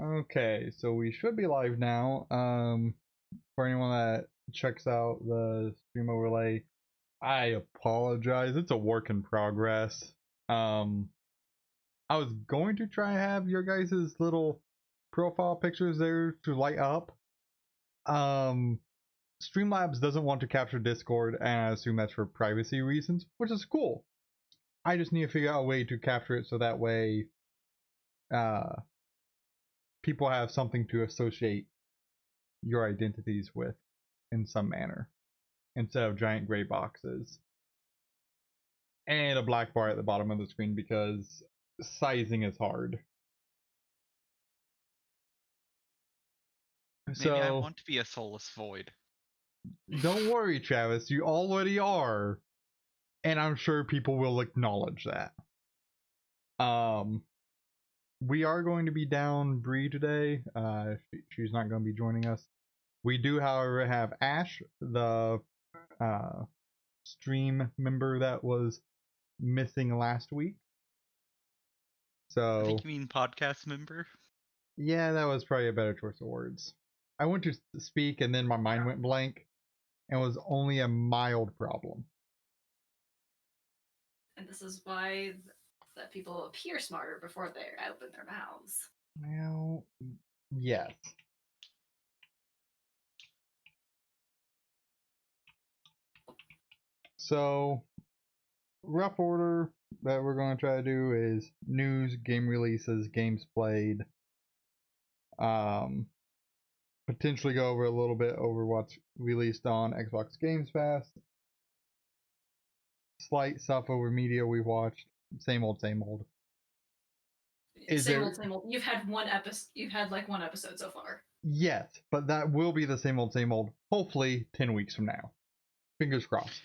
Okay, so we should be live now. For anyone that checks out the stream overlay, I apologize. It's a work in progress. I was going to try and have your guys' little profile pictures there to light up. Streamlabs doesn't want to capture Discord, and I assume that's for privacy reasons, which is cool. I just need to figure out a way to capture it so that way people have something to associate your identities with in some manner instead of giant gray boxes and a black bar at the bottom of the screen because sizing is hard. Maybe I want to be a soulless void. Don't worry, Travis, you already are, and I'm sure people will acknowledge that. We are going to be down Bree today. She's not going to be joining us. We do, however, have Ashe, the stream member that was missing last week. So I think you mean podcast member. Yeah, that was probably a better choice of words. I went to speak and then my mind went blank and was only a mild problem. And this is why that people appear smarter before they open their mouths. Well, yes. So, rough order that we're going to try to do is news, game releases, games played. Potentially go over a little bit over what's released on Xbox Games Pass. Slight stuff over media we watched. Same old, same old. Same old. You've had one episode. You've had like one episode so far. Yes, but that will be the same old, same old. Hopefully, 10 weeks from now. Fingers crossed.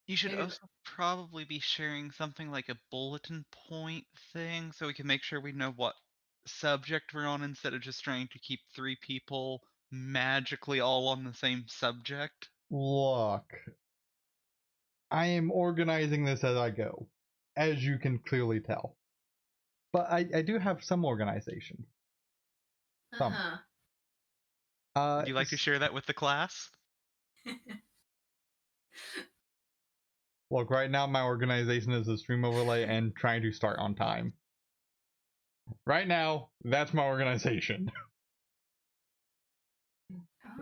You should also probably be sharing something like a bulletin point thing so we can make sure we know what subject we're on instead of just trying to keep 3 people magically all on the same subject. Look, I am organizing this as I go, as you can clearly tell. But I do have some organization. Some. Would you like to share that with the class? Look, right now my organization is a stream overlay and trying to start on time. Right now, that's my organization.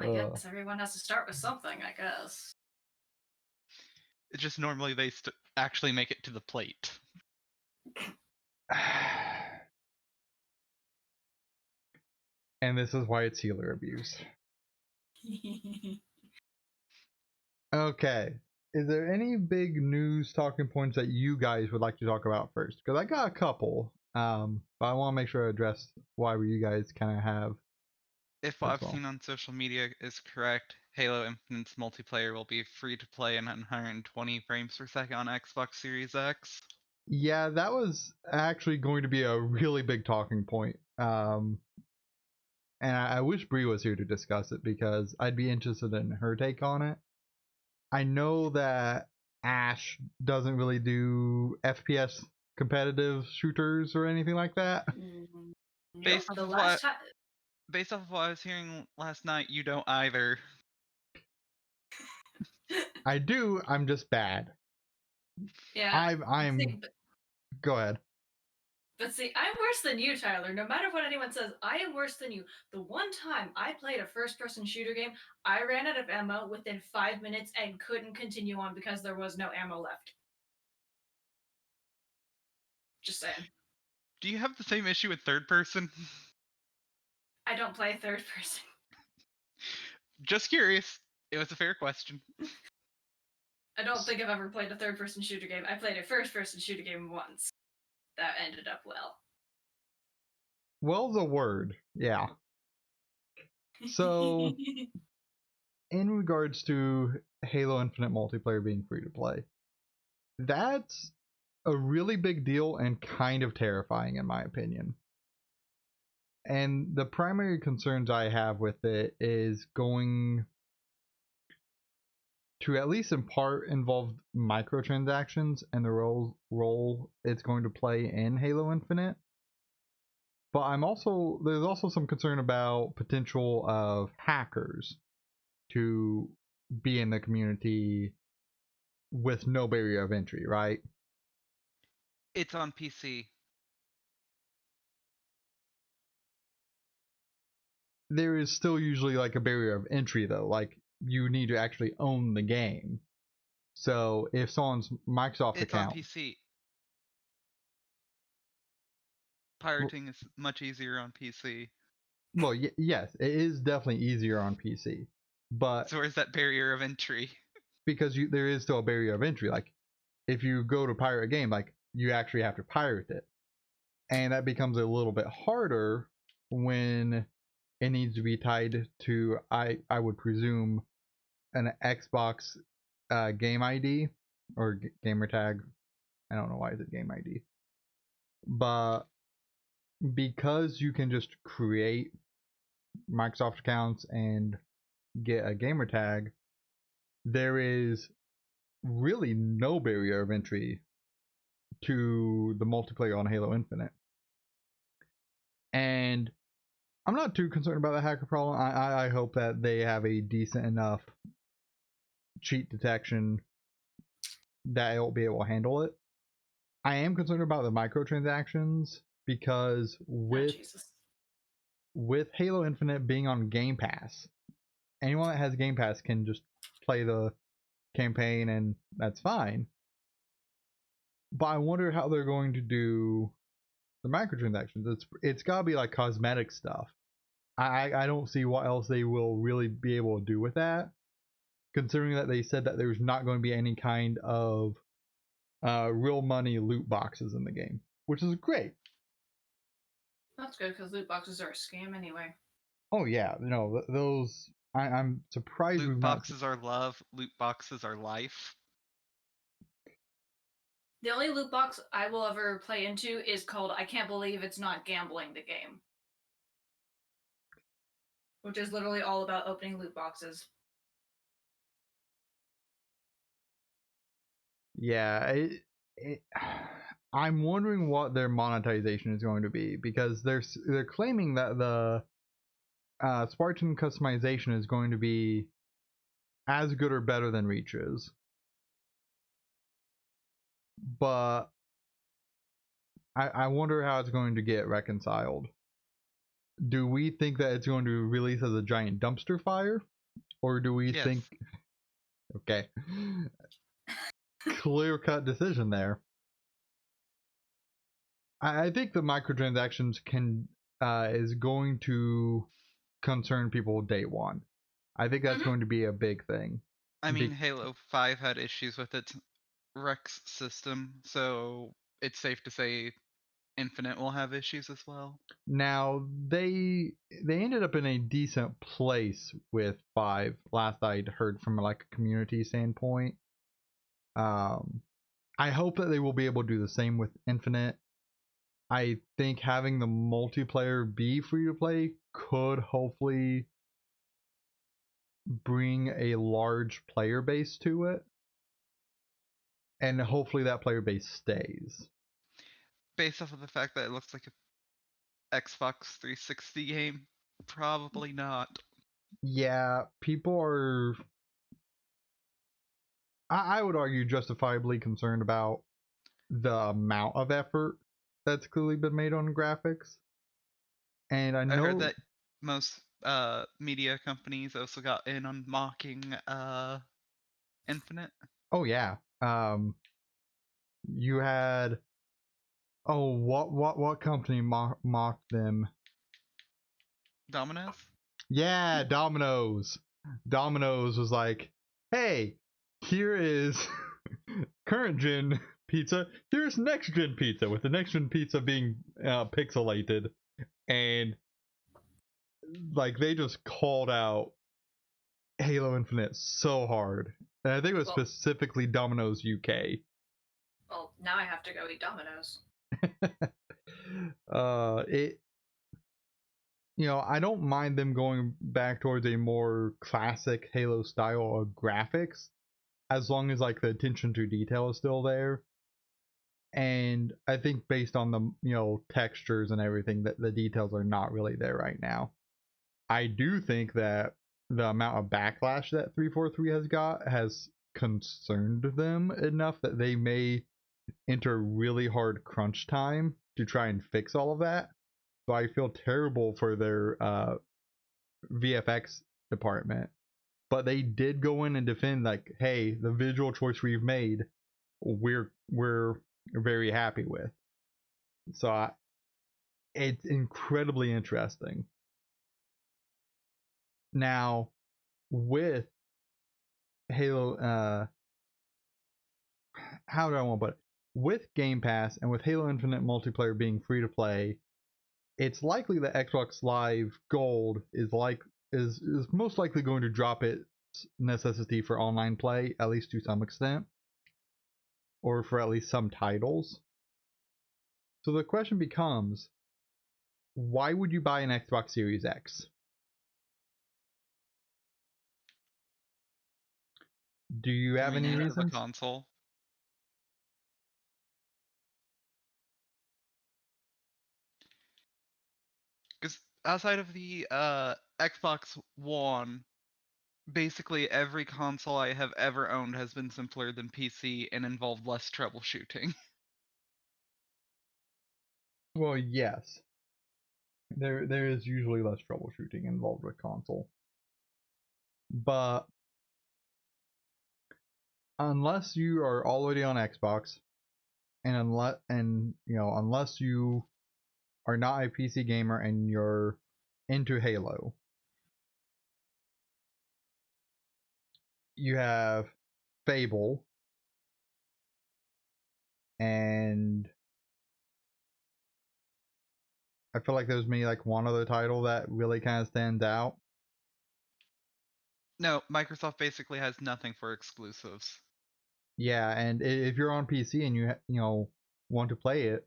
I guess everyone has to start with something, I guess. It's just normally they actually make it to the plate. And this is why it's healer abuse. Okay. Is there any big news talking points that you guys would like to talk about first? Because I got a couple, but I want to make sure I address why you guys kind of have. If what I've seen on social media is correct, Halo Infinite's multiplayer will be free to play in 120 frames per second on Xbox Series X. Yeah, that was actually going to be a really big talking point. And I wish Bree was here to discuss it because I'd be interested in her take on it. I know that Ashe doesn't really do FPS competitive shooters or anything like that. Based off of what I was hearing last night, you don't either. I do, I'm just bad. Yeah. I'm Go ahead. But see, I'm worse than you, Tyler. No matter what anyone says, I am worse than you. The one time I played a first-person shooter game, I ran out of ammo within 5 minutes and couldn't continue on because there was no ammo left. Just saying. Do you have the same issue with third person? I don't play third person. Just curious. It was a fair question. I don't think I've ever played a third-person shooter game. I played a first-person shooter game once. That ended up well. Well's a word, yeah. So, in regards to Halo Infinite multiplayer being free to play, that's a really big deal and kind of terrifying in my opinion. And the primary concerns I have with it is going to at least in part involve microtransactions and the role it's going to play in Halo Infinite. But there's also some concern about potential of hackers to be in the community with no barrier of entry, right? It's on PC. There is still usually like a barrier of entry though, like you need to actually own the game. So if someone's Microsoft It's on account, PC. Pirating is much easier on PC. well, yes, it is definitely easier on PC, but So where's that barrier of entry? because there is still a barrier of entry. Like if you go to pirate a game, like you actually have to pirate it, and that becomes a little bit harder when it needs to be tied to I would presume an Xbox game ID or gamer tag. I don't know why is it game ID, but because you can just create Microsoft accounts and get a gamer tag, there is really no barrier of entry to the multiplayer on Halo Infinite. And I'm not too concerned about the hacker problem. I hope that they have a decent enough cheat detection that it'll be able to handle it. I am concerned about the microtransactions because with Halo Infinite being on Game Pass, anyone that has Game Pass can just play the campaign and that's fine. But I wonder how they're going to do the microtransactions. It's gotta be like cosmetic stuff. I don't see what else they will really be able to do with that, considering that they said that there's not going to be any kind of real money loot boxes in the game, which is great. That's good because loot boxes are a scam anyway. Oh yeah, no, those I'm surprised Loot we've boxes are love. Loot boxes are life. The only loot box I will ever play into is called I Can't Believe It's Not Gambling the Game, which is literally all about opening loot boxes. Yeah, I'm wondering what their monetization is going to be because they're claiming that the Spartan customization is going to be as good or better than Reach's, but I wonder how it's going to get reconciled. Do we think that it's going to release as a giant dumpster fire, or do we think? Okay, clear-cut decision there. I think the microtransactions is going to concern people day one. I think that's going to be a big thing. I mean, Halo 5 had issues with its Rex system, so it's safe to say Infinite will have issues as well. Now they ended up in a decent place with 5. Last I'd heard from like a community standpoint. I hope that they will be able to do the same with Infinite. I think having the multiplayer be free to play could hopefully bring a large player base to it, and hopefully that player base stays. Based off of the fact that it looks like a Xbox 360 game, probably not. Yeah, people are, I would argue, justifiably concerned about the amount of effort that's clearly been made on graphics. And I know heard that most media companies also got in on mocking Infinite. Oh yeah. You had what company mocked them? Domino's? Yeah, Domino's. Domino's was like, "Hey, here is current gen pizza. Here's next gen pizza," with the next gen pizza being pixelated, and like they just called out Halo Infinite so hard. And I think it was specifically Domino's UK. Well, now I have to go eat Domino's. I don't mind them going back towards a more classic Halo style of graphics, as long as like the attention to detail is still there. And I think based on the textures and everything, that the details are not really there right now. I do think that the amount of backlash that 343 has got has concerned them enough that they may enter really hard crunch time to try and fix all of that. So I feel terrible for their VFX department, but they did go in and defend like, hey, the visual choice we've made, we're very happy with. So it's incredibly interesting. Now, with Halo, how do I want to put it? With Game Pass and with Halo Infinite multiplayer being free to play, it's likely that Xbox Live Gold is most likely going to drop its necessity for online play, at least to some extent, or for at least some titles. So the question becomes, why would you buy an Xbox Series X? Do you have any Convenience of a reasons? console. Because outside of the Xbox One, basically every console I have ever owned has been simpler than PC and involved less troubleshooting. Well, yes. There is usually less troubleshooting involved with console. But unless you are already on Xbox, and unless you are not a PC gamer and you're into Halo, you have Fable, and I feel like there's maybe like one other title that really kind of stands out. No, Microsoft basically has nothing for exclusives. Yeah, and if you're on PC and you want to play it,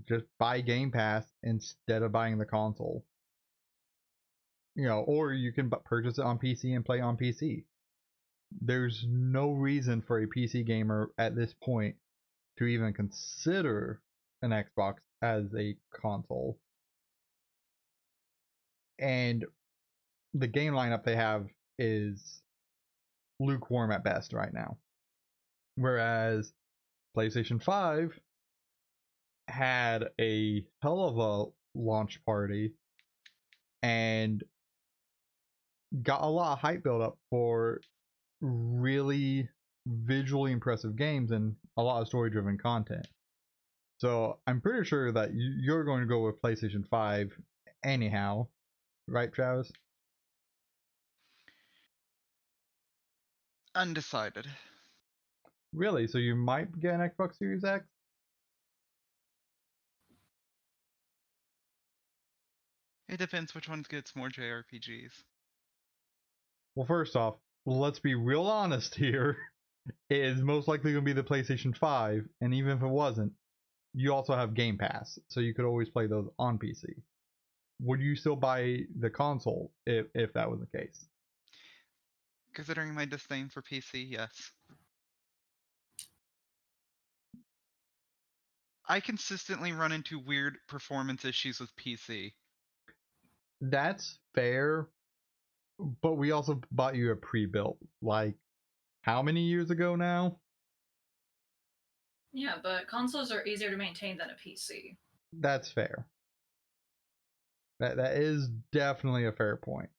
just buy Game Pass instead of buying the console. Or you can purchase it on PC and play on PC. There's no reason for a PC gamer at this point to even consider an Xbox as a console. And the game lineup they have is lukewarm at best right now. Whereas PlayStation 5 had a hell of a launch party and got a lot of hype built up for really visually impressive games and a lot of story driven content. So I'm pretty sure that you're going to go with PlayStation 5 anyhow, right, Travis? Undecided. Really? So you might get an Xbox Series X? It depends which one gets more JRPGs. Well, first off, let's be real honest here. It is most likely going to be the PlayStation 5, and even if it wasn't, you also have Game Pass, so you could always play those on PC. Would you still buy the console if that was the case? Considering my disdain for PC, yes. I consistently run into weird performance issues with PC. That's fair, but we also bought you a pre-built, like, how many years ago now? Yeah, but consoles are easier to maintain than a PC. That's fair. That is definitely a fair point.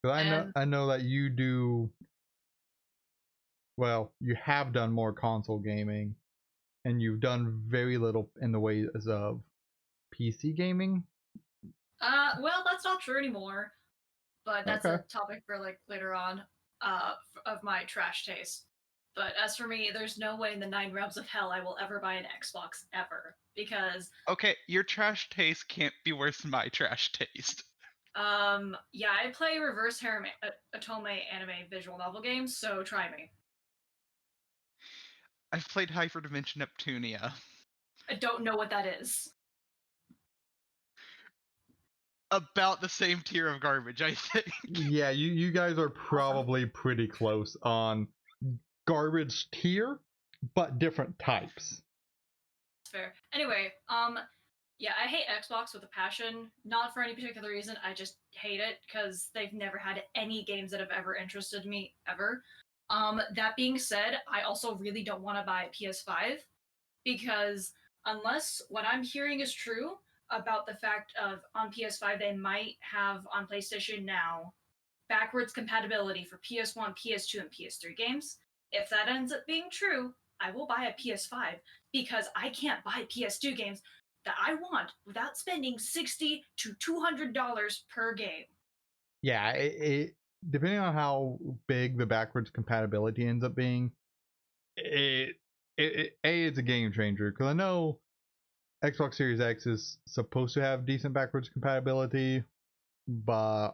Because I know that you do. Well, you have done more console gaming, and you've done very little in the ways of PC gaming. Well, that's not true anymore. But that's Okay. a topic for like later on, of my trash taste. But as for me, there's no way in the 9 realms of hell I will ever buy an Xbox ever because Okay, your trash taste can't be worse than my trash taste. yeah, I play reverse harem otome anime visual novel games, so try me. I've played Hyperdimension Neptunia. I don't know what that is. About the same tier of garbage, I think. Yeah, you guys are probably pretty close on garbage tier, but different types. That's fair. Anyway, yeah, I hate Xbox with a passion. Not for any particular reason. I just hate it because they've never had any games that have ever interested me ever. That being said, I also really don't want to buy a PS5 because unless what I'm hearing is true about the fact of on PS5 they might have on PlayStation Now backwards compatibility for PS1, PS2, and PS3 games. If that ends up being true, I will buy a PS5 because I can't buy PS2 games that I want without spending $60 to $200 per game. Yeah, it depending on how big the backwards compatibility ends up being, it's a game changer because I know Xbox Series X is supposed to have decent backwards compatibility, but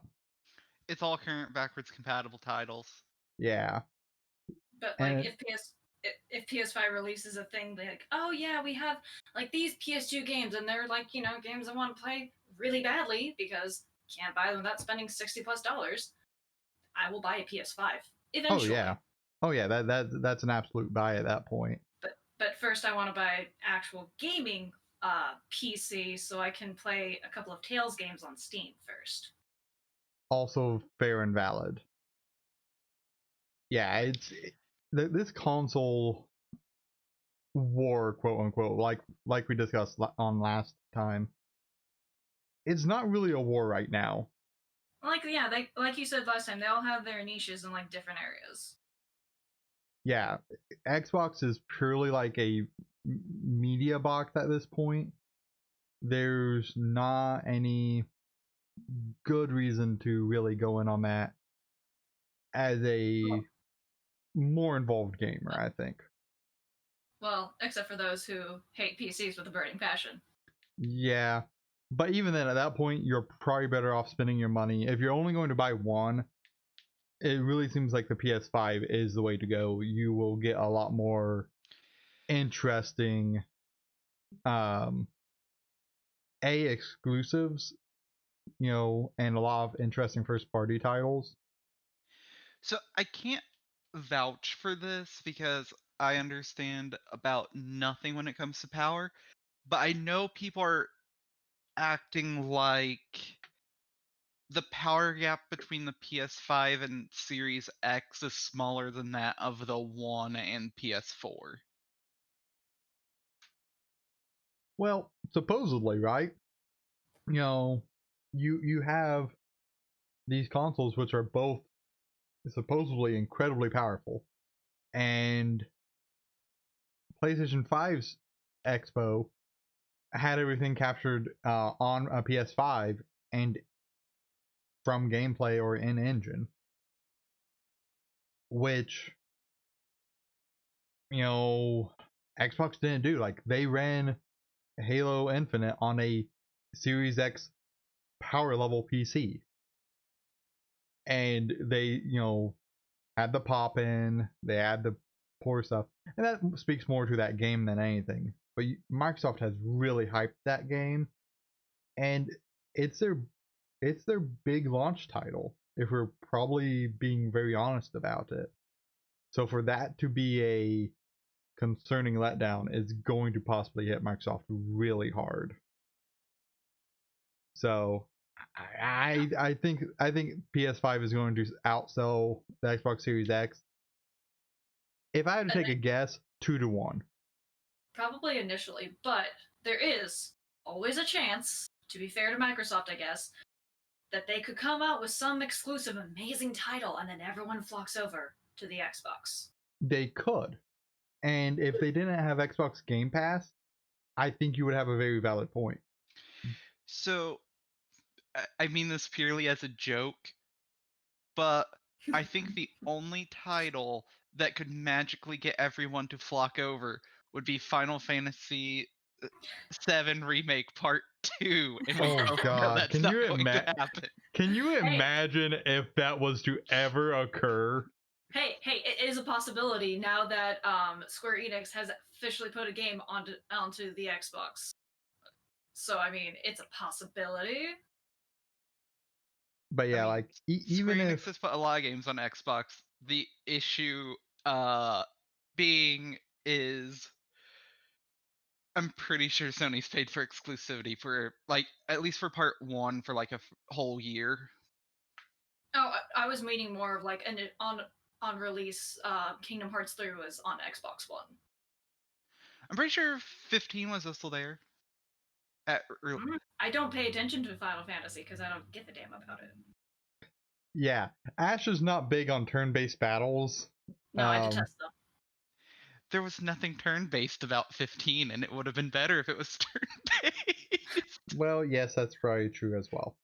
It's all current backwards compatible titles. yeah. But like if PS5 releases a thing like, oh yeah, we have like these PS2 games and they're like, games I want to play really badly because can't buy them without spending $60+, I will buy a PS5 eventually. Oh yeah, that's an absolute buy at that point. But first I want to buy actual gaming PC so I can play a couple of Tales games on Steam first. Also fair and valid. Yeah, this console war, quote unquote, like we discussed on last time. It's not really a war right now. They like you said last time, they all have their niches in like different areas. Yeah, Xbox is purely like a media box at this point. There's not any good reason to really go in on that as a more involved gamer, I think. Well, except for those who hate PCs with a burning passion. Yeah, but even then, at that point, you're probably better off spending your money. If you're only going to buy one, it really seems like the PS5 is the way to go. You will get a lot more interesting exclusives, and a lot of interesting first party titles. So I can't vouch for this because I understand about nothing when it comes to power, but I know people are acting like the power gap between the PS5 and Series X is smaller than that of the One and PS4. Well, supposedly, right? You have these consoles which are both supposedly incredibly powerful, and PlayStation 5's Expo had everything captured on a PS5 and from gameplay or in engine, which Xbox didn't do. Like they ran Halo Infinite on a Series X power level PC, and they had the pop in, they had the poor stuff, and that speaks more to that game than anything. But Microsoft has really hyped that game, and it's their big launch title. If we're probably being very honest about it, so for that to be a concerning letdown is going to possibly hit Microsoft really hard. So I think PS5 is going to outsell the Xbox Series X. If I had to take a guess, 2-1. Probably initially, but there is always a chance, to be fair to Microsoft, I guess, that they could come out with some exclusive amazing title and then everyone flocks over to the Xbox. They could. And if they didn't have Xbox Game Pass, I think you would have a very valid point. So, I mean this purely as a joke, but I think the only title that could magically get everyone to flock over would be Final Fantasy VII Remake Part 2, and we Oh both know God! that's not going to happen. Can you imagine if that was to ever occur? Hey, it is a possibility now that Square Enix has officially put a game onto the Xbox. So I mean, it's a possibility. But yeah, I mean, like even Square Enix if has put a lot of games on Xbox. The issue being is I'm pretty sure Sony's paid for exclusivity for like at least for part 1 for like a whole year. Oh, I was meaning more of like on release. Kingdom Hearts 3 was on Xbox One. I'm pretty sure 15 was also there. I don't pay attention to Final Fantasy because I don't give a damn about it. Yeah, Ashe is not big on turn-based battles. No, I detest them. There was nothing turn-based about 15, and it would have been better if it was turn-based. Well, yes, that's probably true as well.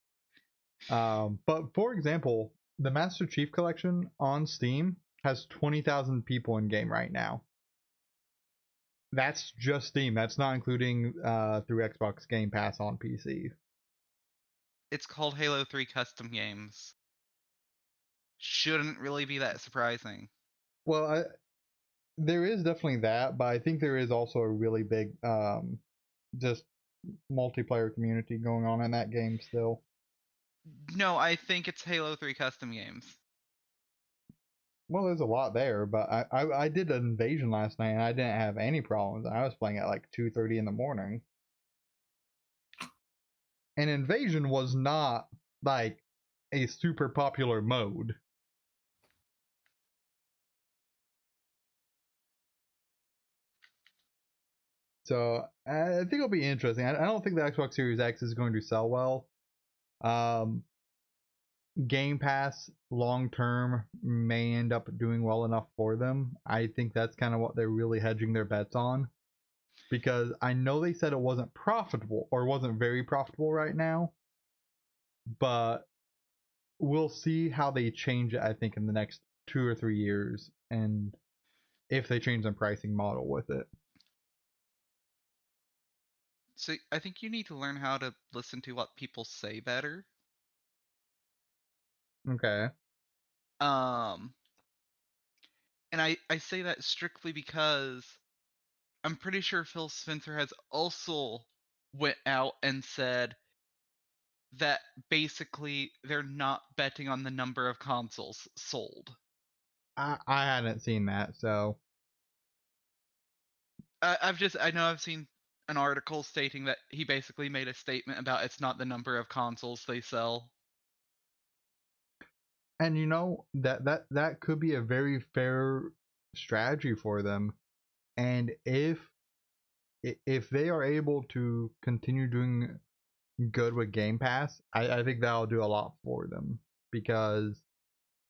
But for example, the Master Chief Collection on Steam has 20,000 people in game right now. That's just Steam. That's not including through Xbox Game Pass on PC. It's called Halo 3 Custom Games. Shouldn't really be that surprising. Well, there is definitely that, but I think there is also a really big just multiplayer community going on in that game still. No, I think it's Halo 3 Custom Games. Well, there's a lot there, but I did an invasion last night and I didn't have any problems. I was playing at like 2:30 in the morning. And invasion was not like a super popular mode. So I think it'll be interesting. I don't think the Xbox Series X is going to sell well. Game Pass long term may end up doing well enough for them. I think that's kind of what they're really hedging their bets on. Because I know they said it wasn't profitable or wasn't very profitable right now. But we'll see how they change it, I think, in the next 2 or 3 years. And if they change the pricing model with it. So I think you need to learn how to listen to what people say better. Okay. And I say that strictly because I'm pretty sure Phil Spencer has also went out and said that basically they're not betting on the number of consoles sold. I hadn't seen that, so I know I've seen an article stating that he basically made a statement about it's not the number of consoles they sell. and you know that could be a very fair strategy for them. And if they are able to continue doing good with Game Pass, I think that'll do a lot for them because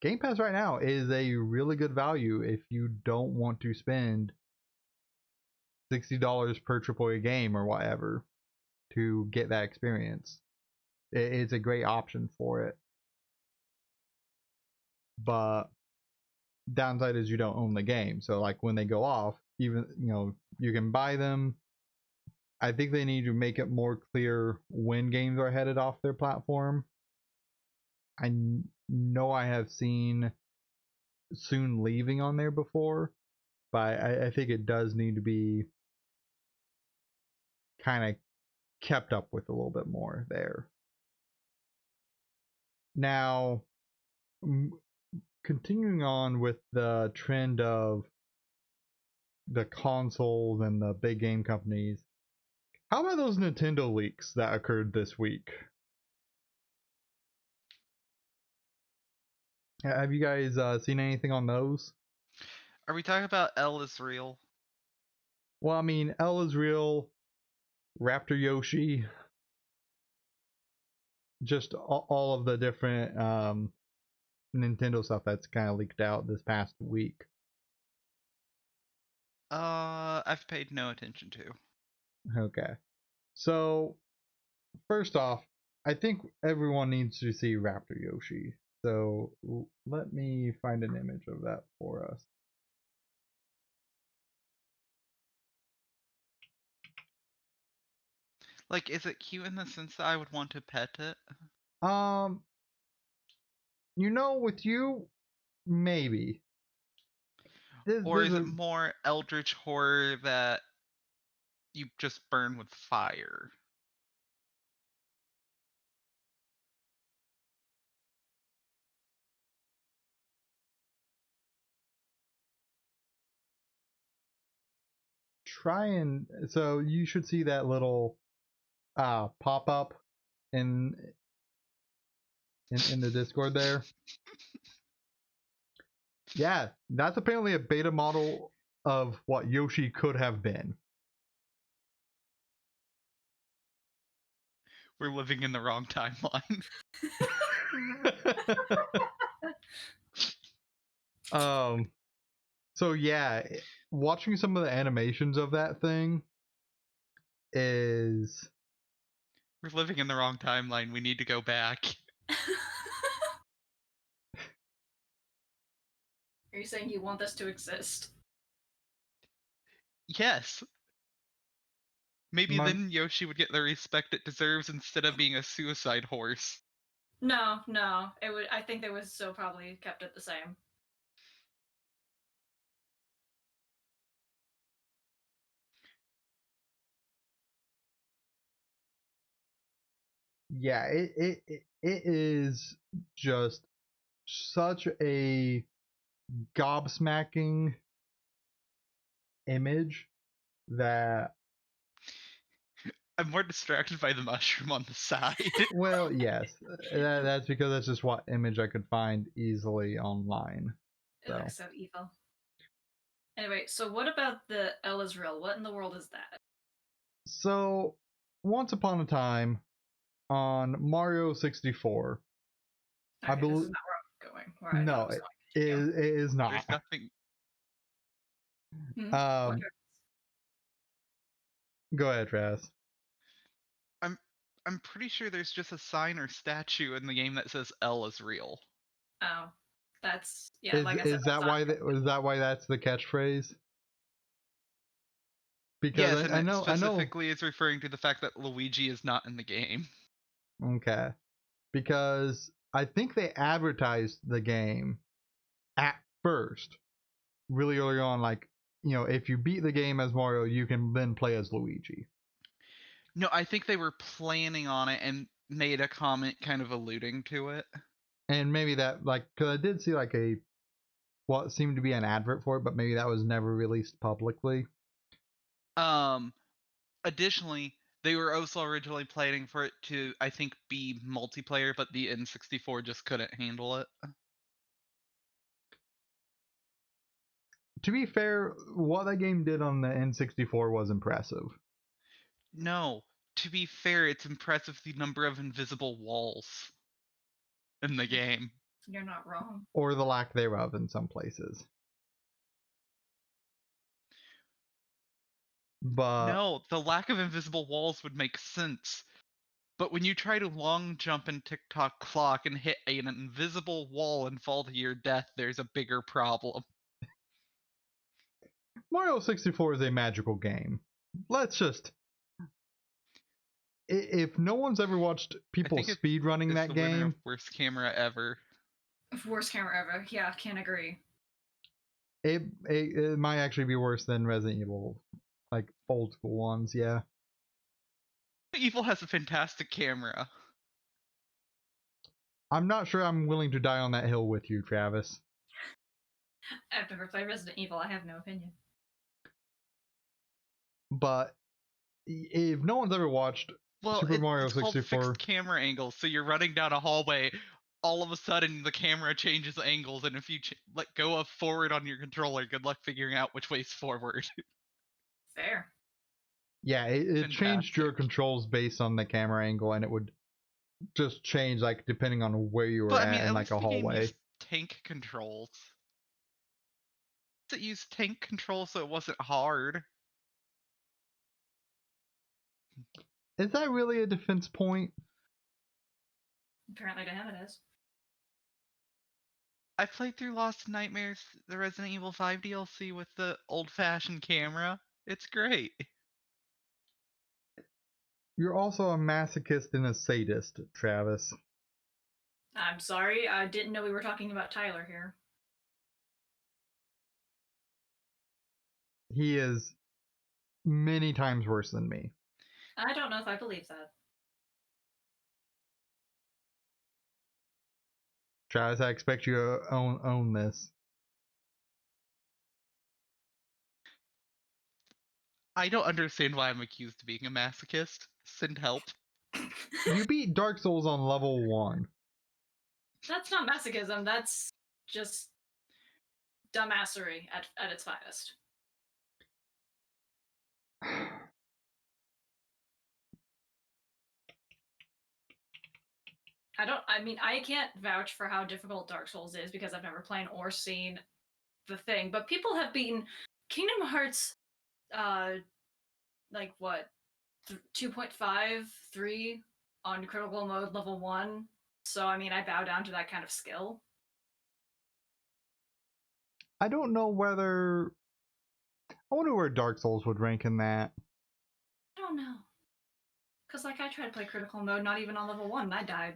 Game Pass right now is a really good value if you don't want to spend $60 per AAA game or whatever to get that experience. It's a great option for it. But downside is you don't own the game. So like when they go off, even you can buy them. I think they need to make it more clear when games are headed off their platform. I know I have seen soon leaving on there before, but I think it does need to be kind of kept up with a little bit more there. Now, continuing on with the trend of the consoles and the big game companies, how about those Nintendo leaks that occurred this week? Have you guys seen anything on those? Are we talking about L is real? Well, I mean, El is real, Raptor Yoshi, just all of the different Nintendo stuff that's kind of leaked out this past week. I've paid no attention to. Okay. So, first off, I think everyone needs to see Raptor Yoshi. So, let me find an image of that for us. Like, is it cute in the sense that I would want to pet it? Um, with you, maybe. Or is it more eldritch horror that you just burn with fire? try and so you should see that little pop up in the Discord there. Yeah, that's apparently a beta model of what Yoshi could have been. We're living in the wrong timeline. So yeah, watching some of the animations of that thing is We're living in the wrong timeline. We need to go back. Are you saying you want this to exist? Yes. Maybe then Yoshi would get the respect it deserves instead of being a suicide horse. No, it would. I think they would still probably kept it the same. yeah, it is just such a gobsmacking image that I'm more distracted by the mushroom on the side. well, yes, that's because that's just what image I could find easily online. It looks so evil. Anyway, so what about the L is real? What in the world is that? So, once upon a time on Mario 64, Okay, I this believe is not where I'm going. Where I thought no, I was it going. is, it is not. There's nothing. What? Go ahead, Raz. I'm pretty sure there's just a sign or statue in the game that says L is real. Oh, that's yeah. Like I said, Is that why is that why that's the catchphrase? Because Yes, and I it know specifically is referring to the fact that Luigi is not in the game. Okay. Because I think they advertised the game at first, really early on, like, you know, if you beat the game as Mario, you can then play as Luigi. No, I think they were planning on it and made a comment kind of alluding to it. And maybe that, like, because I did see, like, what seemed to be an advert for it, but maybe that was never released publicly. Additionally, they were also originally planning for it to, I think, be multiplayer, but the N64 just couldn't handle it. To be fair, what that game did on the N64 was impressive. No, to be fair, it's impressive the number of invisible walls in the game. You're not wrong. Or the lack thereof in some places. But No, the lack of invisible walls would make sense. But when you try to long jump in TikTok clock and hit an invisible wall and fall to your death, there's a bigger problem. Mario 64 is a magical game. Let's just. If no one's ever watched people speedrunning that the winner game, of worst camera ever. Worst camera ever. Yeah, can't agree. it might actually be worse than Resident Evil, like old school ones. Yeah, Evil has a fantastic camera. I'm not sure I'm willing to die on that hill with you, Travis. I've never played Resident Evil. I have no opinion. But if no one's ever watched Super Mario it's 64, called fixed camera angles. So you're running down a hallway, all of a sudden the camera changes angles, and if you let go of forward on your controller, good luck figuring out which way's forward. Fair. Yeah, it changed your controls based on the camera angle, and it would just change like depending on where you were at in like a hallway. Game used tank controls. It used tank controls, so it wasn't hard. Is that really a defense point? Apparently to him it is. I played through Lost Nightmares, the Resident Evil 5 DLC with the old-fashioned camera. It's great. You're also a masochist and a sadist, Travis. I'm sorry, I didn't know we were talking about Tyler here. He is many times worse than me. I don't know if I believe that. Travis, I expect you to own this. I don't understand why I'm accused of being a masochist. Send help. You beat Dark Souls on level 1. That's not masochism. That's just dumbassery at its finest. I can't vouch for how difficult Dark Souls is because I've never played or seen the thing, but people have beaten Kingdom Hearts, like what, 2.5, 3 on critical mode level 1. So, I mean, I bow down to that kind of skill. I don't know whether... I wonder where Dark Souls would rank in that. I don't know. Because, like, I tried to play critical mode, not even on level 1, and I died.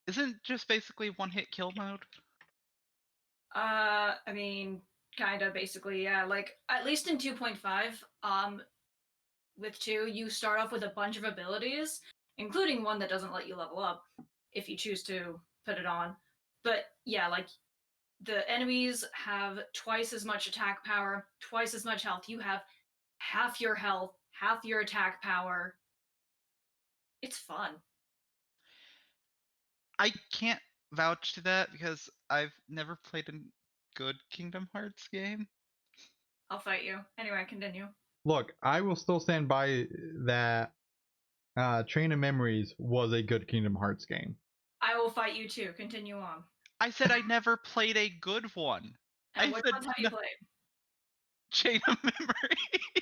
Isn't just basically one-hit kill mode? I mean, kind of, basically, yeah. Like, at least in 2.5, with 2, you start off with a bunch of abilities, including one that doesn't let you level up if you choose to put it on. But yeah, like the enemies have twice as much attack power, twice as much health. You have half your health, half your attack power. It's fun. I can't vouch to that because I've never played a good Kingdom Hearts game. I'll fight you. Anyway, continue. Look, I will still stand by that Train of Memories was a good Kingdom Hearts game. I will fight you too. Continue on. I said I never played a good one. And I which said ones have you played? Chain of Memory.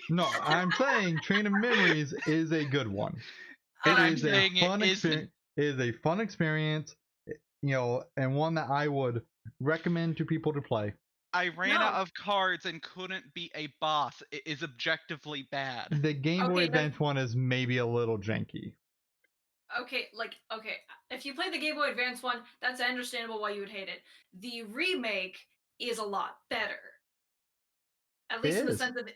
No, I'm saying Train of Memories is a good one. And It I'm is a saying it fun isn't. experience. It is a fun experience, you know, and one that I would recommend to people to play. I ran out of cards and couldn't beat a boss. It is objectively bad. The Game Boy Okay, Advance one is maybe a little janky. Okay, if you play the Game Boy Advance one, that's understandable why you would hate it. The remake is a lot better. At least in the sense of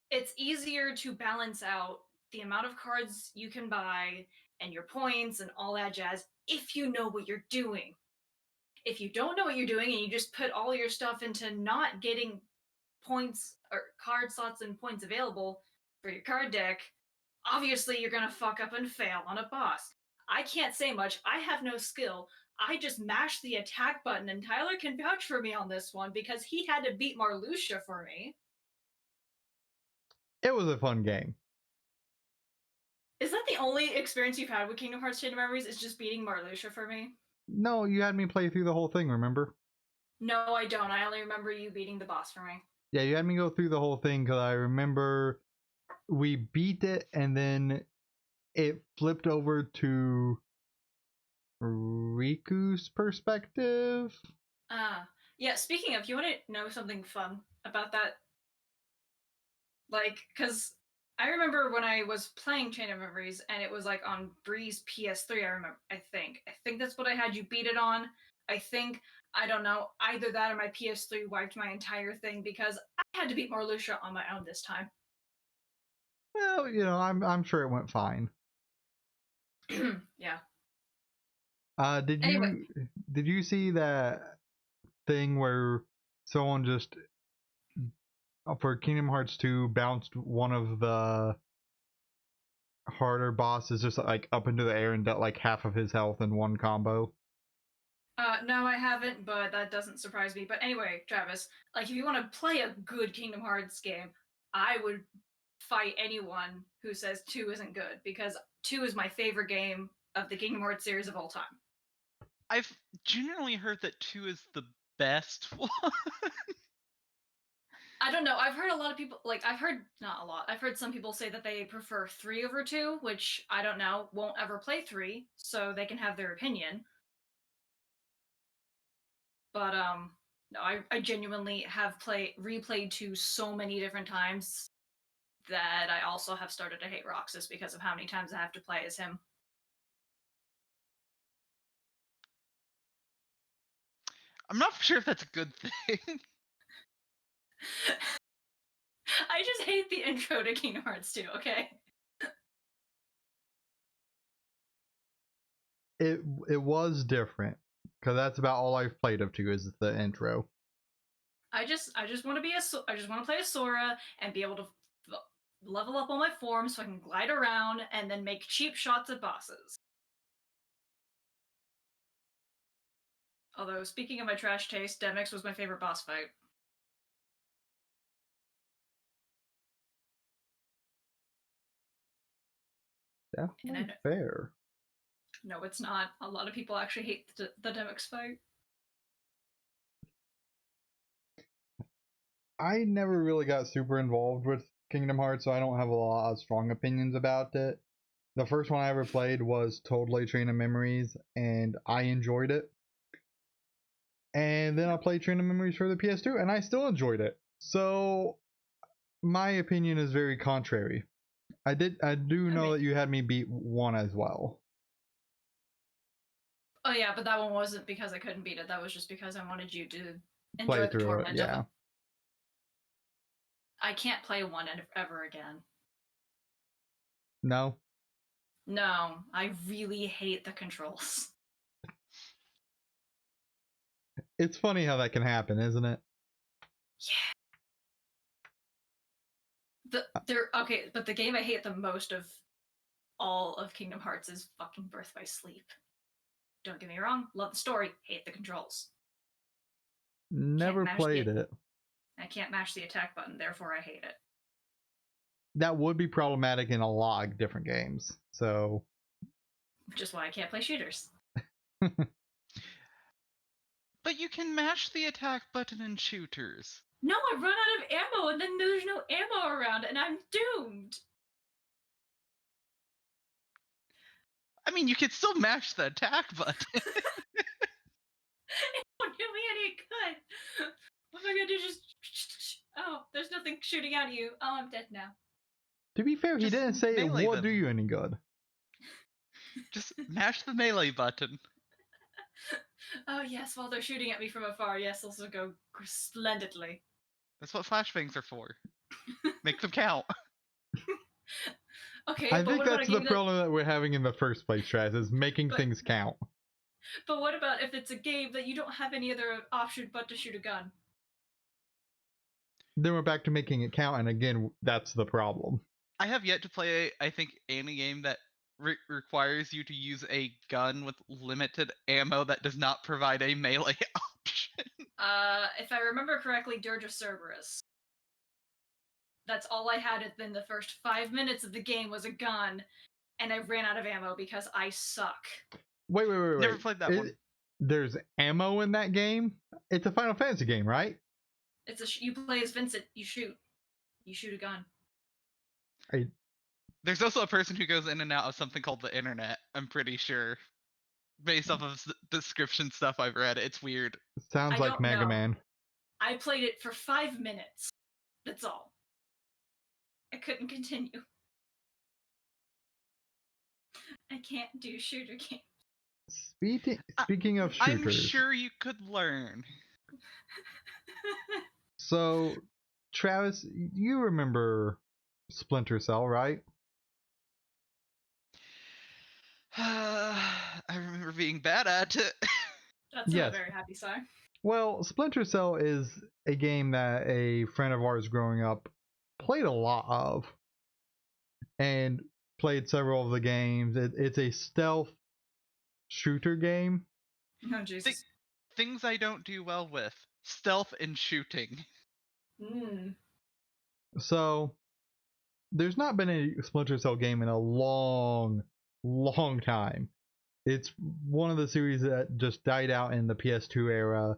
it's easier to balance out the amount of cards you can buy and your points and all that jazz if you know what you're doing. If you don't know what you're doing and you just put all your stuff into not getting points or card slots and points available for your card deck, obviously you're gonna fuck up and fail on a boss. I can't say much. I have no skill. I just mashed the attack button, and Tyler can vouch for me on this one because he had to beat Marluxia for me. It was a fun game. Is that the only experience you've had with Kingdom Hearts Chain of Memories? Is just beating Marluxia for me? No, you had me play through the whole thing, remember? No, I don't. I only remember you beating the boss for me. Yeah, you had me go through the whole thing because I remember we beat it and then it flipped over to Riku's perspective. Yeah, speaking of, you want to know something fun about that? Like, because I remember when I was playing Chain of Memories and it was like on Bree's PS3, I think that's what I had you beat it on. I don't know, either that or my PS3 wiped my entire thing because I had to beat Marluxia on my own this time. Well, you know, I'm sure it went fine. Yeah. Did you see that thing where someone just for Kingdom Hearts 2 bounced one of the harder bosses just like up into the air and dealt like half of his health in one combo? No, I haven't, but that doesn't surprise me. But anyway, Travis, like if you want to play a good Kingdom Hearts game, I would fight anyone who says 2 isn't good because 2 is my favorite game of the Kingdom Hearts series of all time. I've generally heard that 2 is the best one. I don't know. I've heard a lot of people, like, not a lot. I've heard some people say that they prefer 3 over 2, which I don't know, won't ever play 3, so they can have their opinion. But, no, I genuinely have replayed 2 so many different times that I also have started to hate Roxas because of how many times I have to play as him. I'm not sure if that's a good thing. I just hate the intro to Kingdom Hearts 2, okay? It was different because that's about all I've played of 2 is the intro. I just want to be I just want to play a Sora and be able to level up all my forms so I can glide around and then make cheap shots at bosses. Although, speaking of my trash taste, Demix was my favorite boss fight. Definitely fair. No, it's not. A lot of people actually hate the Demix fight. I never really got super involved with Kingdom Hearts, so I don't have a lot of strong opinions about it. The first one I ever played was totally Train of Memories, and I enjoyed it. And then I played Train of Memories for the PS2, and I still enjoyed it. So my opinion is very contrary. I do know that you had me beat one as well. Oh yeah, but that one wasn't because I couldn't beat it. That was just because I wanted you to enjoy the torment of it. I can't play one ever again. No? No, I really hate the controls. It's funny how that can happen, isn't it? Yeah. But the game I hate the most of all of Kingdom Hearts is fucking Birth by Sleep. Don't get me wrong, love the story, hate the controls. Never played it. I can't mash the attack button, therefore I hate it. That would be problematic in a lot of different games, so... Which is why I can't play shooters. But you can mash the attack button in shooters. No, I run out of ammo and then there's no ammo around and I'm doomed. I mean, you could still mash the attack button. It won't do me any good. What am I gonna do? Just... Oh, there's nothing shooting at you. Oh, I'm dead now. To be fair, he didn't say it would do you any good. Just mash the melee button. Oh yes, while they're shooting at me from afar, yes, those will go splendidly. That's what flashbangs are for. Make them count. Okay, I think that's the problem that we're having in the first place, Traz, is making things count. But what about if it's a game that you don't have any other option but to shoot a gun? Then we're back to making it count, and again, that's the problem. I have yet to play, I think, any game that requires you to use a gun with limited ammo that does not provide a melee option. If I remember correctly, Dirge of Cerberus. That's all I had in the first 5 minutes of the game was a gun, and I ran out of ammo because I suck. Wait. Never played that one. There's ammo in that game? It's a Final Fantasy game, right? You play as Vincent. You shoot a gun. There's also a person who goes in and out of something called the internet, I'm pretty sure. Based off of description stuff I've read. It's weird. Sounds like Mega Man. I played it for 5 minutes. That's all. I couldn't continue. I can't do shooter games. Speaking of shooters... I'm sure you could learn. So, Travis, you remember Splinter Cell, right? I remember being bad at it. That's not a very happy sign. Well, Splinter Cell is a game that a friend of ours growing up played a lot of. And played several of the games. It's a stealth shooter game. Oh, Jesus. Things I don't do well with. Stealth and shooting. So, there's not been a Splinter Cell game in a long time. It's one of the series that just died out in the PS2 era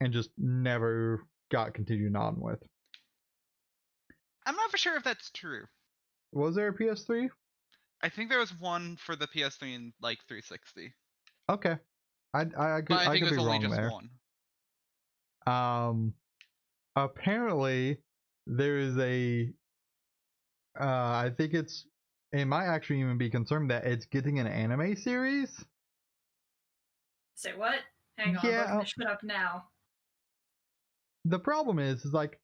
and just never got continued on with. I'm not for sure if that's true. Was there a PS3? I think there was one for the PS3 and like 360. Okay. I could be wrong there. One. Apparently there is a I think it might actually even be confirmed that it's getting an anime series. Say what? Hang on, I'm looking this shit up now. The problem is like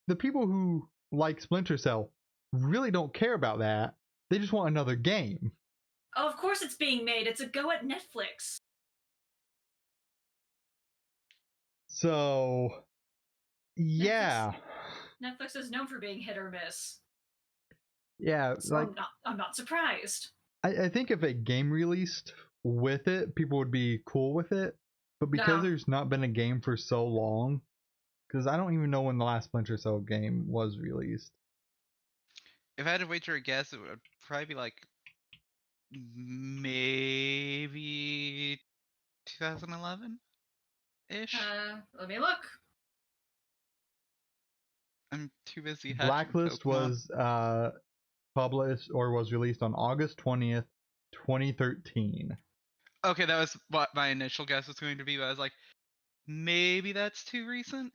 the people who like Splinter Cell really don't care about that. They just want another game. Oh, of course it's being made. It's a go at Netflix. So Yeah. Netflix is known for being hit or miss. Yeah, So like I'm not surprised. I think if a game released with it, people would be cool with it. But because No. there's not been a game for so long, because I don't even know when the last Splinter Cell game was released. If I had to wager a guess, it would probably be like maybe 2011-ish. Let me look. I'm too busy hatching Blacklist Pokemon. was published or was released on August 20th, 2013. Okay, that was what my initial guess was going to be, but I was like, maybe that's too recent.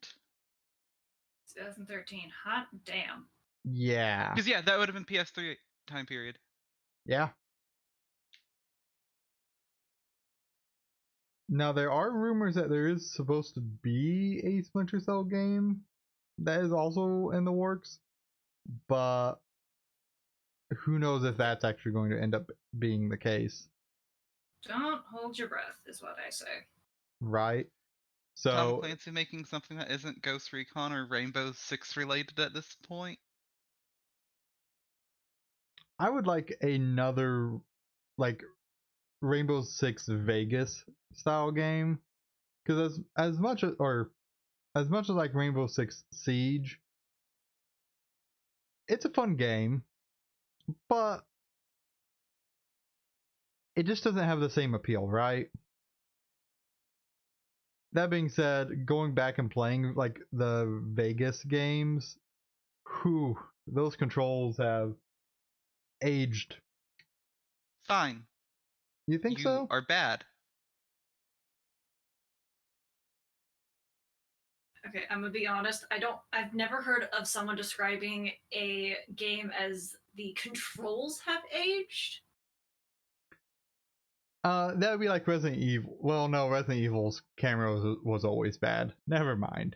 2013. Hot damn. Yeah. Because yeah, that would have been PS3 time period. Yeah. Now there are rumors that there is supposed to be a Splinter Cell game that is also in the works, but who knows if that's actually going to end up being the case. Don't hold your breath, is what I say. Right? Tom So Clancy making something that isn't Ghost Recon or Rainbow Six related at this point. I would like another like Rainbow Six Vegas style game, because as much as like Rainbow Six Siege, it's a fun game, but it just doesn't have the same appeal, right? That being said, going back and playing like the Vegas games, whew, those controls have aged. Fine. You think You so? are bad. Okay, I'm gonna be honest. I've never heard of someone describing a game as the controls have aged. That would be like Resident Evil. Well, no, Resident Evil's camera was always bad. Never mind.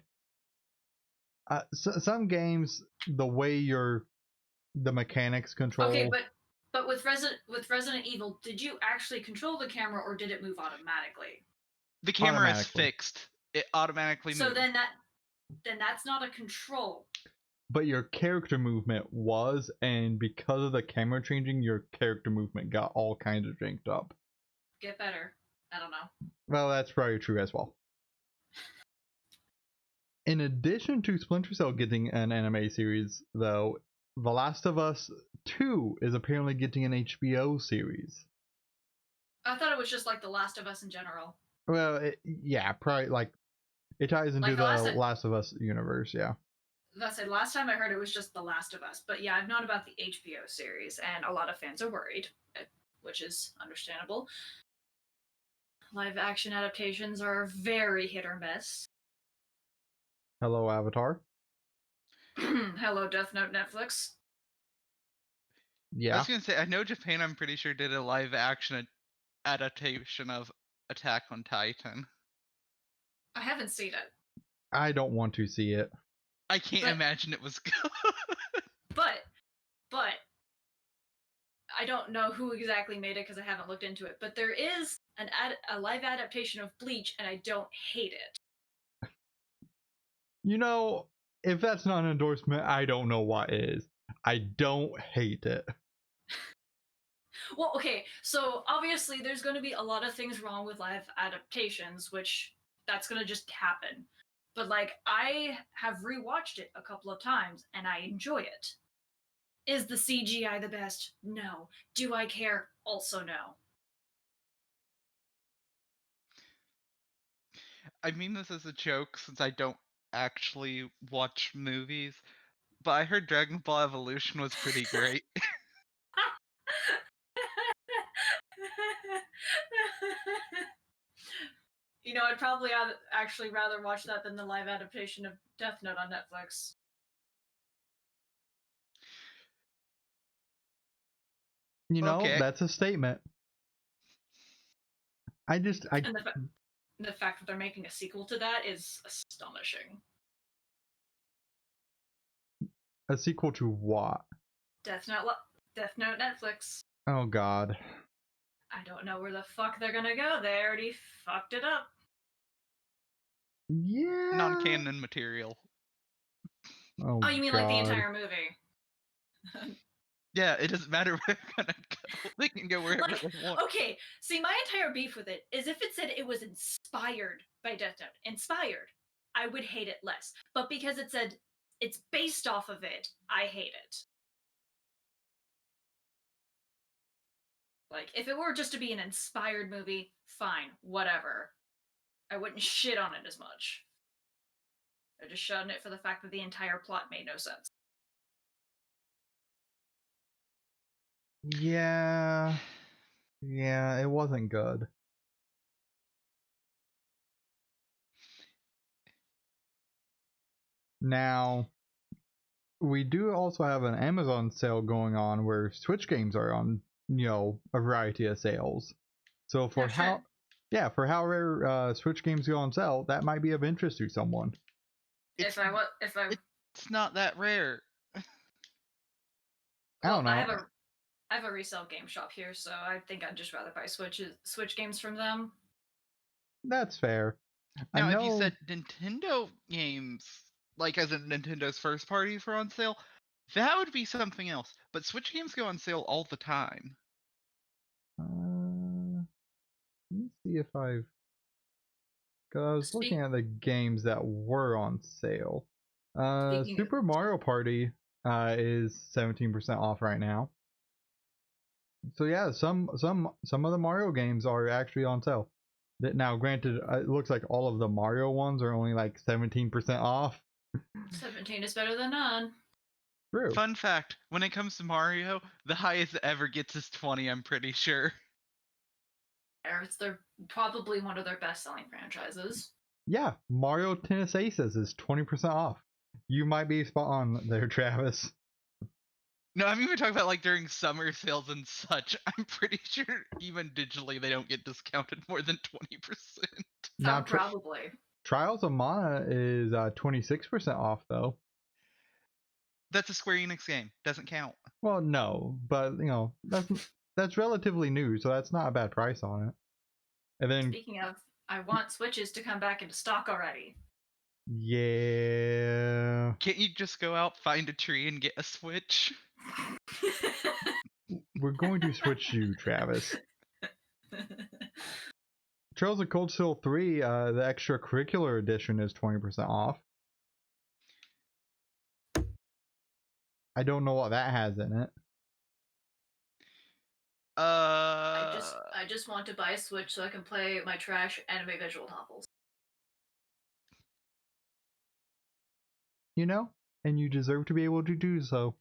Some games, the way the mechanics control. Okay, but with Resident Evil, did you actually control the camera or did it move automatically? The camera is Automatically. fixed. It automatically So moves. then that's not a control. But your character movement was, and because of the camera changing, your character movement got all kinds of janked up. Get better. I don't know. Well, that's probably true as well. In addition to Splinter Cell getting an anime series, though, The Last of Us 2 is apparently getting an HBO series. I thought it was just like The Last of Us in general. Well, yeah, probably like it ties into Like the Last of Us universe, yeah. That's it. Last time I heard it was just The Last of Us, but yeah, I've known about the HBO series, and a lot of fans are worried, which is understandable. Live action adaptations are very hit or miss. Hello, Avatar. Hello, Death Note Netflix. I Yeah. was gonna say, I know Japan, I'm pretty sure, did a live action adaptation of Attack on Titan. I haven't seen it. I don't want to see it. I can't imagine it was good. But I don't know who exactly made it because I haven't looked into it. But there is a live adaptation of Bleach, and I don't hate it. You know, if that's not an endorsement, I don't know what is. I don't hate it. Well, okay, so obviously there's going to be a lot of things wrong with live adaptations, which that's going to just happen. But like, I have rewatched it a couple of times and I enjoy it. Is the CGI the best? No. Do I care? Also no. I mean this as a joke since I don't actually watch movies, but I heard Dragon Ball Evolution was pretty great. You know, I'd probably actually rather watch that than the live adaptation of Death Note on Netflix. You know, Okay. that's a statement. And the fact that they're making a sequel to that is astonishing. A sequel to what? Death Note Netflix. Oh God. I don't know where the fuck they're gonna go. They already fucked it up. Yeah. Non-canon material. Oh, you mean God. like the entire movie? Yeah, it doesn't matter where they're gonna go. They can go wherever Like, they want. okay, see, my entire beef with it is if it said it was inspired by Death Note, inspired, I would hate it less. But because it said it's based off of it, I hate it. Like, if it were just to be an inspired movie, fine, whatever. I wouldn't shit on it as much. I just shit on it for the fact that the entire plot made no sense. Yeah. Yeah, it wasn't good. Now, we do also have an Amazon sale going on where Switch games are on, a variety of sales. So for Oh, shit. for how rare Switch games go on sale, that might be of interest to someone. It's It's not that rare. I well, don't I know. have a resale game shop here, so I think I'd just rather buy Switch games from them. That's fair. I Now, if you know. said Nintendo games, like as in Nintendo's first parties were on sale, that would be something else. But Switch games go on sale all the time. Let me see if I've. Cause I was looking Speak, at the games that were on sale. speaking of, Super Mario Party is 17% off right now. So yeah, some of the Mario games are actually on sale. Now, granted, it looks like all of the Mario ones are only like 17% off. 17 is better than none. True. Fun fact, when it comes to Mario, the highest it ever gets is 20, I'm pretty sure. They're probably one of their best-selling franchises. Yeah, Mario Tennis Aces is 20% off. You might be spot on there, Travis. No, I'm even talking about like during summer sales and such. I'm pretty sure even digitally they don't get discounted more than 20%. Now, Probably. Trials of Mana is 26% off though. That's a Square Enix game. Doesn't count. Well, no, but that's relatively new, so that's not a bad price on it. And then Speaking of, I want Switches to come back into stock already. yeah, Can't you just go out, find a tree, and get a Switch? we're going to switch you, Travis. Trails of Cold Steel 3, the extracurricular edition is 20% off. I don't know what that has in it. I just want to buy a Switch so I can play my trash anime visual novels. And you deserve to be able to do so.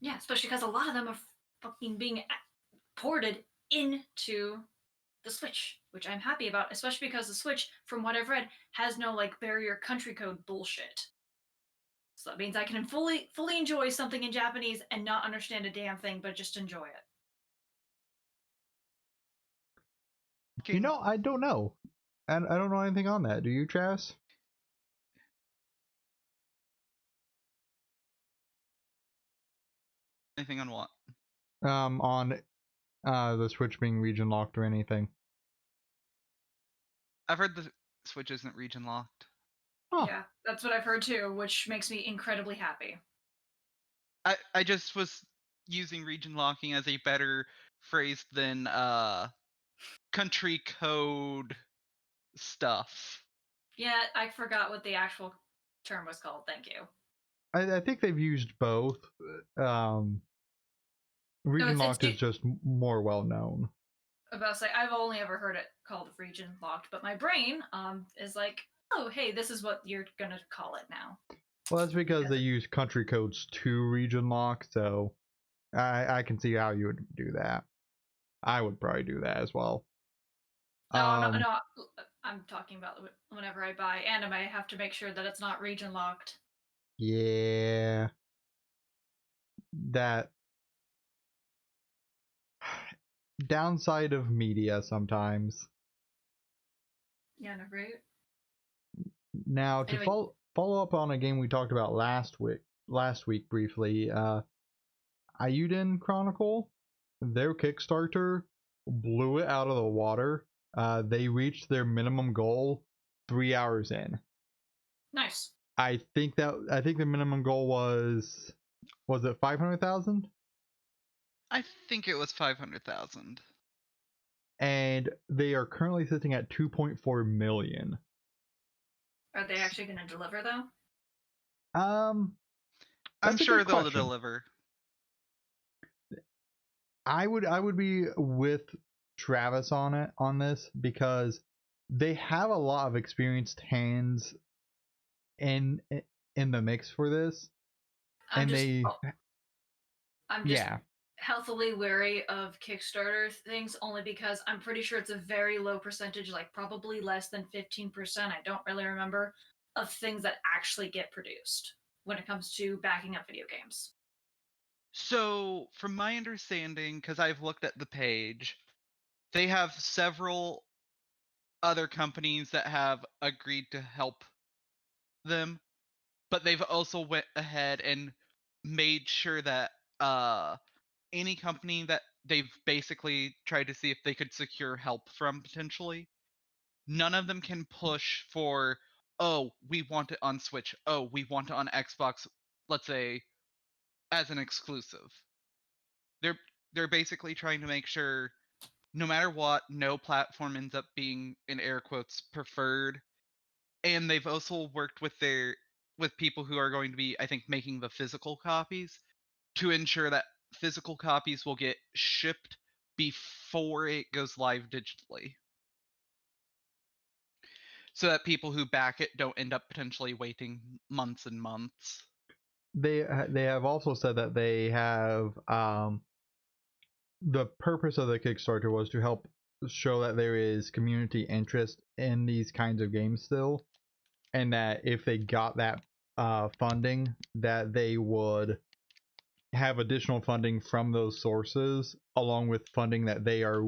Yeah, especially because a lot of them are fucking being ported into the Switch, which I'm happy about, especially because the Switch, from what I've read, has no like barrier country code bullshit. So that means I can fully enjoy something in Japanese and not understand a damn thing, but just enjoy it. I don't know. And I don't know anything on that. Do you, Travis? Anything on what? On the Switch being region locked or anything. I've heard the Switch isn't region locked. Huh. Yeah, that's what I've heard too, which makes me incredibly happy. I just was using region locking as a better phrase than country code stuff. Yeah, I forgot what the actual term was called. Thank you. I think they've used both. Region locked is just more well known. About to say, I've only ever heard it called region locked, but my brain is like, oh, hey, this is what you're gonna call it now. Well, that's because they use country codes to region lock, so I can see how you would do that. I would probably do that as well. No, I'm talking about whenever I buy anime, I have to make sure that it's not region locked. Yeah. That downside of media sometimes. Yeah, no, right? Now, to Anyway. follow up on a game we talked about last week briefly, Ayuden Chronicle, their Kickstarter blew it out of the water. They reached their minimum goal 3 hours in. Nice. I think the minimum goal was it 500,000? I think it was 500,000. And they are currently sitting at 2.4 million. Are they actually going to deliver though? I'm That's a sure good they'll question. deliver. I would be with Travis on this because they have a lot of experienced hands in the mix for this, I'm just yeah, healthily wary of Kickstarter things only because I'm pretty sure it's a very low percentage, like probably less than 15%. I don't really remember of things that actually get produced when it comes to backing up video games. So, from my understanding, because I've looked at the page, they have several other companies that have agreed to help them, but they've also went ahead and made sure that any company that they've basically tried to see if they could secure help from potentially, none of them can push for, oh, we want it on Switch, oh, we want it on Xbox, let's say, as an exclusive. They're basically trying to make sure no matter what, no platform ends up being, in air quotes, preferred. And they've also worked with people who are going to be, I think, making the physical copies to ensure that physical copies will get shipped before it goes live digitally. So that people who back it don't end up potentially waiting months and months. they have also said that they have the purpose of the Kickstarter was to help show that there is community interest in these kinds of games still, and that if they got that funding, that they would have additional funding from those sources, along with funding that they are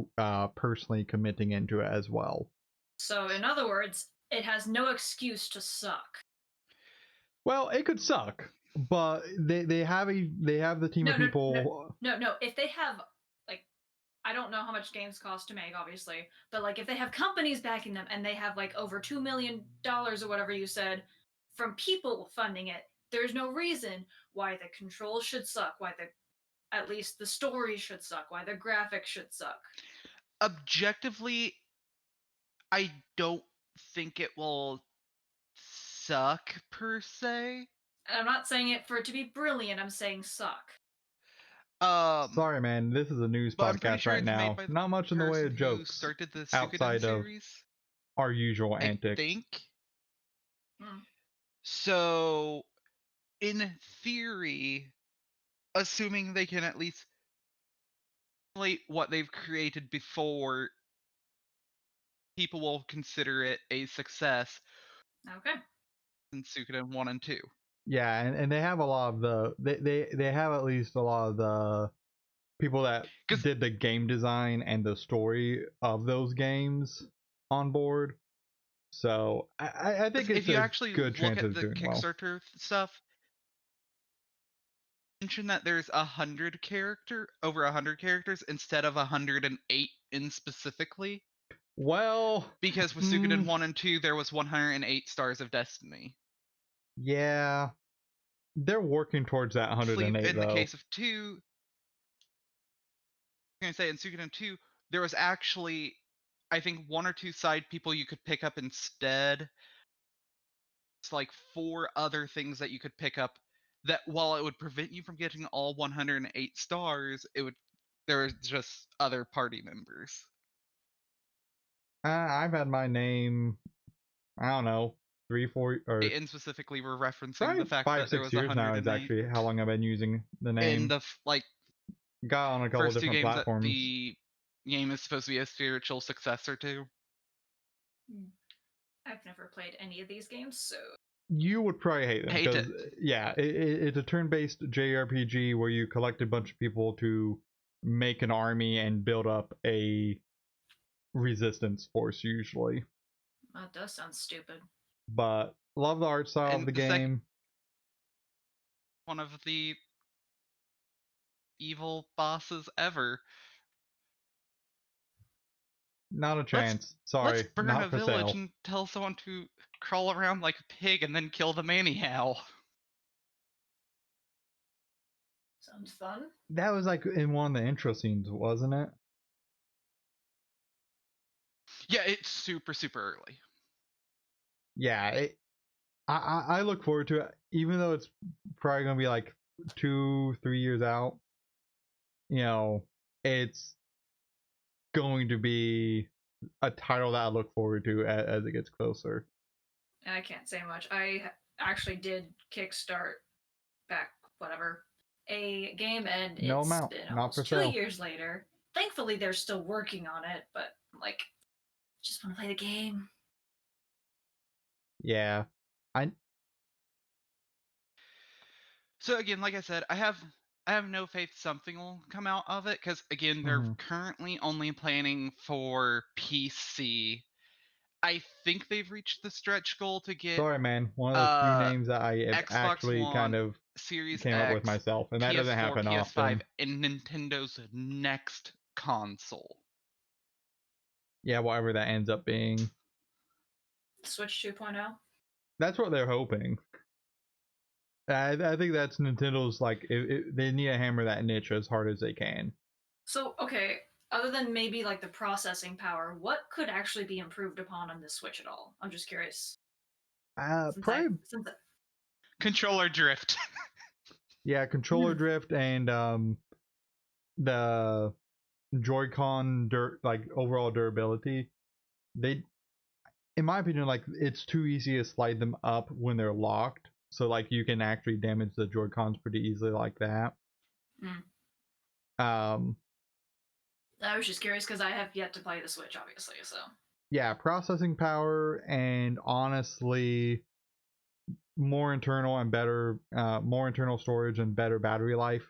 personally committing into it as well. So, in other words, it has no excuse to suck. Well, it could suck, but they have the team of people. No. If they have, like, I don't know how much games cost to make, obviously, but like if they have companies backing them and they have like over $2 million or whatever you said from people funding it, there's no reason why the controls should suck, why at least the story should suck, why the graphics should suck. Objectively, I don't think it will suck per se. And I'm not saying it for it to be brilliant, I'm saying suck. Sorry, man, this is a news But I'm pretty podcast sure right it's made now. by the Not much in the way person of who jokes started the Suikoden outside of series, our usual I antics. think. Hmm. So, in theory, assuming they can at least emulate what they've created before, people will consider it a success Okay. in Suikoden 1 and 2. Yeah, and they have a lot of the they have at least a lot of the people that did the game design and the story of those games on board. So I think it's if you a actually good look chance at of the doing well. Kickstarter stuff, mention that there's over 100 characters instead of 108 in specifically. Well, Because with Suikoden 1 and 2, there was 108 Stars of Destiny. Yeah, they're working towards that 108 In though. the case of 2, I'm going to say in Suikoden 2, there was actually, I think, 1 or 2 side people you could pick up instead. It's like 4 other things that you could pick up that while it would prevent you from getting all 108 stars, there was just other party members. I've had my name, I don't know, 3, 4, or And specifically, we're referencing probably the fact 5, that there 6 was years now 108 is actually how long I've been using the name. in the Got on a couple first 2 different games that platforms. the game is supposed to be a spiritual successor to. I've never played any of these games, so You would probably hate them Hate because it. yeah, it's a turn-based JRPG where you collect a bunch of people to make an army and build up a resistance force usually. that does sound stupid. But love the art style of the game. One of the evil bosses ever. Not a chance. Sorry, Let's burn not a for village sale. and tell someone to crawl around like a pig and then kill them anyhow. Sounds fun. That was like in one of the intro scenes, wasn't it? Yeah, it's super, super early. Yeah, I look forward to it, even though it's probably gonna be like 2-3 years out. You know, it's going to be a title that I look forward to as it gets closer. I can't say much. I actually did kickstart back a game, and No it's amount, been not for almost 2 sale. years later. Thankfully, they're still working on it, but I'm like, just want to play the game. Yeah, I So again, like I said, I have no faith something will come out of it because again, they're mhm. currently only planning for PC. I think they've reached the stretch goal to get Sorry, man. One of the few names that I have Xbox actually kind One, of Series came up with X, myself, and that doesn't PS4, happen PS5, often. and Nintendo's next console. Yeah, whatever that ends up being. Switch 2.0. That's what they're hoping. I think that's Nintendo's like they need to hammer that niche as hard as they can. So, okay, other than maybe like the processing power, what could actually be improved upon on this Switch at all? I'm just curious. Probably Since I, Controller drift. yeah, controller drift and the Joy-Con like overall durability. They, in my opinion, like it's too easy to slide them up when they're locked. So like you can actually damage the Joy-Cons pretty easily like that. Um, I was just curious because I have yet to play the Switch, obviously. So yeah, processing power and honestly more internal and better, more internal storage and better battery life.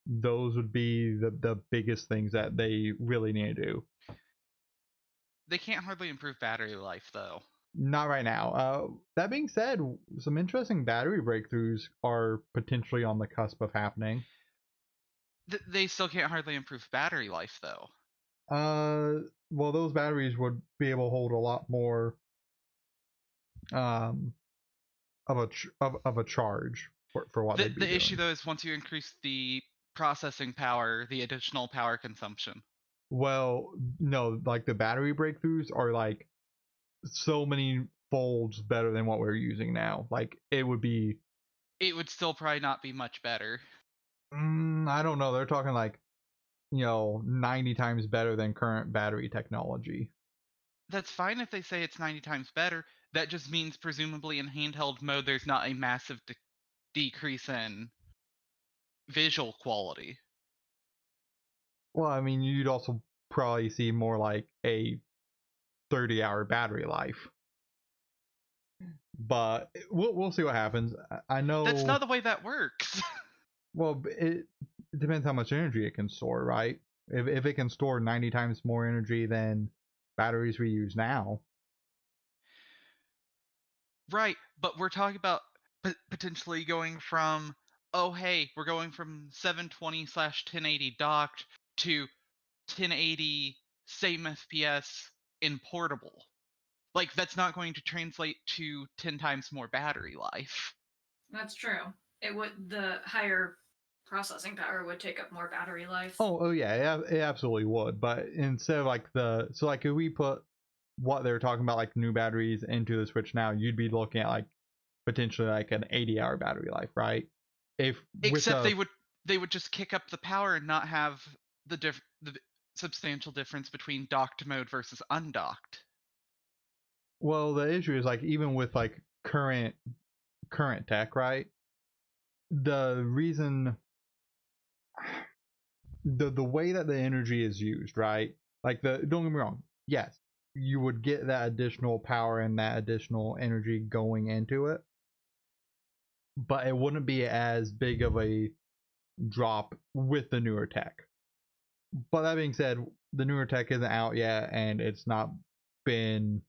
Those would be the biggest things that they really need to do. They can't hardly improve battery life though. Not right now. That being said, some interesting battery breakthroughs are potentially on the cusp of happening. They still can't hardly improve battery life though. Well, those batteries would be able to hold a lot more of a charge for what they'd be The issue doing. though is once you increase the processing power, the additional power consumption. Well, no, like the battery breakthroughs are like so many folds better than what we're using now. Like it would be. It would still probably not be much better. I don't know. They're talking like 90 times better than current battery technology. That's fine if they say it's 90 times better. That just means presumably in handheld mode there's not a massive decrease in visual quality. Well, I mean, you'd also probably see more like a 30-hour battery life. But we'll see what happens. I know That's not the way that works. Well, it depends how much energy it can store, right? If it can store 90 times more energy than batteries we use now. Right, but we're talking about potentially going from, oh hey, we're going from 720/1080 docked to 1080 same FPS in portable. Like that's not going to translate to 10 times more battery life. that's true. The higher processing power would take up more battery life. Oh yeah, it absolutely would. But instead of like like if we put what they're talking about, like new batteries into the Switch now, you'd be looking at like potentially like an 80-hour battery life, right? If with Except the they would just kick up the power and not have the substantial difference between docked mode versus undocked. well, the issue is like even with like current tech, right? The reason the way that the energy is used, right? Like don't get me wrong, yes, you would get that additional power and that additional energy going into it, but it wouldn't be as big of a drop with the newer tech. But that being said, the newer tech isn't out yet and it's not been,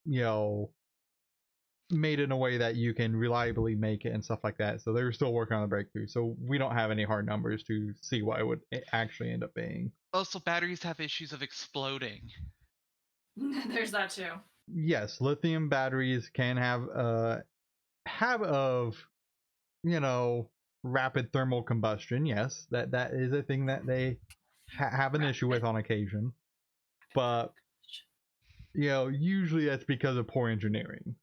you know, made in a way that you can reliably make it and stuff like that. So they're still working on the breakthrough. So we don't have any hard numbers to see what it would actually end up being. Also, batteries have issues of exploding. There's that too. yes, lithium batteries can have a habit of, rapid thermal combustion. Yes, that is a thing that they have an issue with on occasion. But usually that's because of poor engineering.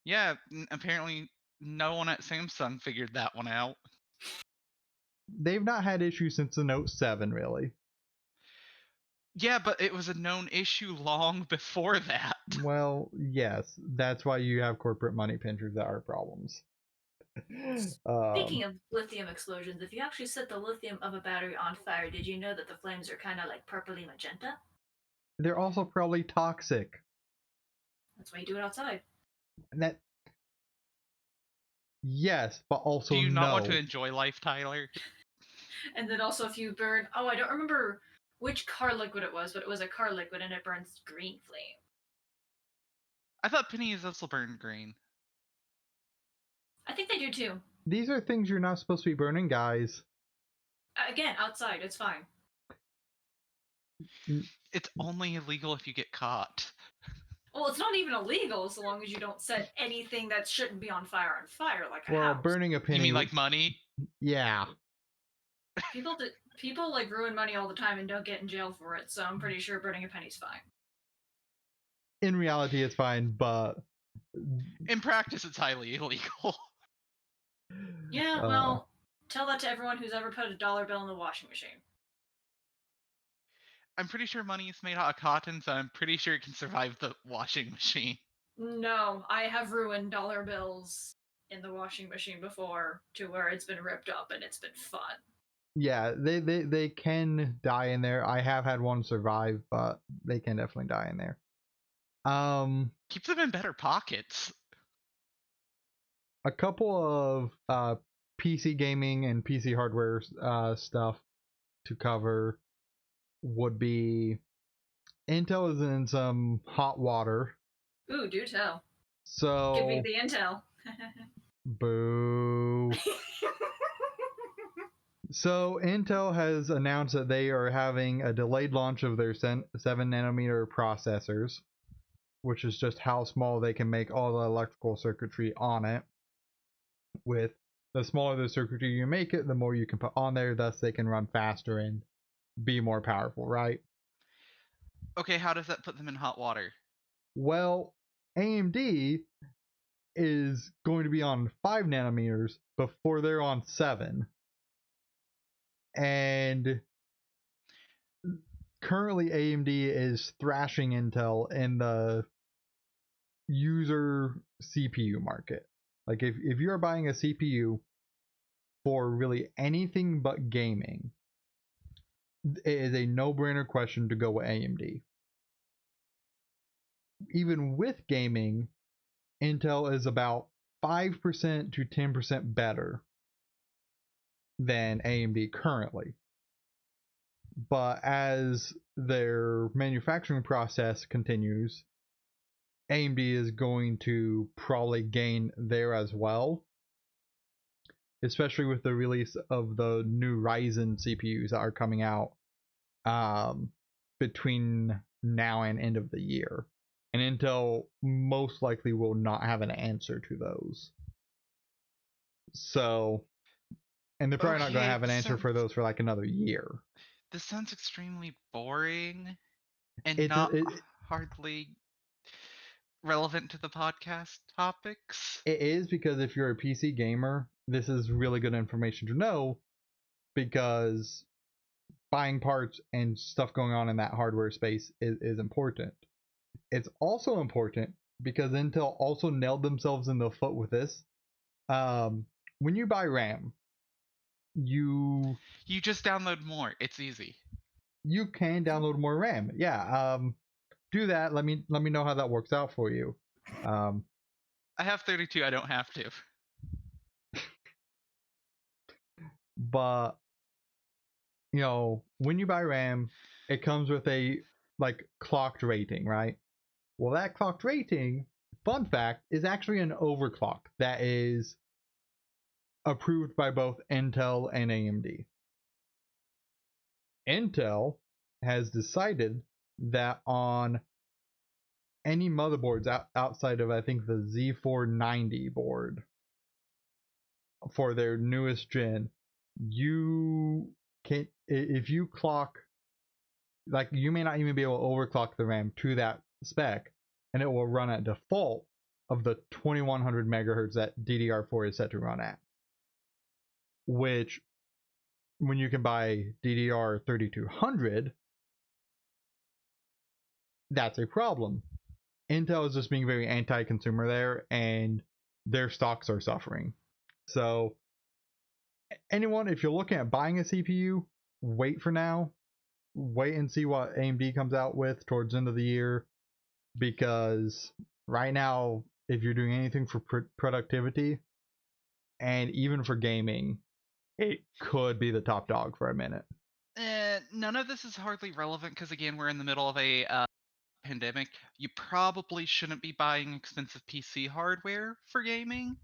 Yeah, apparently no one at Samsung figured that one out. They've not had issues since the Note 7, really. Yeah, but it was a known issue long before that. Well, yes, that's why you have corporate money pinchers that are problems. Speaking of lithium explosions, if you actually set the lithium of a battery on fire, did you know that the flames are kind of like purpley magenta? They're also probably toxic. That's why you do it outside. That yes, but also Do you not want to no. enjoy life, Tyler? And then also if you burn, I don't remember which car liquid it was, but it was a car liquid and it burns green flame. I thought pennies also burned green. I think they do too. These are things you're not supposed to be burning, guys. Again, outside, it's fine. It's only illegal if you get caught. Well, it's not even illegal so long as you don't set anything that shouldn't be on fire, like a Well, house. burning a penny. You mean like money? Yeah. People like ruin money all the time and don't get in jail for it, so I'm pretty sure burning a penny's fine. In reality, it's fine, but in practice, it's highly illegal. Yeah, well, tell that to everyone who's ever put a dollar bill in the washing machine. I'm pretty sure money is made out of cotton, so I'm pretty sure it can survive the washing machine. No, I have ruined dollar bills in the washing machine before to where it's been ripped up and it's been fun. Yeah, they can die in there. I have had one survive, but they can definitely die in there. Keep them in better pockets. A couple of PC gaming and PC hardware stuff to cover would be Intel is in some hot water. Ooh, do tell. So give me the intel. Boo. So Intel has announced that they are having a delayed launch of their 7nm processors, which is just how small they can make all the electrical circuitry on it. With the smaller the circuitry you make it, the more you can put on there, thus they can run faster and be more powerful, right? Okay, how does that put them in hot water? Well, AMD is going to be on 5nm before they're on 7. And currently AMD is thrashing Intel in the user CPU market. Like if you're buying a CPU for really anything but gaming, it is a no-brainer question to go with AMD. Even with gaming, Intel is about 5% to 10% better than AMD currently. But as their manufacturing process continues, AMD is going to probably gain there as well, especially with the release of the new Ryzen CPUs that are coming out between now and end of the year. And Intel most likely will not have an answer to those. So, and they're probably not going to have an answer for those for like another year. This sounds extremely boring and hardly relevant to the podcast topics. It is, because if you're a PC gamer, this is really good information to know, because buying parts and stuff going on in that hardware space is important. It's also important because Intel also nailed themselves in the foot with this. When you buy RAM, you just download more. It's easy. You can download more RAM. Yeah. Do that. Let me know how that works out for you. I have 32. I don't have to. But when you buy RAM, it comes with a clocked rating, right? Well, that clocked rating, fun fact, is actually an overclock that is approved by both Intel and AMD. Intel has decided that on any motherboards outside of, I think, the Z490 board for their newest gen, you can, if you clock, like, you may not even be able to overclock the RAM to that spec, and it will run at default of the 2100 megahertz that DDR4 is set to run at. Which, when you can buy DDR 3200, that's a problem. Intel is just being very anti-consumer there, and their stocks are suffering. So anyone, if you're looking at buying a CPU, wait for now. Wait and see what AMD comes out with towards the end of the year, because right now, if you're doing anything for productivity and even for gaming, it could be the top dog for a minute. None of this is hardly relevant because, again, we're in the middle of a pandemic. You probably shouldn't be buying expensive PC hardware for gaming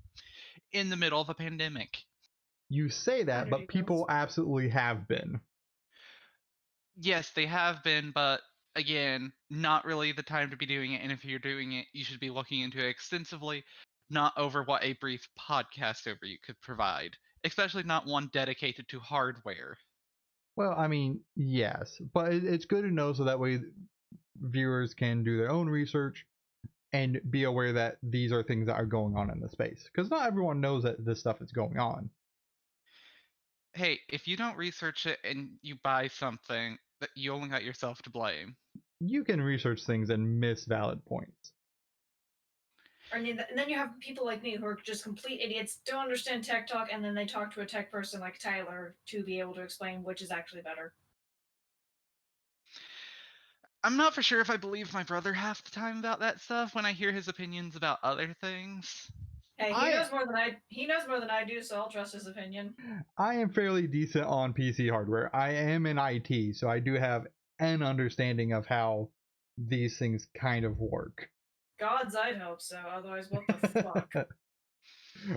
in the middle of a pandemic. You say that, but people absolutely have been. Yes, they have been, but again, not really the time to be doing it. And if you're doing it, you should be looking into it extensively, not over what a brief podcast overview could provide, especially not one dedicated to hardware. Well, I mean, yes, but it's good to know so that way viewers can do their own research and be aware that these are things that are going on in the space, because not everyone knows that this stuff is going on. Hey, if you don't research it and you buy something, that you only got yourself to blame. You can research things and miss valid points. And then you have people like me who are just complete idiots, don't understand tech talk, and then they talk to a tech person like Tyler to be able to explain which is actually better. I'm not for sure if I believe my brother half the time about that stuff when I hear his opinions about other things. Hey, he knows more than I do, so I'll trust his opinion. I am fairly decent on PC hardware. I am in IT, so I do have an understanding of how these things kind of work. Gods, I'd hope so. Otherwise, what the fuck?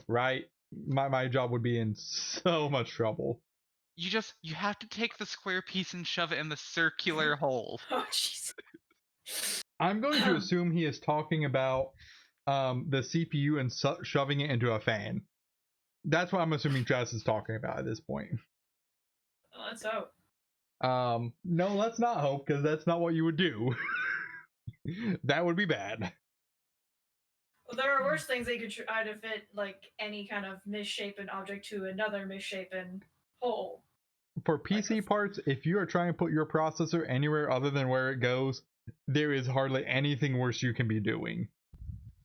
Right? My job would be in so much trouble. You have to take the square piece and shove it in the circular hole. Oh, jeez. I'm going to assume he is talking about the CPU and shoving it into a fan. That's what I'm assuming Jess is talking about at this point. Let's hope. No, let's not hope, because that's not what you would do. That would be bad. Well, there are worse things they could try to fit, like any kind of misshapen object to another misshapen hole. For PC parts, if you are trying to put your processor anywhere other than where it goes, there is hardly anything worse you can be doing.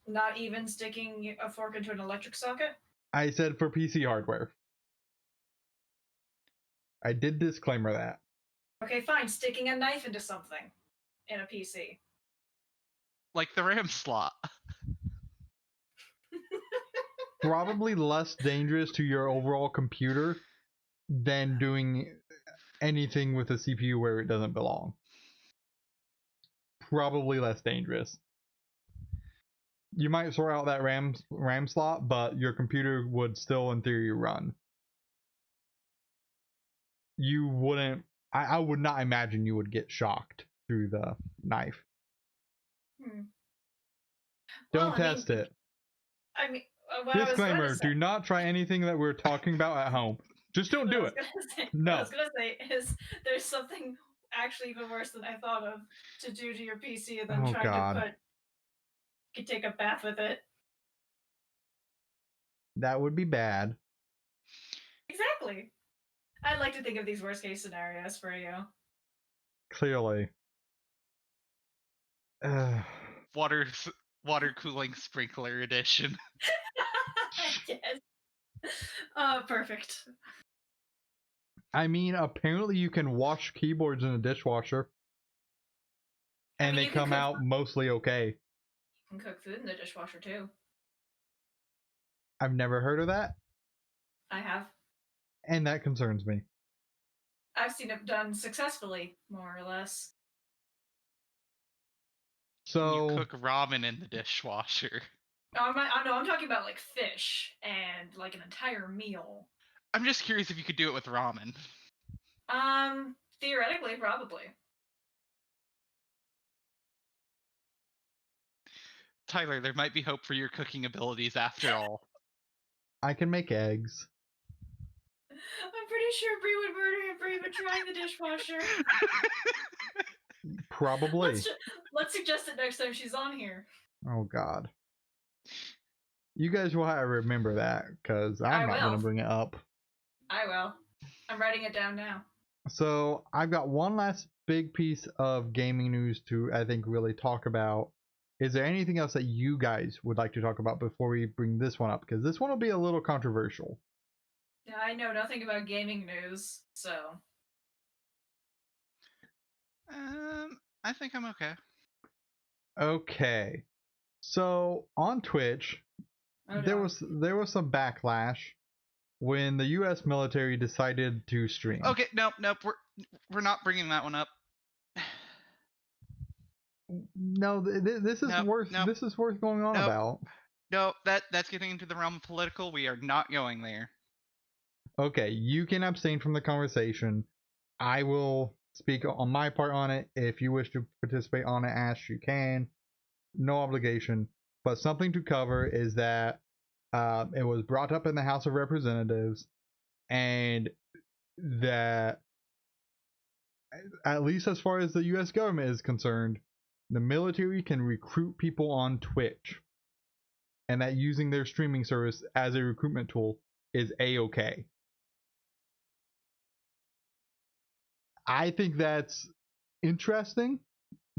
Not even sticking a fork into an electric socket? I said for PC hardware. I did disclaimer that. Okay, fine. Sticking a knife into something in a PC. Like the RAM slot. Probably less dangerous to your overall computer than doing anything with a CPU where it doesn't belong. Probably less dangerous. You might sort out that RAM slot, but your computer would still, in theory, run. You wouldn't. I would not imagine you would get shocked through the knife. Don't test it. I mean, disclaimer: do not try anything that we're talking about at home. Just don't do it. No. What I was gonna say is there's something actually even worse than I thought of to do to your PC and then to take a bath with it. That would be bad. Exactly. I'd like to think of these worst case scenarios for you. Clearly. Water cooling sprinkler edition. Yes. Perfect. I mean, apparently you can wash keyboards in a dishwasher. And they come out mostly okay. You can cook food in the dishwasher too. I've never heard of that. I have. And that concerns me. I've seen it done successfully, more or less. So can you cook ramen in the dishwasher? I'm talking about like fish and like an entire meal. I'm just curious if you could do it with ramen. Theoretically, probably. Tyler, there might be hope for your cooking abilities after all. I can make eggs. I'm pretty sure Bree would murder him for even trying the dishwasher. Probably. Let's suggest it next time she's on here. Oh God. You guys will have to remember that because I'm not going to bring it up. I will. I'm writing it down now. So I've got one last big piece of gaming news to, I think, really talk about. Is there anything else that you guys would like to talk about before we bring this one up? Because this one will be a little controversial. Yeah, I know nothing about gaming news, so. I think I'm okay. Okay. So on Twitch, there was some backlash when the U.S. military decided to stream. Okay, nope, we're not bringing that one up. No, this is worth this is worth going on about. No, that's getting into the realm of political. We are not going there. Okay, you can abstain from the conversation. I will speak on my part on it. If you wish to participate on it, Ashe, you can. No obligation. But something to cover is that it was brought up in the House of Representatives, and that at least as far as the U.S. government is concerned, the military can recruit people on Twitch, and that using their streaming service as a recruitment tool is a-okay. I think that's interesting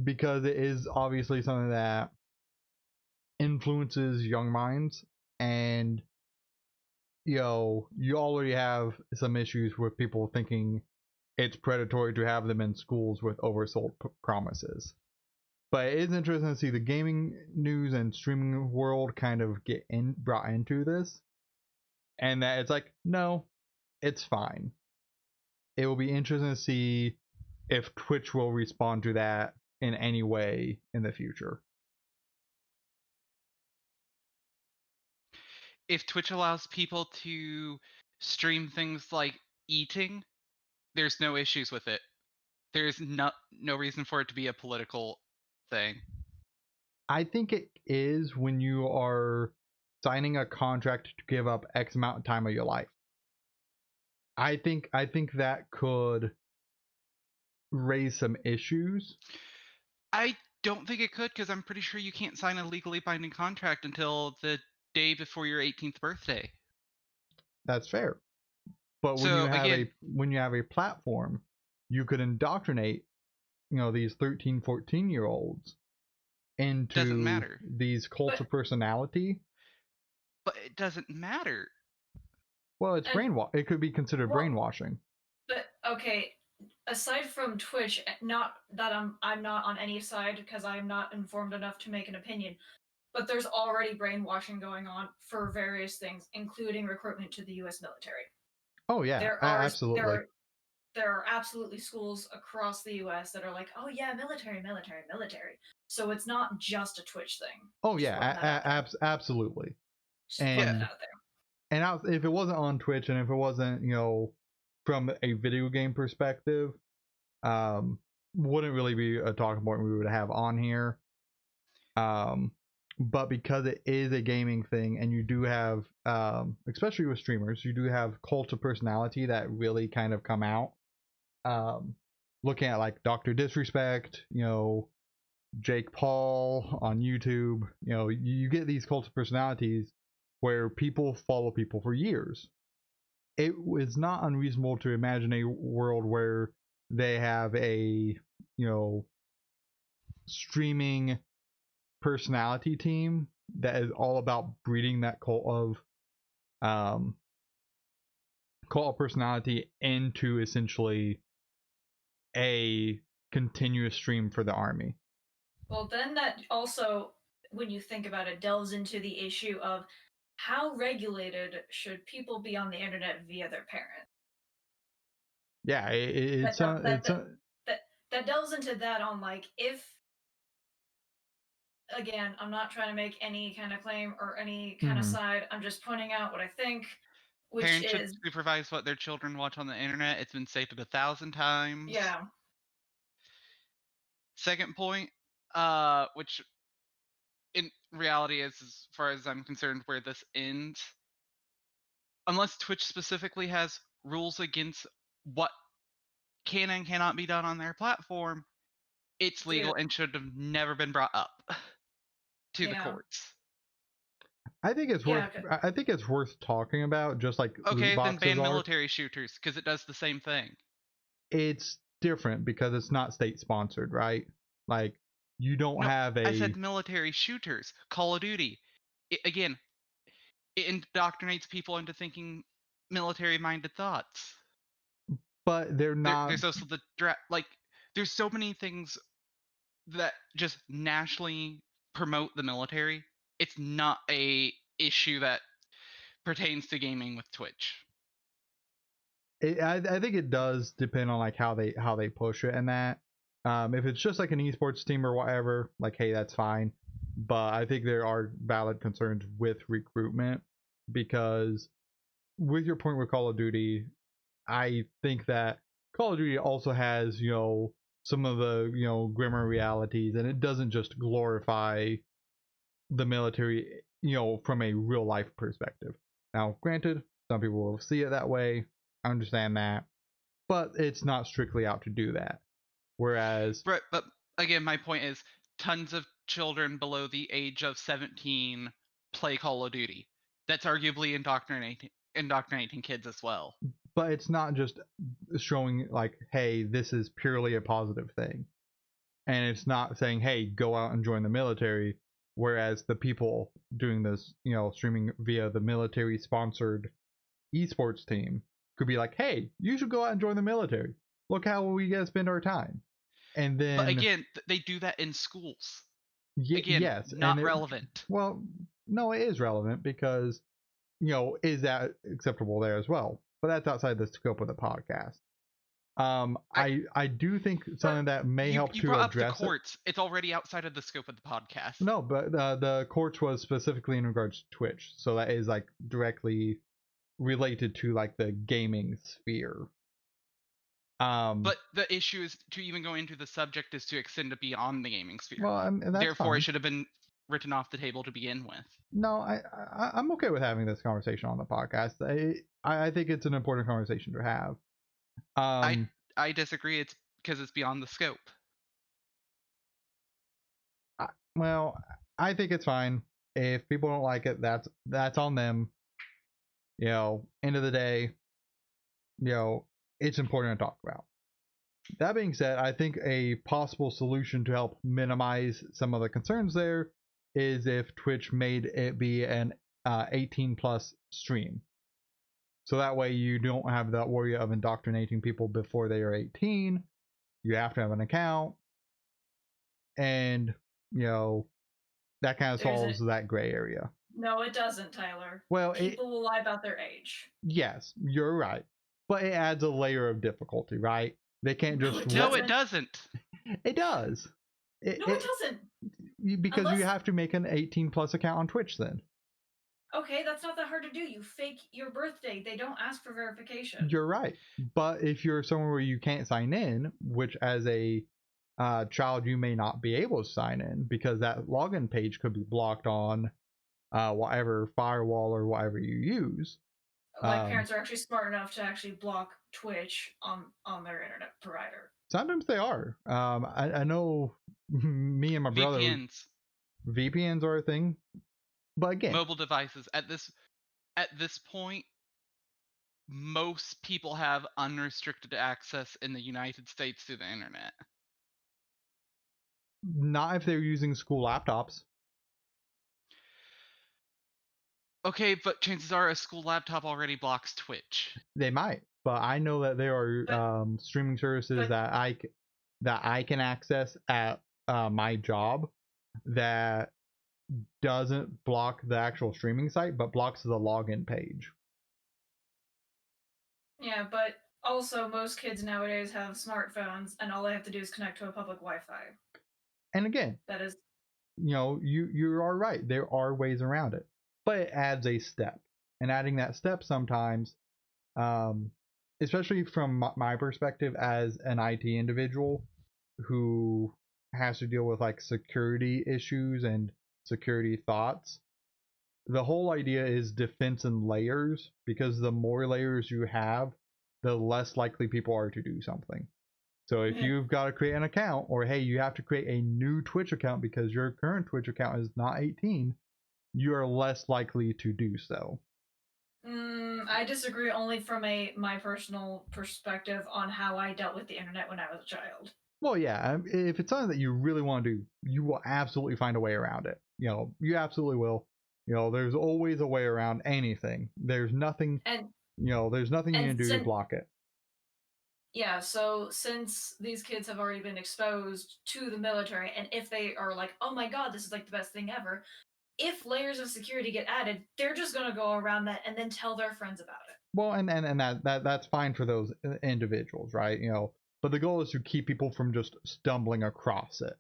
because it is obviously something that influences young minds, and you already have some issues with people thinking it's predatory to have them in schools with oversold promises. But it is interesting to see the gaming news and streaming world kind of get brought into this, and that it's like, no, it's fine. It will be interesting to see if Twitch will respond to that in any way in the future. If Twitch allows people to stream things like eating, there's no issues with it. There's no reason for it to be a political thing. I think it is when you are signing a contract to give up X amount of time of your life. I think that could raise some issues. I don't think it could, because I'm pretty sure you can't sign a legally binding contract until the day before your 18th birthday. That's fair. But when you have a platform, you could indoctrinate, these 13, 14-year-olds into doesn't matter. These cults of personality. But it doesn't matter. Well, it's it could be considered brainwashing. But okay, aside from Twitch, not that I'm not on any side because I'm not informed enough to make an opinion, but there's already brainwashing going on for various things, including recruitment to the U.S. military. Oh yeah, absolutely. There are absolutely schools across the U.S. that are like, oh yeah, military. So it's not just a Twitch thing. Oh yeah, absolutely. And out there. And if it wasn't on Twitch, and if it wasn't, from a video game perspective, wouldn't really be a talking point we would have on here. But because it is a gaming thing, and you do have, especially with streamers, you do have cults of personality that really kind of come out. Looking at like Dr. Disrespect, Jake Paul on YouTube, you get these cults of personalities where people follow people for years. It was not unreasonable to imagine a world where they have a, streaming personality team that is all about breeding that cult of personality into essentially a continuous stream for the army. Well, then that also, when you think about it, delves into the issue of how regulated should people be on the internet via their parents. Yeah, that delves into that on like, if, again, I'm not trying to make any kind of claim or any kind of side. I'm just pointing out what I think. Parents should supervise what their children watch on the internet. It's been stated 1,000 times. Yeah. Second point, which in reality, as far as I'm concerned, where this ends, unless Twitch specifically has rules against what can and cannot be done on their platform, it's legal and should have never been brought up to the courts. I think it's worth. I think it's worth talking about, just like Okay, loot then boxes ban are. military shooters because it does the same thing. It's different because it's not state sponsored, right? Like you don't have a. I said military shooters. Call of Duty. Again, it indoctrinates people into thinking military-minded thoughts. But they're not. There's also the like. There's so many things that just nationally promote the military. It's not a issue that pertains to gaming with Twitch. I think it does depend on like how they push it and that. If it's just like an esports team or whatever, like hey, that's fine. But I think there are valid concerns with recruitment because, with your point with Call of Duty, I think that Call of Duty also has some of the grimmer realities, and it doesn't just glorify the military from a real life perspective. Now, granted, some people will see it that way. I understand that, but it's not strictly out to do that. Whereas, right, but again, my point is, tons of children below the age of 17 play Call of Duty. That's arguably indoctrinating kids as well. But it's not just showing like, hey, this is purely a positive thing, and it's not saying, hey, go out and join the military. Whereas the people doing this, streaming via the military sponsored esports team could be like, hey, you should go out and join the military. Look how we get to spend our time. And then, but again, they do that in schools. Again, yes, not relevant. Well, no, it is relevant because is that acceptable there as well? But that's outside the scope of the podcast. I do think something that may help to brought address up the courts. It's already outside of the scope of the podcast. No, but the courts was specifically in regards to Twitch, so that is like directly related to like the gaming sphere. But the issue is to even go into the subject is to extend it beyond the gaming sphere. Well, and therefore, fine. It should have been written off the table to begin with. No, I'm okay with having this conversation on the podcast. I think it's an important conversation to have. I disagree. It's because it's beyond the scope. Well, I think it's fine. If people don't like it, that's on them. End of the day, it's important to talk about. That being said, I think a possible solution to help minimize some of the concerns there is if Twitch made it be an 18 plus stream. So that way you don't have that worry of indoctrinating people before they are 18. You have to have an account. And, that kind of solves that gray area. No, it doesn't, Tyler. Well, people will lie about their age. Yes, you're right. But it adds a layer of difficulty, right? They can't just... No, it doesn't. It does. It doesn't. Because you have to make an 18 plus account on Twitch then. Okay, that's not that hard to do. You fake your birthday. They don't ask for verification. You're right. But if you're somewhere where you can't sign in, which as a child you may not be able to sign in because that login page could be blocked on whatever firewall or whatever you use. My parents are actually smart enough to actually block Twitch on their internet provider. Sometimes they are. I know me and my brother. VPNs are a thing. But again, mobile devices at this point, most people have unrestricted access in the United States to the internet. Not if they're using school laptops. Okay, but chances are a school laptop already blocks Twitch. They might, but I know that there are streaming services that I can access at my job that doesn't block the actual streaming site, but blocks the login page. Yeah, but also most kids nowadays have smartphones, and all they have to do is connect to a public Wi-Fi. And again, that is, you are right. There are ways around it, but it adds a step, and adding that step sometimes, especially from my perspective as an IT individual who has to deal with like security issues and security thoughts. The whole idea is defense in layers, because the more layers you have, the less likely people are to do something. So if you've got to create an account, or hey, you have to create a new Twitch account because your current Twitch account is not 18, you are less likely to do so. I disagree only from my personal perspective on how I dealt with the internet when I was a child. Well, yeah, if it's something that you really want to do, you will absolutely find a way around it. You absolutely will. There's always a way around anything. There's nothing, there's nothing you can do to block it. Yeah, so since these kids have already been exposed to the military, and if they are like, oh my god, this is like the best thing ever, if layers of security get added, they're just going to go around that and then tell their friends about it. Well, and that's fine for those individuals, right? But the goal is to keep people from just stumbling across it.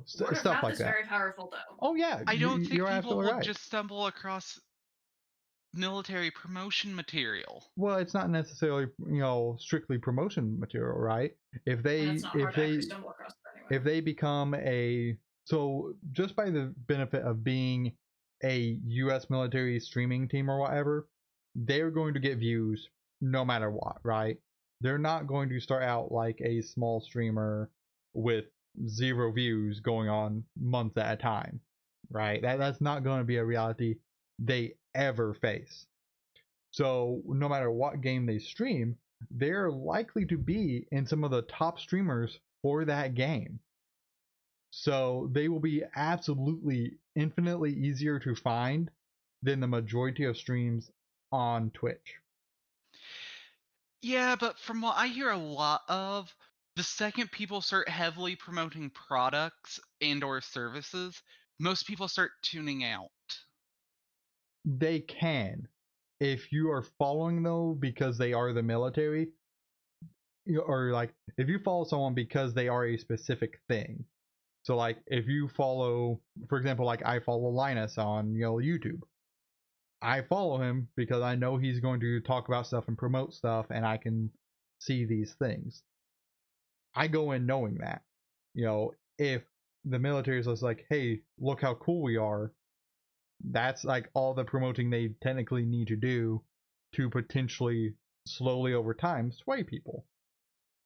Stuff like that. Very powerful, though. Oh yeah, I don't think people will right. just stumble across military promotion material. Well, it's not necessarily strictly promotion material, right? If they become so just by the benefit of being a U.S. military streaming team or whatever, they're going to get views no matter what, right? They're not going to start out like a small streamer with 0 views going on months at a time, right? That's not going to be a reality they ever face. So no matter what game they stream, they're likely to be in some of the top streamers for that game. So they will be absolutely infinitely easier to find than the majority of streams on Twitch. Yeah, but from what I hear a lot of, the second people start heavily promoting products and or services, most people start tuning out. They can. If you are following though because they are the military, or like if you follow someone because they are a specific thing. So like if you follow, for example, like I follow Linus on YouTube. I follow him because I know he's going to talk about stuff and promote stuff, and I can see these things. I go in knowing that. If the military is just like, hey, look how cool we are, that's like all the promoting they technically need to do to potentially slowly over time sway people.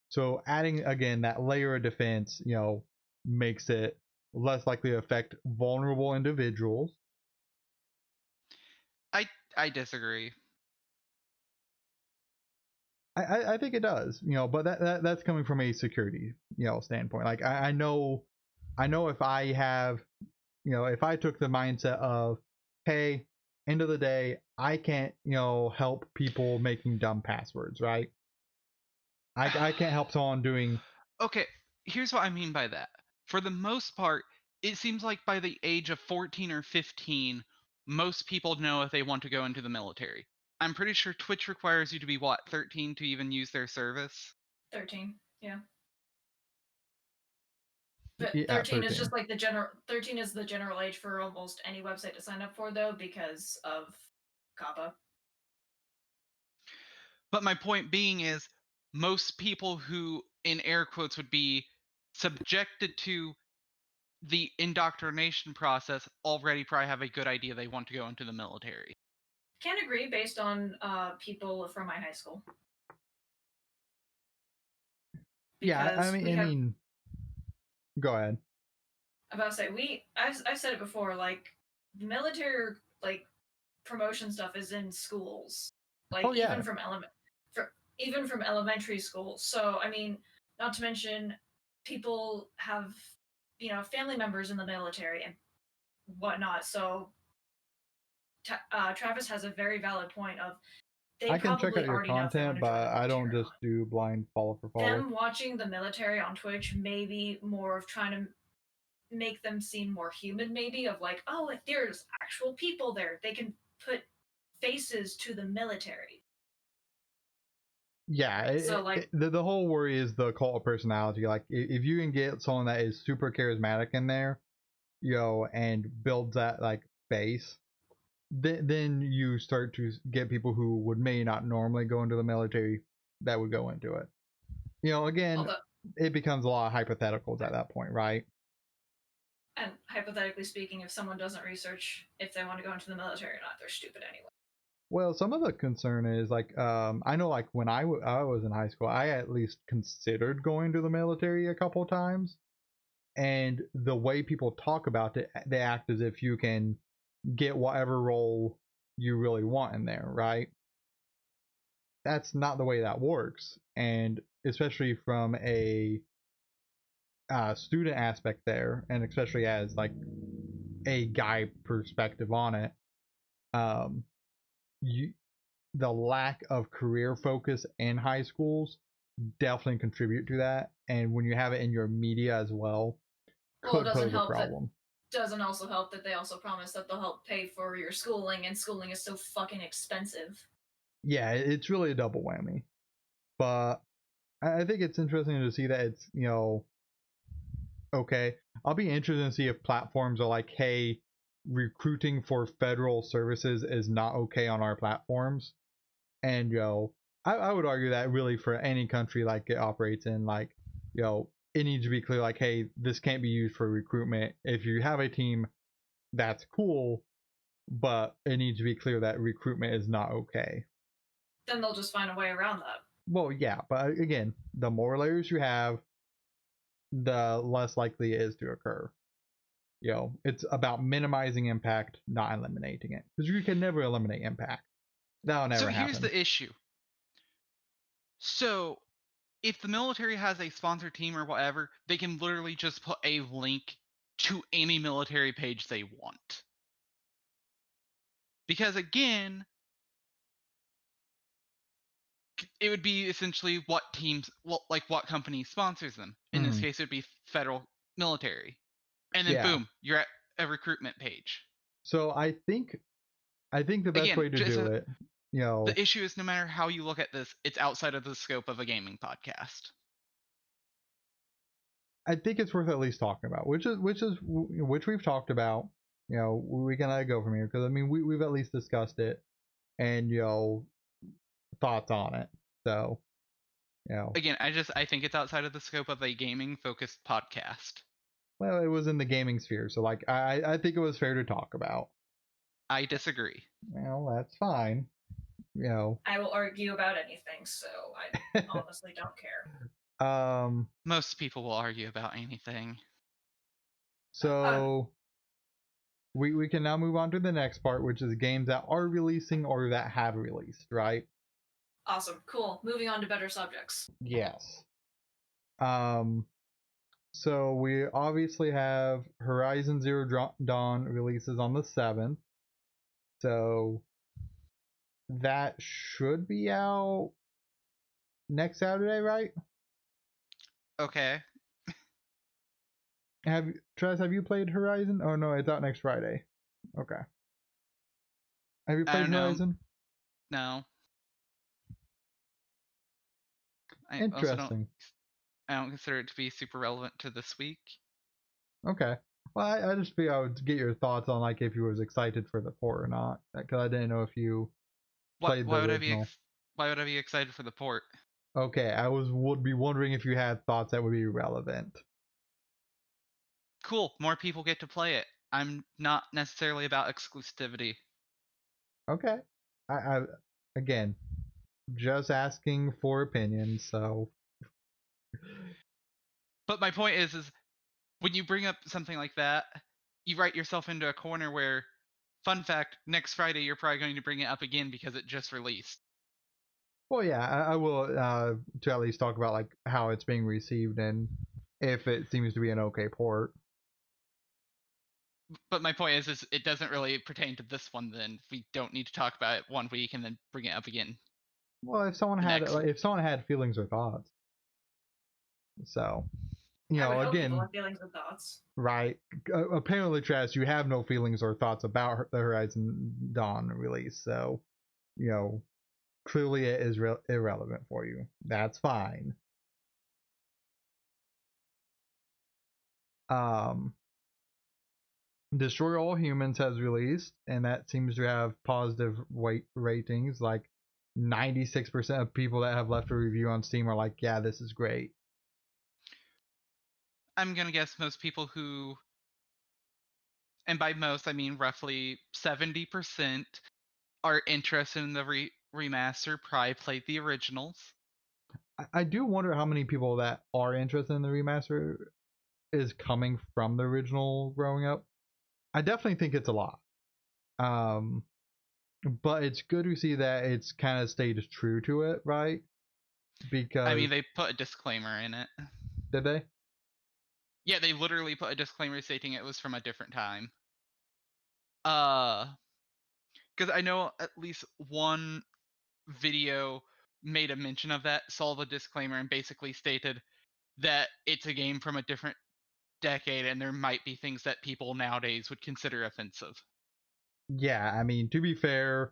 So adding again that layer of defense, makes it less likely to affect vulnerable individuals. I disagree. I think it does, but that's coming from a security, standpoint. Like I know if I have, if I took the mindset of, hey, end of the day, I can't, help people making dumb passwords, right? I can't help someone doing. Okay, here's what I mean by that. For the most part, it seems like by the age of 14 or 15, most people know if they want to go into the military. I'm pretty sure Twitch requires you to be, 13 to even use their service? 13, yeah. But Yeah, 13 is just like 13 is the general age for almost any website to sign up for, though, because of COPPA. But my point being is, most people who, in air quotes, would be subjected to the indoctrination process already probably have a good idea they want to go into the military. Can agree based on people from my high school. Because I mean, go ahead. I'm about to say I've said it before. Like the military, like promotion stuff is in schools. Like even from elementary school. So I mean, not to mention, people have family members in the military and whatnot. So Travis has a very valid point of I can check out your content, but I don't just do blind follow for follow. Them watching the military on Twitch may be more of trying to make them seem more human, maybe, of like, oh, if there's actual people there, they can put faces to the military. Yeah, so like the whole worry is the cult of personality. Like if you can get someone that is super charismatic in there, and builds that like base, then you start to get people who would may not normally go into the military that would go into it. Again, it becomes a lot of hypotheticals at that point, right? And hypothetically speaking, if someone doesn't research if they want to go into the military or not, they're stupid anyway. Well, some of the concern is like I know like when I was in high school, I at least considered going to the military a couple times, and the way people talk about it, they act as if you can get whatever role you really want in there, right? That's not the way that works, and especially from a student aspect there, and especially as like a guy perspective on it, um, you the lack of career focus in high schools definitely contribute to that, and when you have it in your media as well, Well, it could pose a problem. doesn't also help that they also promise that they'll help pay for your schooling, and schooling is so fucking expensive. Yeah, it's really a double whammy. But I think it's interesting to see that it's, okay. I'll be interested to see if platforms are like, hey, recruiting for federal services is not okay on our platforms. And I would argue that really for any country like it operates in, like, it needs to be clear, like, hey, this can't be used for recruitment. If you have a team, that's cool, but it needs to be clear that recruitment is not okay. Then they'll just find a way around that. Well, yeah, but again, the more layers you have, the less likely it is to occur. It's about minimizing impact, not eliminating it, because you can never eliminate impact. That'll never So here's happen. the issue. So if the military has a sponsor team or whatever, they can literally just put a link to any military page they want. Because again, it would be essentially what teams, like what company sponsors them. In this case, it would be federal military. And then boom, you're at a recruitment page. So I think the best way to do it, the issue is no matter how you look at this, it's outside of the scope of a gaming podcast. I think it's worth at least talking about, which we've talked about. We can let it go from here because I mean we've at least discussed it, and thoughts on it. So again, I think it's outside of the scope of a gaming focused podcast. Well, it was in the gaming sphere, so like I think it was fair to talk about. I disagree. Well, that's fine. I will argue about anything, so I honestly don't care. Most people will argue about anything. So we can now move on to the next part, which is games that are releasing or that have released, right? Awesome, cool. Moving on to better subjects. Yes. So we obviously have Horizon Zero Dawn releases on the 7th. So that should be out next Saturday, right? Okay. Have you played Horizon? Oh no, it's out next Friday. Okay. Have you played Horizon? No. Interesting. I don't consider it to be super relevant to this week. Okay. Well, I just figured I would get your thoughts on like if you was excited for the port or not, because I didn't know if you played the original. Why would I be excited for the port? Okay, I would be wondering if you had thoughts that would be relevant. Cool, more people get to play it. I'm not necessarily about exclusivity. Okay. I again, just asking for opinions, so. But my point is when you bring up something like that, you write yourself into a corner where, fun fact, next Friday you're probably going to bring it up again because it just released. Well, yeah, I will to at least talk about like how it's being received and if it seems to be an okay port. But my point is it doesn't really pertain to this one. Then we don't need to talk about it one week and then bring it up again. Well, if someone had feelings or thoughts, so I would hope again, people have feelings and thoughts. Right? Apparently, Trash, you have no feelings or thoughts about the Horizon Dawn release, so clearly it is irrelevant for you. That's fine. Destroy All Humans has released, and that seems to have positive ratings. Like 96% of people that have left a review on Steam are like, yeah, this is great. I'm gonna guess most people who and by most I mean roughly 70%, are interested in the remaster, probably played the originals. I do wonder how many people that are interested in the remaster is coming from the original growing up. I definitely think it's a lot. But it's good to see that it's kind of stayed true to it, right? Because I mean, they put a disclaimer in it. did they? Yeah, they literally put a disclaimer stating it was from a different time. Because I know at least one video made a mention of that, saw the disclaimer, and basically stated that it's a game from a different decade and there might be things that people nowadays would consider offensive. Yeah, I mean, to be fair,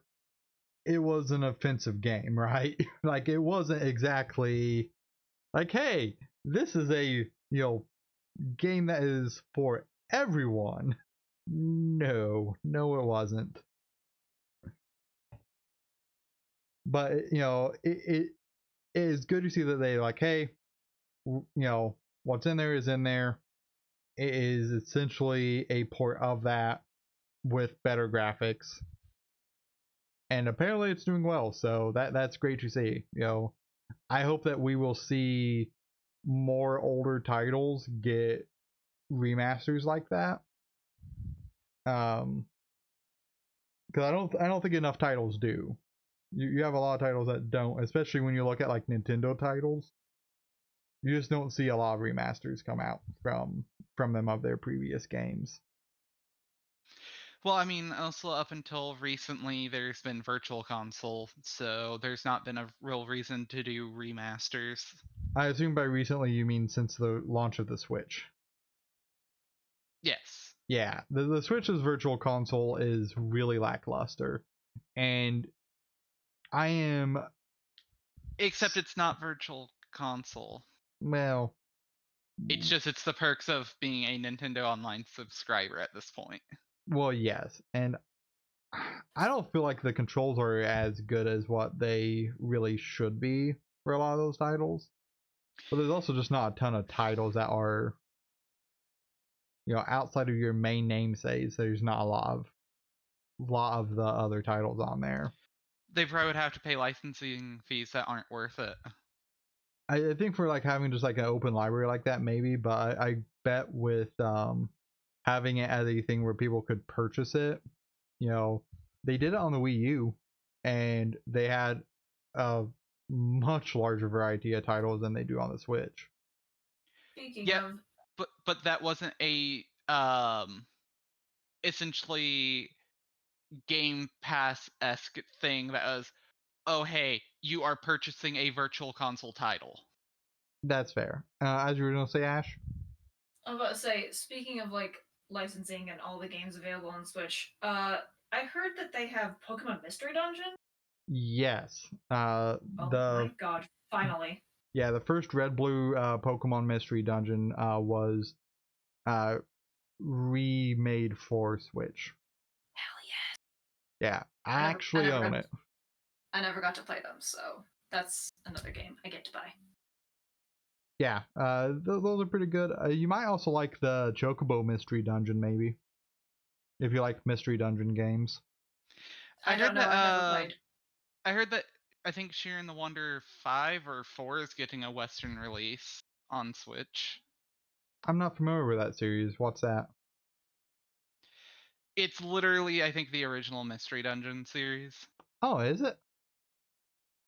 it was an offensive game, right? Like, it wasn't exactly like, hey, this is a, game that is for everyone. No, no, it wasn't. But, it is good to see that they like, hey, what's in there is in there. It is essentially a port of that with better graphics. And apparently it's doing well, so that's great to see. I hope that we will see more older titles get remasters like that. Because I don't think enough titles do. You have a lot of titles that don't, especially when you look at like Nintendo titles. You just don't see a lot of remasters come out from them of their previous games. Well, I mean, also up until recently, there's been Virtual Console, so there's not been a real reason to do remasters. I assume by recently you mean since the launch of the Switch. Yes. Yeah, the Switch's Virtual Console is really lackluster, and I am. Except it's not Virtual Console. Well, It's the perks of being a Nintendo Online subscriber at this point. well, yes, and I don't feel like the controls are as good as what they really should be for a lot of those titles. But there's also just not a ton of titles that are, outside of your main namesakes. There's not a lot of the other titles on there. They probably would have to pay licensing fees that aren't worth it. I think for like having just like an open library like that, maybe, but I bet with having it as a thing where people could purchase it, they did it on the Wii U, and they had a much larger variety of titles than they do on the Switch. Speaking of, but that wasn't a essentially Game Pass-esque thing that was, oh hey, you are purchasing a Virtual Console title. That's fair. As you were gonna say, Ash? I was about to say, speaking of like licensing and all the games available on Switch, I heard that they have Pokemon Mystery Dungeon. Yes. Oh my god! Finally. Yeah, the first Red Blue Pokemon Mystery Dungeon was remade for Switch. Hell yes. Yeah, I actually own it. I never got to play them, so that's another game I get to buy. Yeah, those are pretty good. You might also like the Chocobo Mystery Dungeon, maybe, if you like Mystery Dungeon games. I don't know. I've never played. I heard that I think Sheer and the Wonder 5 or 4 is getting a Western release on Switch. I'm not familiar with that series. What's that? It's literally, I think, the original Mystery Dungeon series. Oh, is it?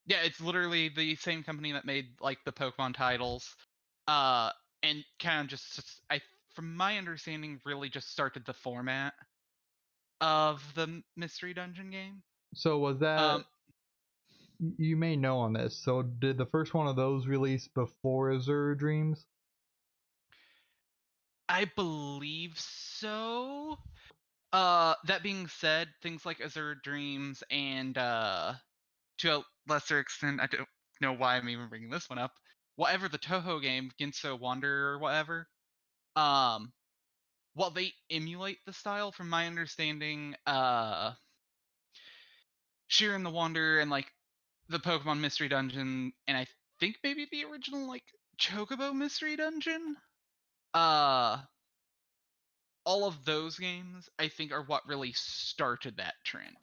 Yeah, it's literally the same company that made like the Pokemon titles, and kind of just, from my understanding, really just started the format of the Mystery Dungeon game. So was that? You may know on this. So did the first one of those release before Azure Dreams? I believe so. That being said, things like Azure Dreams and to a lesser extent, I don't know why I'm even bringing this one up. Whatever the Toho game, Ginso Wander or whatever, while they emulate the style, from my understanding, Sheer and the Wander and like the Pokemon Mystery Dungeon, and I think maybe the original like Chocobo Mystery Dungeon, uh, all of those games, I think, are what really started that trend.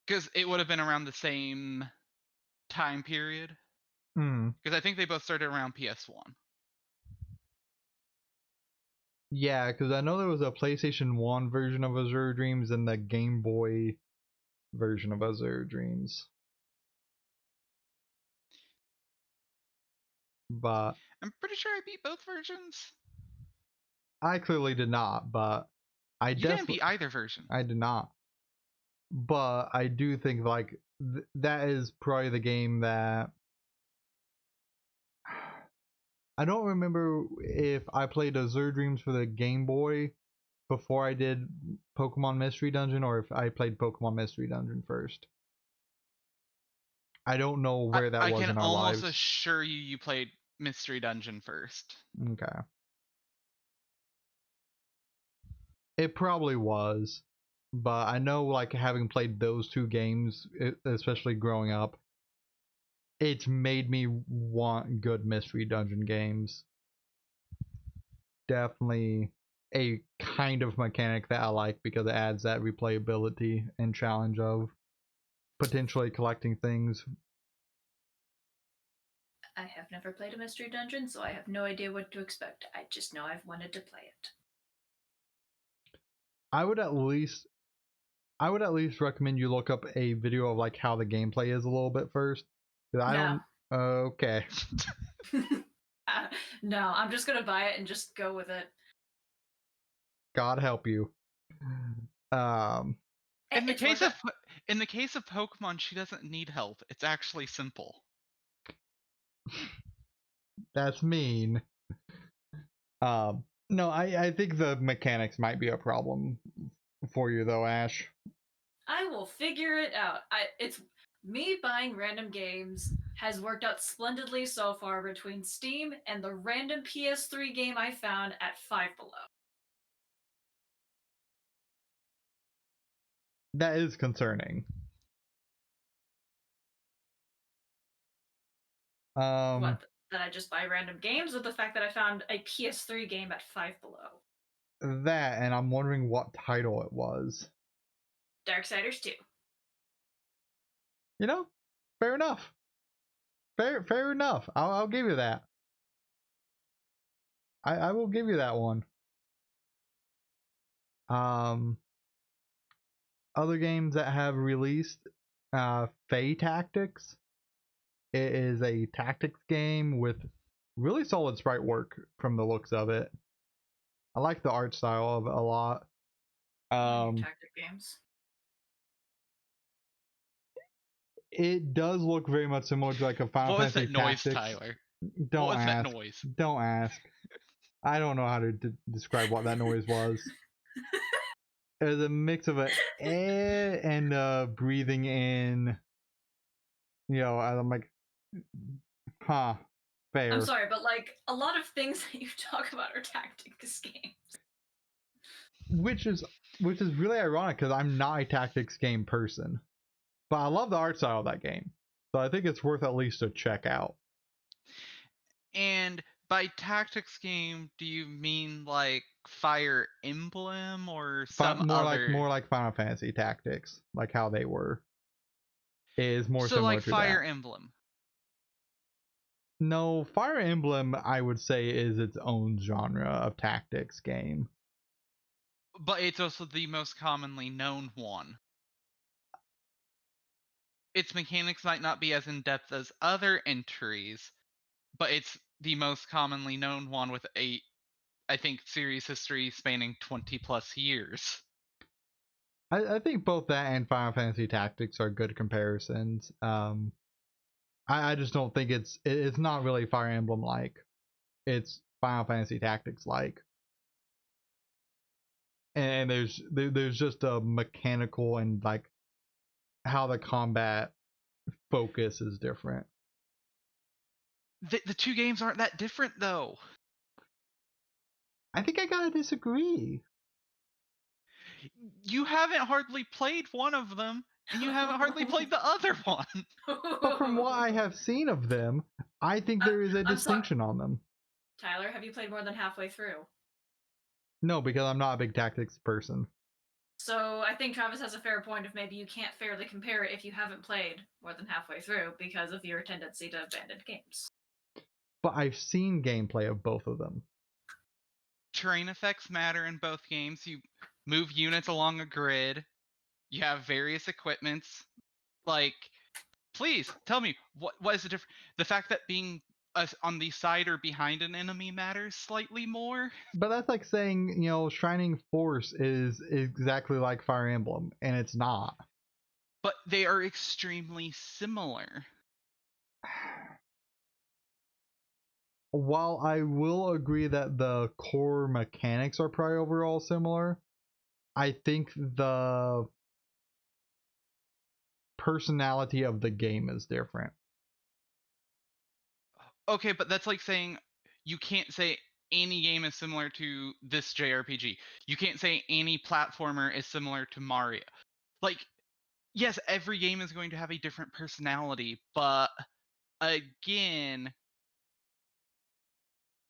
Because it would have been around the same time period. Because I think they both started around PS1. Yeah, because I know there was a PlayStation 1 version of Azure Dreams and the Game Boy version of Azure Dreams. But I'm pretty sure I beat both versions. I clearly did not, but I You didn't definitely beat either version. I did not. But I do think like that is probably the game that I don't remember if I played Azure Dreams for the Game Boy before I did Pokemon Mystery Dungeon, or if I played Pokemon Mystery Dungeon first. I don't know where that I was can in our almost lives. assure you played Mystery Dungeon first. Okay. It probably was, but I know like having played those two games, especially growing up, it's made me want good Mystery Dungeon games. Definitely a kind of mechanic that I like because it adds that replayability and challenge of potentially collecting things. I have never played a mystery dungeon, so I have no idea what to expect. I just know I've wanted to play it. I would at least recommend you look up a video of like how the gameplay is a little bit first. I don't. Okay. No, I'm just gonna buy it and just go with it. God help you. In the It's case worth of Pokemon, she doesn't need help. It's actually simple. That's mean. No, I think the mechanics might be a problem for you though, Ash. I will figure it out. It's me buying random games has worked out splendidly so far between Steam and the random PS3 game I found at Five Below. That is concerning. What? That I just buy random games, or the fact that I found a PS3 game at Five Below? That, and I'm wondering what title it was. Darksiders 2. You know, fair enough. Fair enough. I'll give you that. I will give you that one. Other games that have released, Fae Tactics. It is a tactics game with really solid sprite work from the looks of it. I like the art style of it a lot. Tactic games. It does look very much similar to like a Final What was Fantasy that noise, Tactics. Tyler? Don't What was ask. that noise? Don't ask. I don't know how to describe what that noise was. It was a mix of a and breathing in. You know, I'm like, huh, fair. I'm sorry, but like a lot of things that you talk about are tactics games. Which is really ironic because I'm not a tactics game person, but I love the art style of that game, so I think it's worth at least a check out. And by tactics game, do you mean like Fire Emblem or some more other? more like Final Fantasy Tactics, like how they were. It is more so similar like to Fire that. Emblem. No, Fire Emblem, I would say, is its own genre of tactics game. But it's also the most commonly known one. Its mechanics might not be as in-depth as other entries, but it's the most commonly known one with I think, series history spanning 20 plus years. I think both that and Final Fantasy Tactics are good comparisons. I just don't think it's not really Fire Emblem like. It's Final Fantasy Tactics like. And there's just a mechanical and like how the combat focus is different. The two games aren't that different though. I think I gotta disagree. You haven't hardly played one of them, and you haven't hardly played the other one. But from what I have seen of them, I think there is a distinction on them. Tyler, have you played more than halfway through? No, because I'm not a big tactics person. So I think Travis has a fair point of maybe you can't fairly compare it if you haven't played more than halfway through because of your tendency to abandon games. But I've seen gameplay of both of them. Terrain effects matter in both games. You move units along a grid. You have various equipments. Like, please tell me what is the difference? The fact that being on the side or behind an enemy matters slightly more. But that's like saying, Shining Force is exactly like Fire Emblem, and it's not. But they are extremely similar. While I will agree that the core mechanics are probably overall similar, I think the personality of the game is different. Okay, but that's like saying you can't say any game is similar to this JRPG. You can't say any platformer is similar to Mario. Like, yes, every game is going to have a different personality, but again,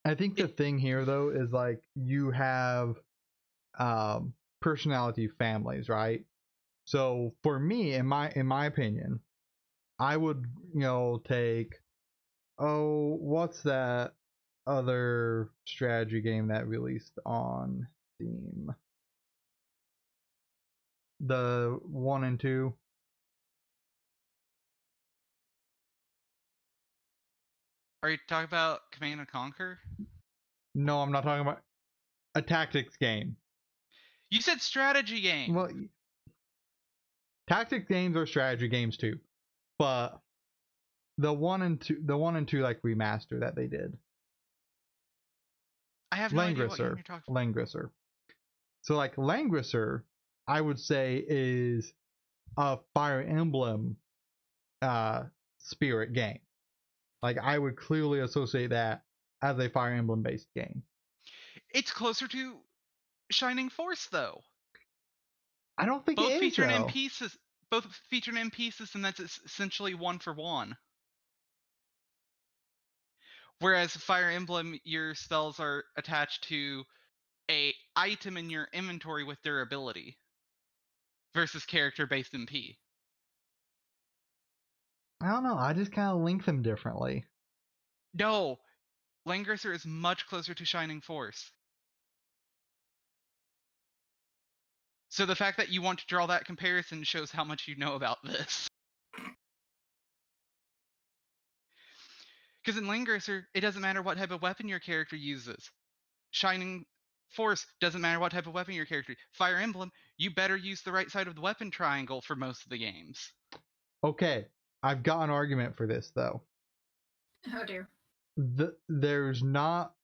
I think the thing here though is like you have personality families, right? So for me, in my opinion, I would take what's that other strategy game that released on Steam? The 1 and 2. are you talking about Command and Conquer? No, I'm not talking about a tactics game. You said strategy game. Well, tactics games are strategy games too, but the 1 and 2 like remaster that they did. I have no idea what game you're talking about. Langrisser. So like Langrisser, I would say is a Fire Emblem spirit game. Like I would clearly associate that as a Fire Emblem based game. It's closer to Shining Force though. I don't think Both it is feature an though. MP system. Both feature an MP system that's essentially 1-for-1. Whereas Fire Emblem, your spells are attached to a item in your inventory with durability versus character-based MP. I don't know. I just kind of link them differently. No, Langrisser is much closer to Shining Force. So the fact that you want to draw that comparison shows how much you know about this. Because in Langrisser, it doesn't matter what type of weapon your character uses. Shining Force doesn't matter what type of weapon your character. Fire Emblem, you better use the right side of the weapon triangle for most of the games. Okay, I've got an argument for this though. Oh dear. There's not,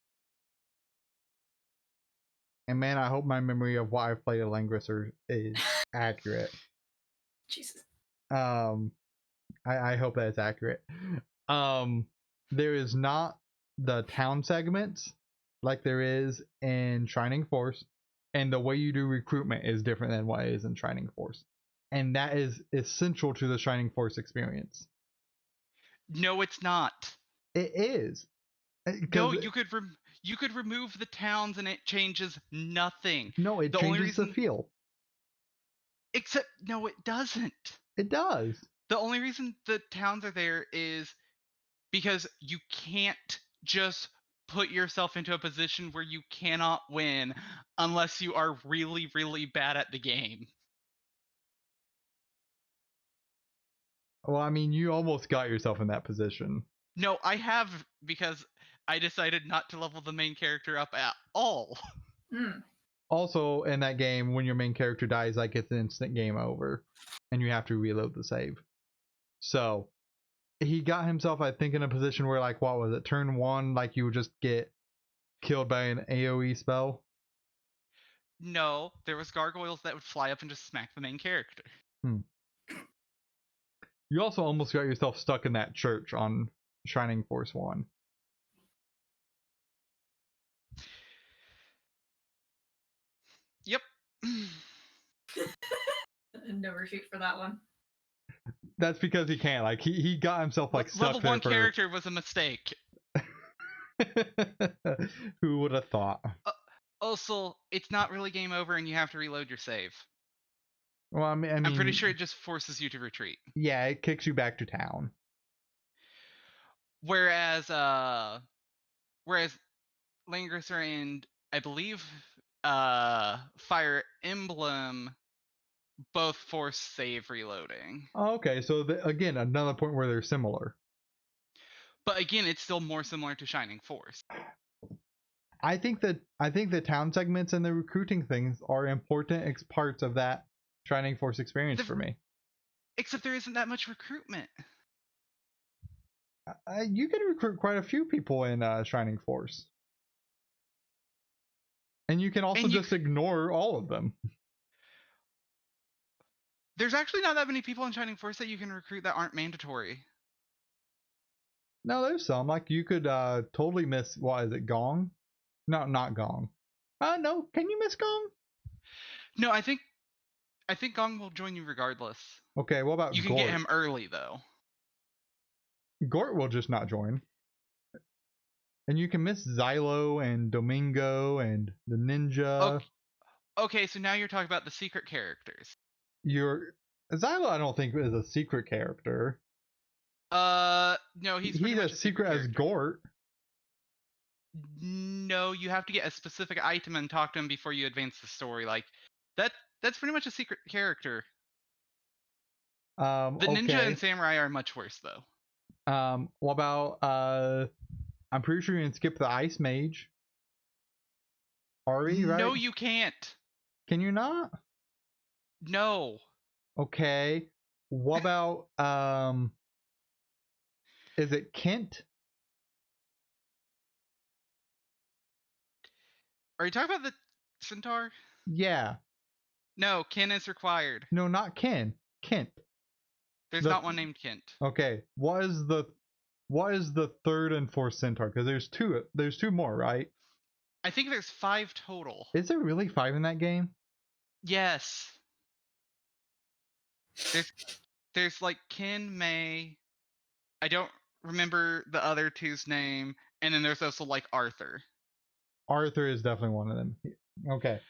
and man, I hope my memory of what I've played at Langrisser is accurate. Jesus. I hope that it's accurate. There is not the town segments like there is in Shining Force, and the way you do recruitment is different than what is in Shining Force, and that is essential to the Shining Force experience. No, it's not. It is. No, you could remove the towns and it changes nothing. No, it The only changes reason, the feel. except no, it doesn't. It does. The only reason the towns are there is because you can't just put yourself into a position where you cannot win unless you are really, really bad at the game. Well, I mean, you almost got yourself in that position. No, I have, because I decided not to level the main character up at all. Also, in that game, when your main character dies, like it's an instant game over, and you have to reload the save. So he got himself, I think, in a position where, like, what was it? Turn 1, like you would just get killed by an AoE spell. No, there was gargoyles that would fly up and just smack the main character. You also almost got yourself stuck in that church on Shining Force 1. Yep. No refute for that one. That's because he can't. Like, he got himself, like, stuck Level there 1 for... character was a mistake. Who would have thought? Also, it's not really game over, and you have to reload your save. Well, I'm pretty sure it just forces you to retreat. Yeah, it kicks you back to town. Whereas Langrisser and I believe Fire Emblem both force save reloading. Oh, okay, so again, another point where they're similar. But again, it's still more similar to Shining Force. I think the town segments and the recruiting things are important parts of that Shining Force experience for me. Except there isn't that much recruitment. You can recruit quite a few people in Shining Force. And you can also just ignore all of them. There's actually not that many people in Shining Force that you can recruit that aren't mandatory. No, there's some. Like, you could totally miss, what is it, Gong? No, not Gong. No, can you miss Gong? No, I think Gong will join you regardless. Okay, what about You can Gort? get him early, though. Gort will just not join. And you can miss Xylo and Domingo and the ninja. Okay, so now you're talking about the secret characters. Xylo, I don't think is a secret character. No, he's pretty much a secret as Gort. No, you have to get a specific item and talk to him before you advance the story. Like that's pretty much a secret character. The ninja and samurai are much worse though. What about I'm pretty sure you can skip the ice mage. Ari, right? No, you can't. Can you not? No. Okay. What about is it Kent? Are you talking about the centaur? Yeah. No, Ken is required. No, not Ken. Kent. There's not one named Kent. Okay. What is the third and fourth centaur? Because there's two more, right? I think there's 5 total. Is there really 5 in that game? Yes. There's like Ken, May. I don't remember the other two's name, and then there's also like Arthur. Arthur is definitely one of them. Okay.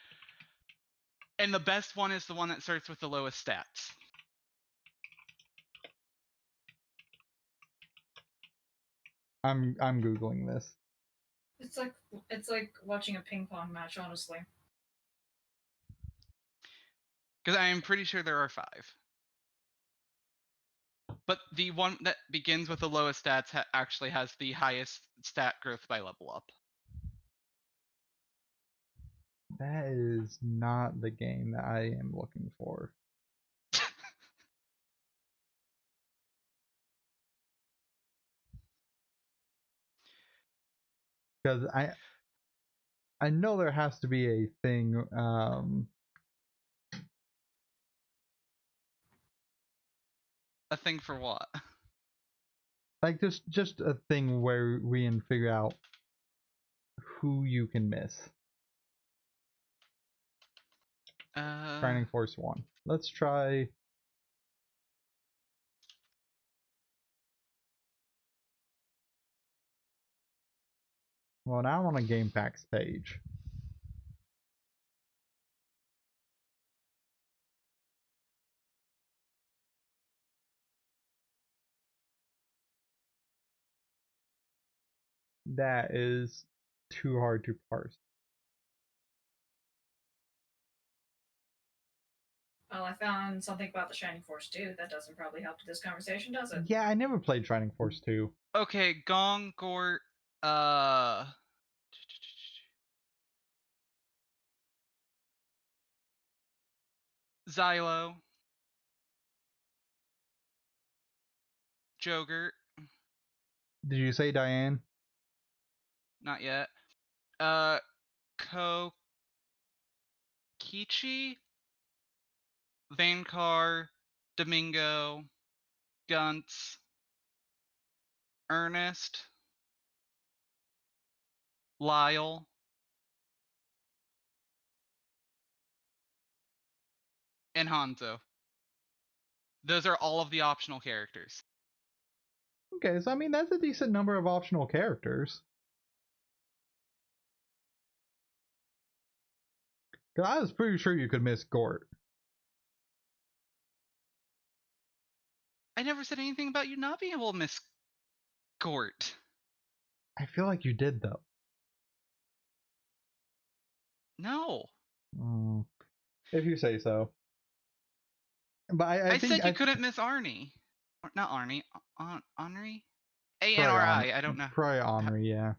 And the best one is the one that starts with the lowest stats. I'm googling this. It's like watching a ping pong match, honestly. Because I am pretty sure there are 5. But the one that begins with the lowest stats actually has the highest stat growth by level up. That is not the game that I am looking for. Because I know there has to be a thing. A thing for what? Like just a thing where we can figure out who you can miss. Shining Force 1. Let's try. Well, now I'm on a game packs page. That is too hard to parse. Well, I found something about the Shining Force 2. That doesn't probably help to this conversation, does it? Yeah, I never played Shining Force 2. Okay, Gong, Gort, Xylo, Jogurt. Did you say Diane? Not yet. Kokichi, Vankar, Domingo, Gunts, Ernest, Lyle, and Hanzo. Those are all of the optional characters. Okay, so I mean that's a decent number of optional characters. 'Cause I was pretty sure you could miss Gort. I never said anything about you not being able to miss Gort. I feel like you did though. No. If you say so. But I I think said you couldn't miss Arnie. Or, not Arnie. Henri? probably A-N-R-I. I don't know. Probably Henri, yeah.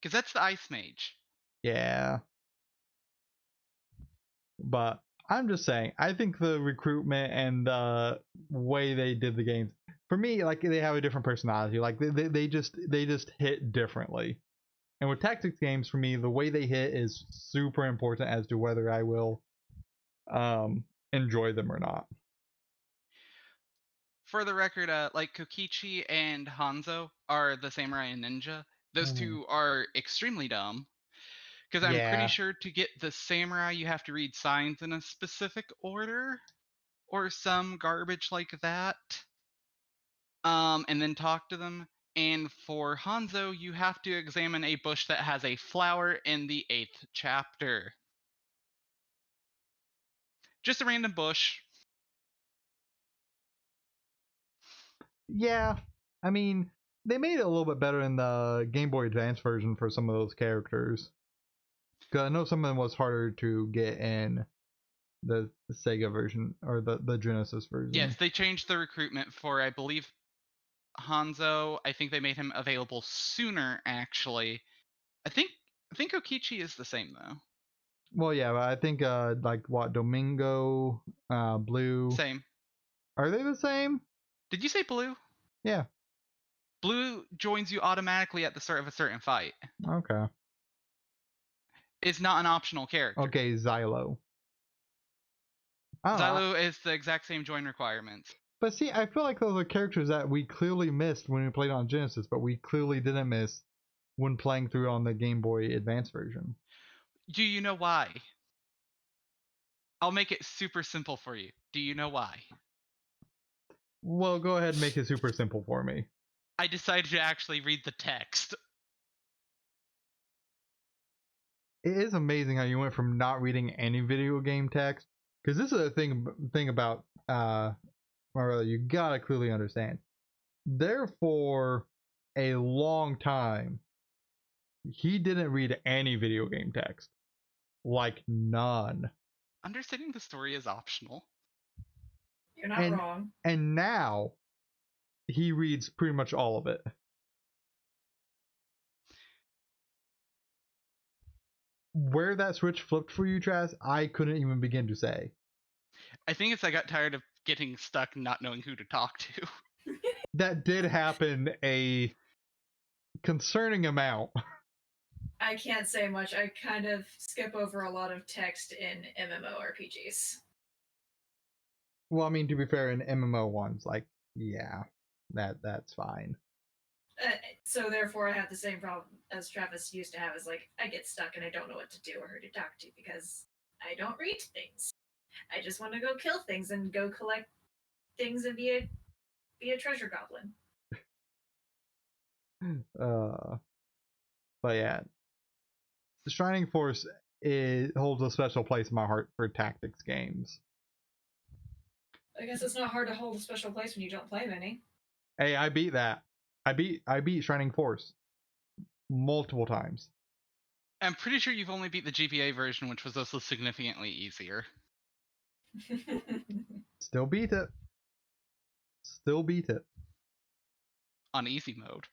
Because that's the Ice Mage. Yeah. But I'm just saying, I think the recruitment and the way they did the games, for me, like they have a different personality. Like they just hit differently. And with tactics games, for me, the way they hit is super important as to whether I will enjoy them or not. For the record, like Kokichi and Hanzo are the samurai and ninja. Those two are extremely dumb. Because I'm pretty Yeah. sure to get the samurai, you have to read signs in a specific order, or some garbage like that. And then talk to them. And for Hanzo, you have to examine a bush that has a flower in the 8th chapter. Just a random bush. Yeah. I mean, they made it a little bit better in the Game Boy Advance version for some of those characters. Because I know some of them was harder to get in the Sega version or the Genesis version. Yes, they changed the recruitment for, I believe, Hanzo. I think they made him available sooner, actually. I think Okichi is the same though. Well, yeah, but I think like what Domingo, Blue. Same. Are they the same? Did you say Blue? Yeah. Blue joins you automatically at the start of a certain fight. Okay. It's not an optional character. Okay, Xylo. Xylo is the exact same join requirements. But see, I feel like those are characters that we clearly missed when we played on Genesis, but we clearly didn't miss when playing through on the Game Boy Advance version. Do you know why? I'll make it super simple for you. Do you know why? Well, go ahead and make it super simple for me. I decided to actually read the text. It is amazing how you went from not reading any video game text, because this is a thing about Marilla, you gotta clearly understand. Therefore, a long time, he didn't read any video game text, like none. Understanding the story is optional. You're not wrong. And now, he reads pretty much all of it. Where that switch flipped for you, Travis, I couldn't even begin to say. I think I got tired of getting stuck not knowing who to talk to. That did happen a concerning amount. I can't say much. I kind of skip over a lot of text in MMORPGs. Well, I mean, to be fair, in MMO ones, like, yeah, that's fine. So therefore, I have the same problem as Travis used to have. Is like I get stuck and I don't know what to do or who to talk to because I don't read things. I just want to go kill things and go collect things and be a treasure goblin. But yeah, Shining Force holds a special place in my heart for tactics games. I guess it's not hard to hold a special place when you don't play many. Hey, I beat that. I beat Shining Force multiple times. I'm pretty sure you've only beat the GBA version, which was also significantly easier. Still beat it. Still beat it. On easy mode.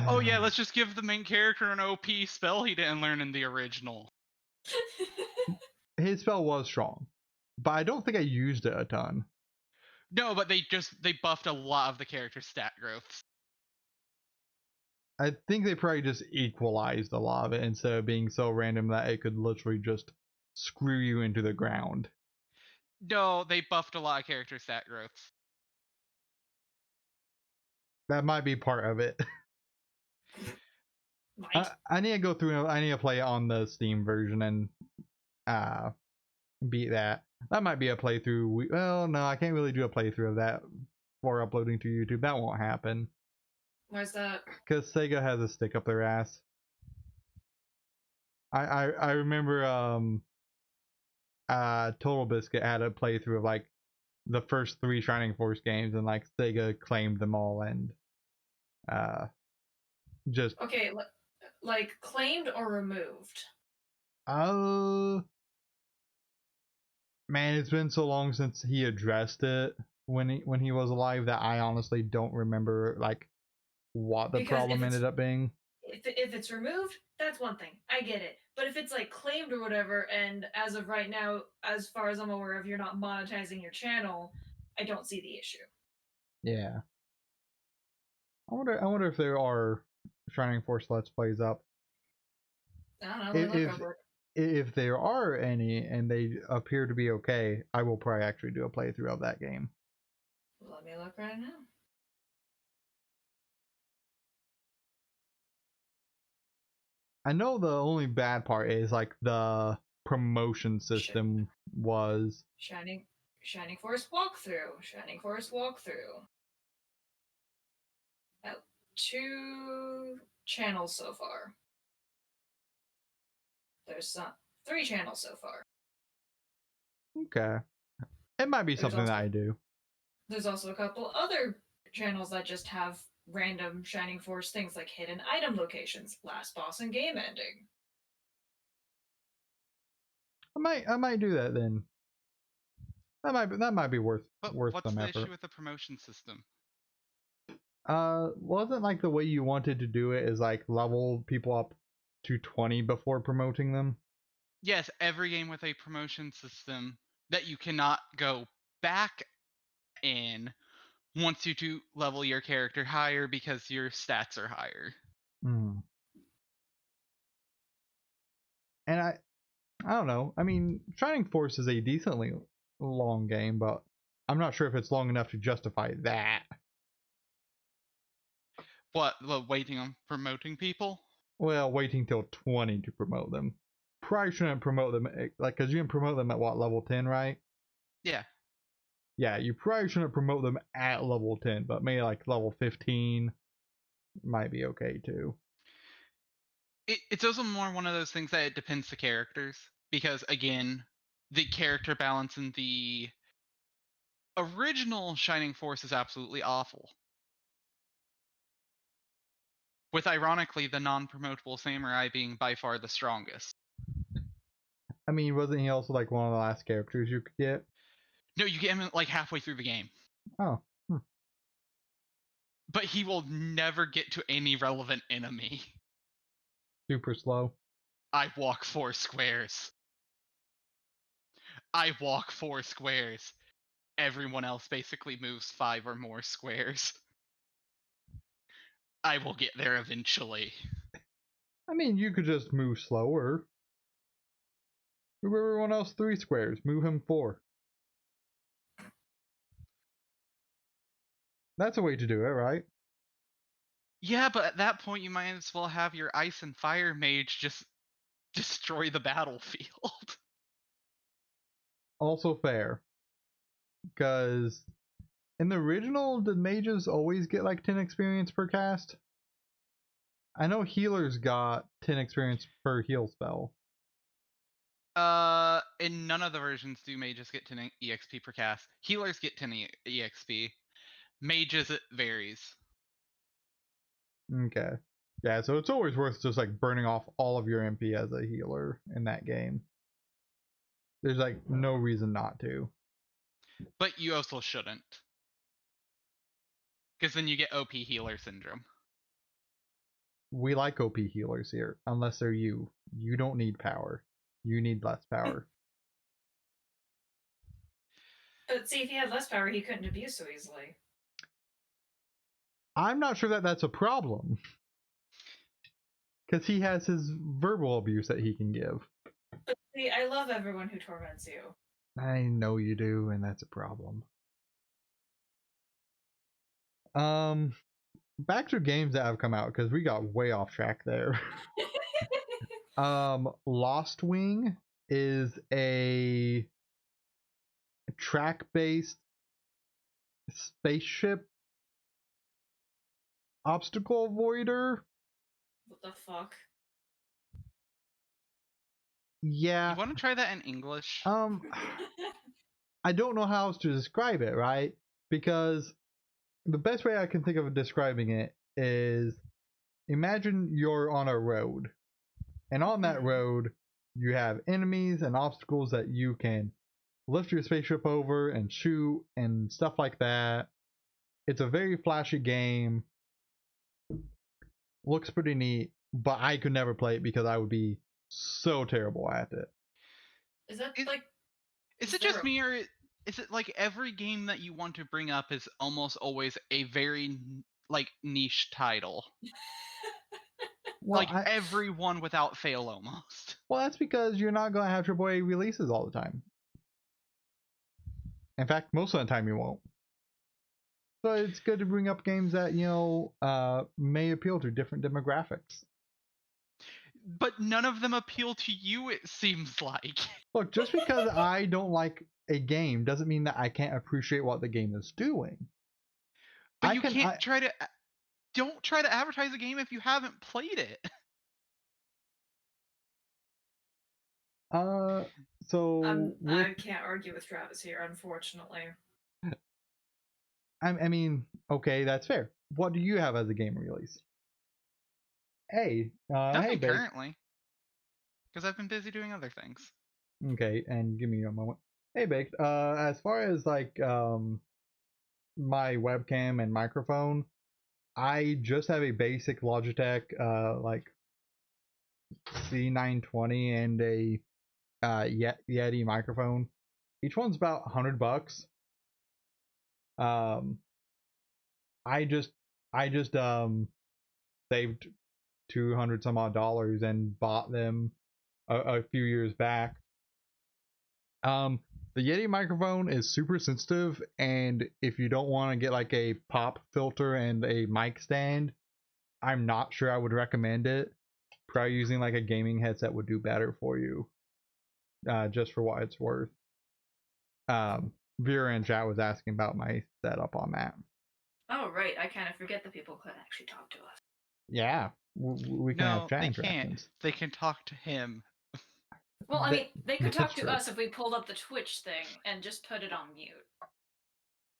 Oh yeah, let's just give the main character an OP spell he didn't learn in the original. His spell was strong, but I don't think I used it a ton. No, but they buffed a lot of the character's stat growths. I think they probably just equalized a lot of it instead of being so random that it could literally just screw you into the ground. No, they buffed a lot of character stat growths. That might be part of it. I need to go through. I need to play it on the Steam version and beat that. That might be a playthrough. Well, no, I can't really do a playthrough of that for uploading to YouTube. That won't happen. Why's that? Because Sega has a stick up their ass. I remember Total Biscuit had a playthrough of like the first 3 Shining Force games, and like Sega claimed them all, and just Okay, like claimed or removed? uh man, it's been so long since he addressed it when he was alive that I honestly don't remember like what the Because problem ended up being. if it's removed, that's one thing. I get it. But if it's like claimed or whatever, and as of right now, as far as I'm aware of, you're not monetizing your channel, I don't see the issue. Yeah. I wonder if there are Shining Force Let's Plays up. I don't know. Let me look If over it. if there are any and they appear to be okay, I will probably actually do a playthrough of that game. Let me look right now. I know the only bad part is like the promotion Shit. system was Shining Force walkthrough. Shining Force walkthrough. 2 channels so far. There's 3 channels so far. okay. It might be There's something that also I do. there's also a couple other channels that just have random Shining Force things like hidden item locations, last boss and game ending. I might do that then. That might be worth But what's some the effort. issue with the promotion system? Wasn't like the way you wanted to do it is like level people up to 20 before promoting them? Yes, every game with a promotion system that you cannot go back in wants you to level your character higher because your stats are higher. Hmm. And I don't know. I mean, Shining Force is a decently long game, but I'm not sure if it's long enough to justify that. What, waiting on promoting people? Well, waiting till 20 to promote them. Probably shouldn't promote them, like, because you can promote them at what, level 10, right? Yeah. Yeah, you probably shouldn't promote them at level 10, but maybe like level 15 might be okay too. It's also more one of those things that it depends the characters. Because, again, the character balance in the original Shining Force is absolutely awful. With, ironically, the non-promotable samurai being by far the strongest. I mean, wasn't he also like one of the last characters you could get? No, you get him like halfway through the game. Oh. But he will never get to any relevant enemy. Super slow. I walk 4 squares. I walk 4 squares. Everyone else basically moves 5 or more squares. I will get there eventually. I mean, you could just move slower. Move everyone else 3 squares. Move him 4. That's a way to do it, right? Yeah, but at that point you might as well have your ice and fire mage just destroy the battlefield. Also fair. Because in the original, did mages always get like 10 experience per cast? I know healers got 10 experience per heal spell. In none of the versions do mages get 10 EXP per cast. Healers get 10 EXP. Mages, it varies. Okay. Yeah, so it's always worth just like burning off all of your MP as a healer in that game. There's like no reason not to. But you also shouldn't. Because then you get OP healer syndrome. We like OP healers here, unless they're you. You don't need power. You need less power. But see, if he had less power, he couldn't abuse so easily. I'm not sure that that's a problem. Because he has his verbal abuse that he can give. But see, I love everyone who torments you. I know you do, and that's a problem. Back to games that have come out, because we got way off track there. Lost Wing is a track-based spaceship obstacle avoider. What the fuck? Yeah. You want to try that in English? I don't know how else to describe it, right? Because the best way I can think of describing it is imagine you're on a road, and on that road, you have enemies and obstacles that you can lift your spaceship over and shoot and stuff like that. It's a very flashy game. Looks pretty neat, but I could never play it because I would be so terrible at it. Is that Is- like? Is it there just me, or is it like every game that you want to bring up is almost always a very like niche title? Well, Like every one without fail, almost. well, that's because you're not going to have AAA releases all the time. In fact, most of the time you won't. So it's good to bring up games that, may appeal to different demographics. But none of them appeal to you, it seems like. Look, just because I don't like a game doesn't mean that I can't appreciate what the game is doing. But you can't try to. Don't try to advertise a game if you haven't played it. So I can't argue with Travis here, unfortunately. I mean, okay, that's fair. What do you have as a game release? Hey, Nothing Baked. currently, because I've been busy doing other things. Okay, and give me a moment. Hey, Baked. As far as like my webcam and microphone, I just have a basic Logitech like C920 and a Yeti microphone. Each one's about $100. I just saved 200 some odd dollars and bought them a few years back. The Yeti microphone is super sensitive, and if you don't want to get like a pop filter and a mic stand, I'm not sure I would recommend it. Probably using like a gaming headset would do better for you, just for what it's worth. Vera in chat was asking about my setup on that. Oh, right. I kind of forget that people could actually talk to us. Yeah, we can have chat interactions. Can't. They can talk to him. Well, I mean, they could talk to us if we pulled up the Twitch thing and just put it on mute.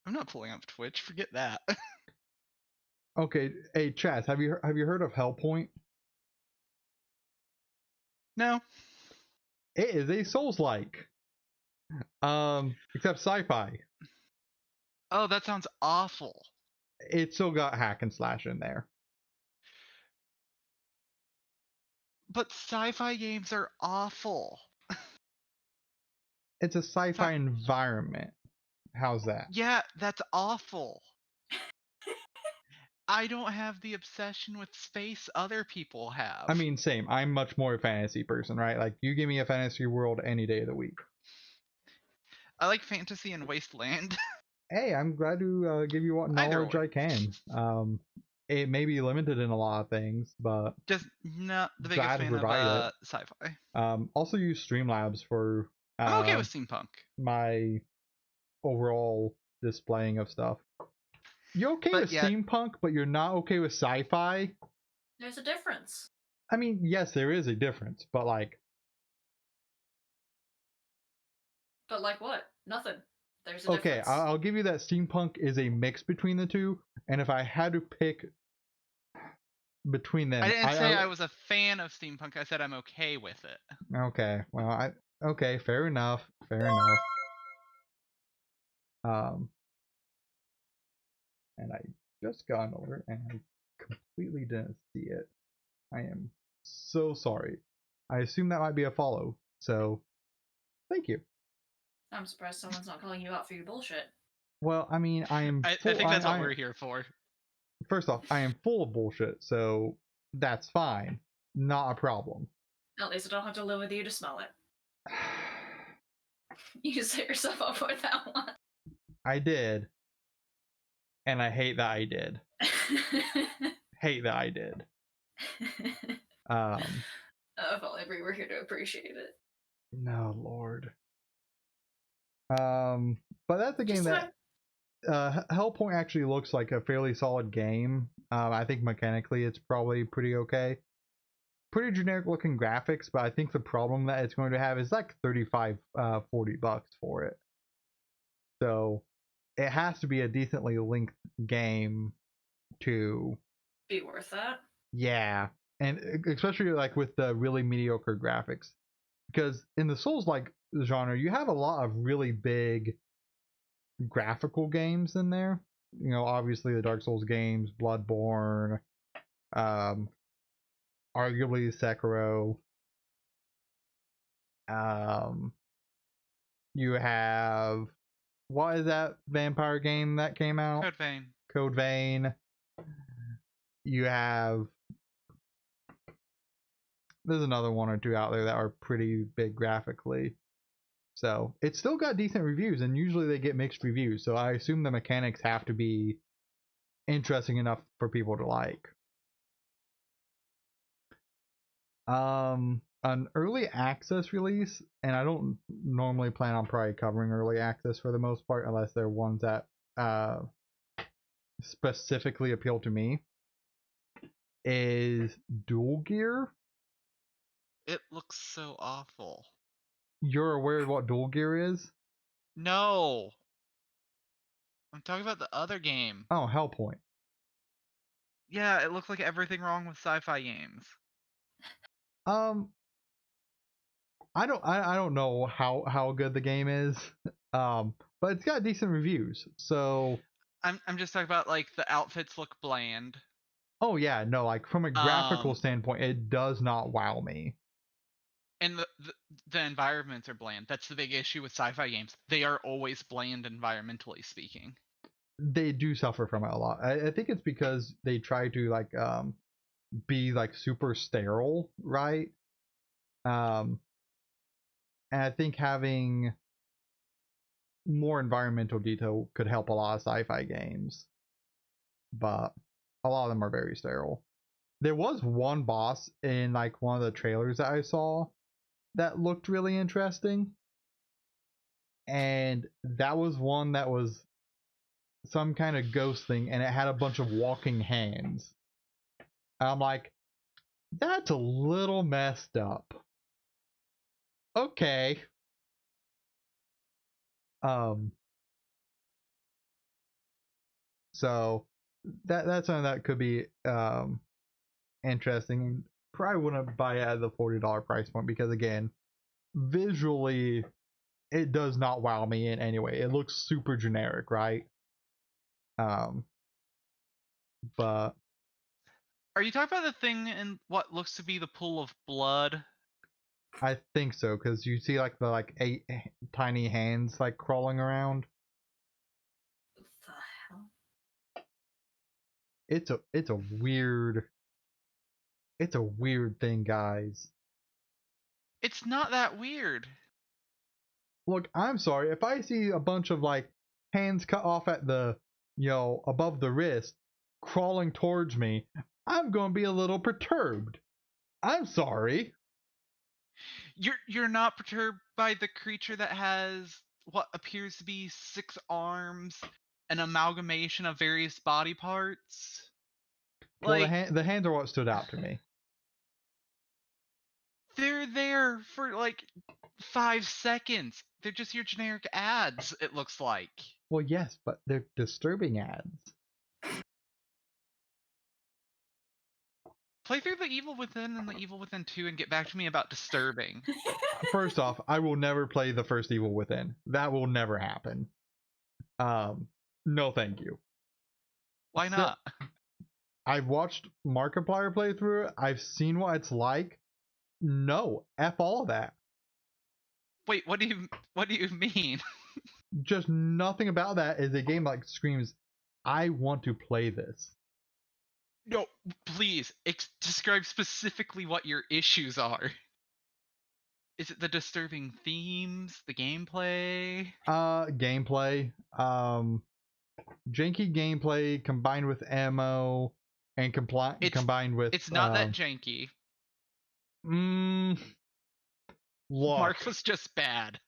I'm not pulling up Twitch. Forget that. Okay, hey Chaz, have you heard of Hellpoint? No. It is a Souls-like, except sci-fi. Oh, that sounds awful. It still got hack and slash in there. But sci-fi games are awful. It's a sci-fi environment. How's that? Yeah, that's awful. I don't have the obsession with space other people have. I mean, same. I'm much more a fantasy person, right? Like, you give me a fantasy world any day of the week. I like fantasy and Wasteland. Hey, I'm glad to give you what knowledge I can. It may be limited in a lot of things, but just not the biggest fan of sci-fi. Also use Streamlabs for I'm okay with steampunk. My overall displaying of stuff. You're okay with steampunk, but you're not okay with sci-fi? There's a difference. I mean, yes, there is a difference, but like... But like what? Nothing. There's a difference. Okay, I'll give you that steampunk is a mix between the two, and if I had to pick between them... I didn't say I was a fan of steampunk, I said I'm okay with it. Okay, well, okay, fair enough. And I just got an order and I completely didn't see it. I am so sorry. I assume that might be a follow, so thank you. I'm surprised someone's not calling you out for your bullshit. Well, I mean, I think that's what we're here for. First off, I am full of bullshit, so that's fine. Not a problem. At least I don't have to live with you to smell it. You set yourself up for that one. I did. And I hate that I did. Hate that I did. If only we were here to appreciate it. No, Lord. But that's a game that Hellpoint actually looks like a fairly solid game. I think mechanically it's probably pretty okay. pretty generic looking graphics, but I think the problem that it's going to have is like 35, $40 for it. So it has to be a decently linked game to be worth that. Yeah, and especially like with the really mediocre graphics, because in the Souls-like genre, you have a lot of really big graphical games in there. You know, obviously the Dark Souls games, Bloodborne, um, arguably Sekiro. You have what is that vampire game that came out? Code Vein. Code Vein. You have there's another one or two out there that are pretty big graphically. So it's still got decent reviews, and usually they get mixed reviews. So I assume the mechanics have to be interesting enough for people to like. An early access release, and I don't normally plan on probably covering early access for the most part, unless they're ones that specifically appeal to me, is Dual Gear. It looks so awful. You're aware of what Dual Gear is? No. I'm talking about the other game. Oh, Hellpoint. Yeah, it looks like everything wrong with sci-fi games. I don't know how good the game is. But it's got decent reviews. So I'm just talking about like the outfits look bland. oh yeah, no, like from a graphical standpoint, it does not wow me. And the environments are bland. That's the big issue with sci-fi games. They are always bland environmentally speaking. They do suffer from it a lot. I think it's because they try to like be like super sterile, right? And I think having more environmental detail could help a lot of sci-fi games, but a lot of them are very sterile. There was one boss in like one of the trailers that I saw that looked really interesting, and that was one that was some kind of ghost thing, and it had a bunch of walking hands. I'm like, that's a little messed up. Okay. So that's something that could be interesting. Probably wouldn't buy it at the $40 price point because again, visually it does not wow me in any way. It looks super generic, right? But Are you talking about the thing in what looks to be the pool of blood? I think so, because you see like the like 8 tiny hands like crawling around. What the hell? It's a weird thing, guys. It's not that weird. Look, I'm sorry if I see a bunch of like hands cut off at the above the wrist crawling towards me, I'm going to be a little perturbed. I'm sorry. You're not perturbed by the creature that has what appears to be 6 arms, an amalgamation of various body parts? Well, Like, the hands are what stood out to me. they're there for like 5 seconds. They're just your generic ads, it looks like. Well, yes, but they're disturbing ads. Play through the Evil Within and the Evil Within 2 and get back to me about disturbing. First off, I will never play the first Evil Within. That will never happen. No thank you. Why not? I've watched Markiplier play through it. I've seen what it's like. No, F all of that. Wait, what do you mean? Just nothing about that is a game like screams, I want to play this. No, please, describe specifically what your issues are. Is it the disturbing themes, the gameplay? Gameplay. Janky gameplay combined with ammo and combined with It's not that janky. Look. Mark was just bad.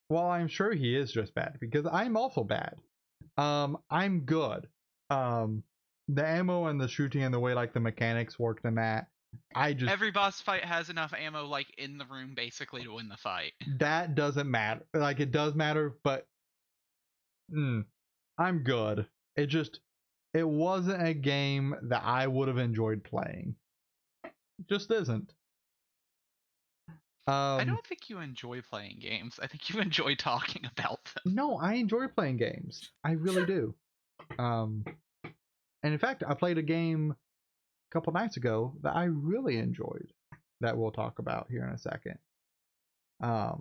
Well, I'm sure he is just bad because I'm also bad. I'm good. The ammo and the shooting and the way like the mechanics worked in that Every boss fight has enough ammo, like, in the room, basically, to win the fight. That doesn't matter. Like, it does matter, but I'm good. It wasn't a game that I would have enjoyed playing. It just isn't. I don't think you enjoy playing games. I think you enjoy talking about them. No, I enjoy playing games. I really do. And in fact, I played a game a couple nights ago that I really enjoyed that we'll talk about here in a second. I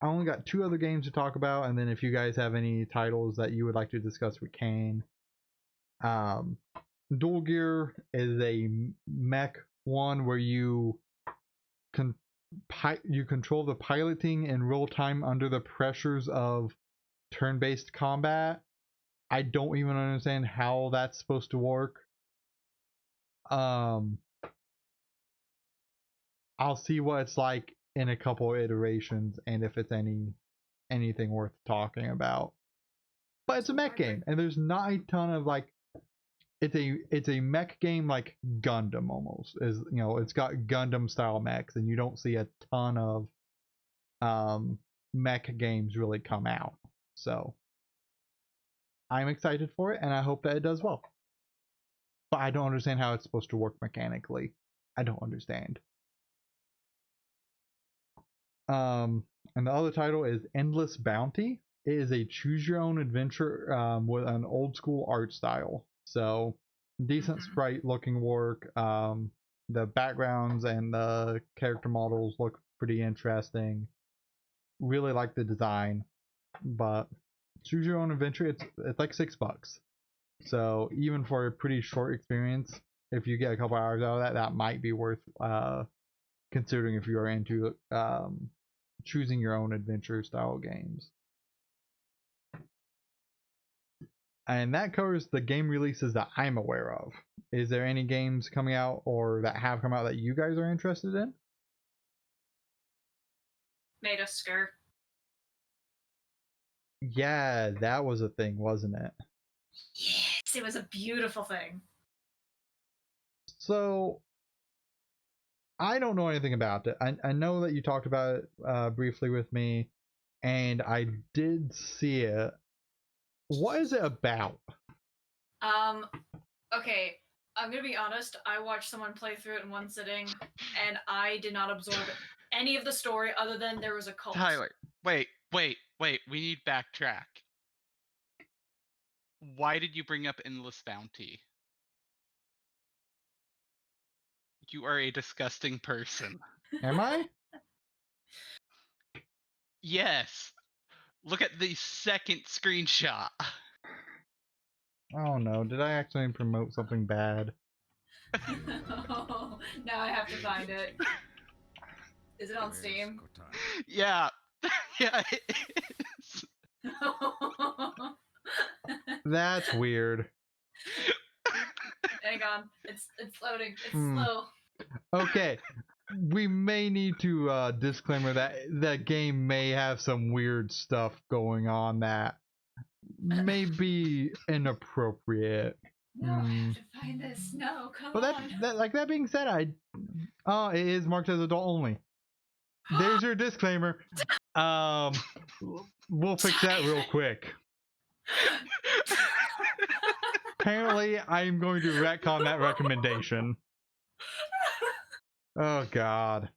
only got 2 other games to talk about, and then if you guys have any titles that you would like to discuss, we can. Dual Gear is a mech one where you control the piloting in real time under the pressures of turn-based combat. I don't even understand how that's supposed to work. I'll see what it's like in a couple iterations and if it's anything worth talking about. But it's a mech game, and there's not a ton of like. It's a mech game like Gundam almost. It's got Gundam style mechs, and you don't see a ton of mech games really come out. So I'm excited for it, and I hope that it does well. But I don't understand how it's supposed to work mechanically. I don't understand. And the other title is Endless Bounty. It is a choose your own adventure with an old school art style. So decent sprite looking work. The backgrounds and the character models look pretty interesting. Really like the design, but choose your own adventure. It's like $6. So even for a pretty short experience, if you get a couple hours out of that might be worth considering if you are into choosing your own adventure style games. And that covers the game releases that I'm aware of. Is there any games coming out or that have come out that you guys are interested in? Made us scare. Yeah, that was a thing, wasn't it? Yes, it was a beautiful thing. So I don't know anything about it. I know that you talked about it briefly with me, and I did see it. What is it about? Okay, I'm gonna be honest. I watched someone play through it in one sitting, and I did not absorb any of the story other than there was a cult. Tyler, wait. We need backtrack. Why did you bring up Endless Bounty? You are a disgusting person. Am I? Yes. Look at the second screenshot. Oh no, did I actually promote something bad? Now I have to find it. Is it on Steam? Yeah. Yeah, it is. That's weird. Hang on. It's loading. It's slow. Okay. We may need to disclaimer that that game may have some weird stuff going on that may be inappropriate. No, I have to find this. No, come But on. that being said, it is marked as adult only. There's your disclaimer. We'll fix that real quick. Apparently, I'm going to retcon that recommendation. Oh God.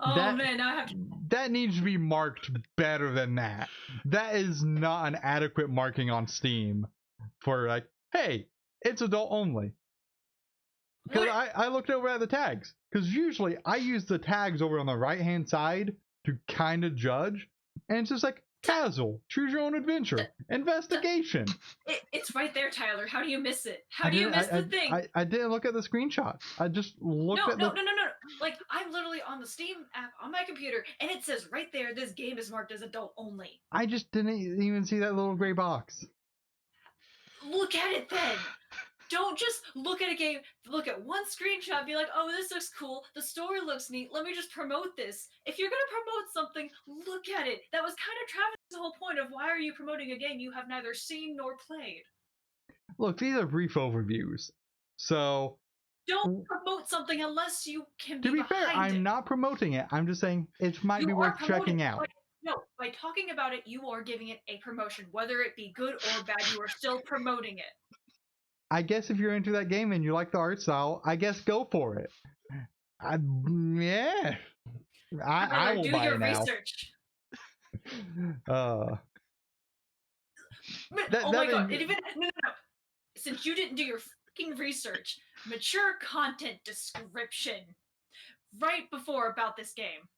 Man, now I have to. That needs to be marked better than that. That is not an adequate marking on Steam for like, hey, it's adult only. Because I looked over at the tags. Because usually I use the tags over on the right hand side to kind of judge. And it's just like, casual, choose your own adventure, investigation. It's right there, Tyler. How do you miss it? How do you miss the thing? I didn't look at the screenshot. I just looked at No. Like, I'm literally on the Steam app on my computer, and it says right there, this game is marked as adult only. I just didn't even see that little gray box. Look at it then. Don't just look at a game, look at one screenshot and be like, oh, this looks cool, the story looks neat, let me just promote this. If you're going to promote something, look at it. That was kind of Travis's whole point of why are you promoting a game you have neither seen nor played? Look, these are brief overviews. So Don't promote something unless you can to be be fair, behind I'm it. not promoting it. I'm just saying it might You be are worth promoting checking it, out. but no, by talking about it, you are giving it a promotion. Whether it be good or bad, you are still promoting it. I guess if you're into that game and you like the art style, I guess go for it. Yeah. I will do buy your it now. research. Uh, Oh my god! No. Since you didn't do your fucking research, mature content description right before about this game,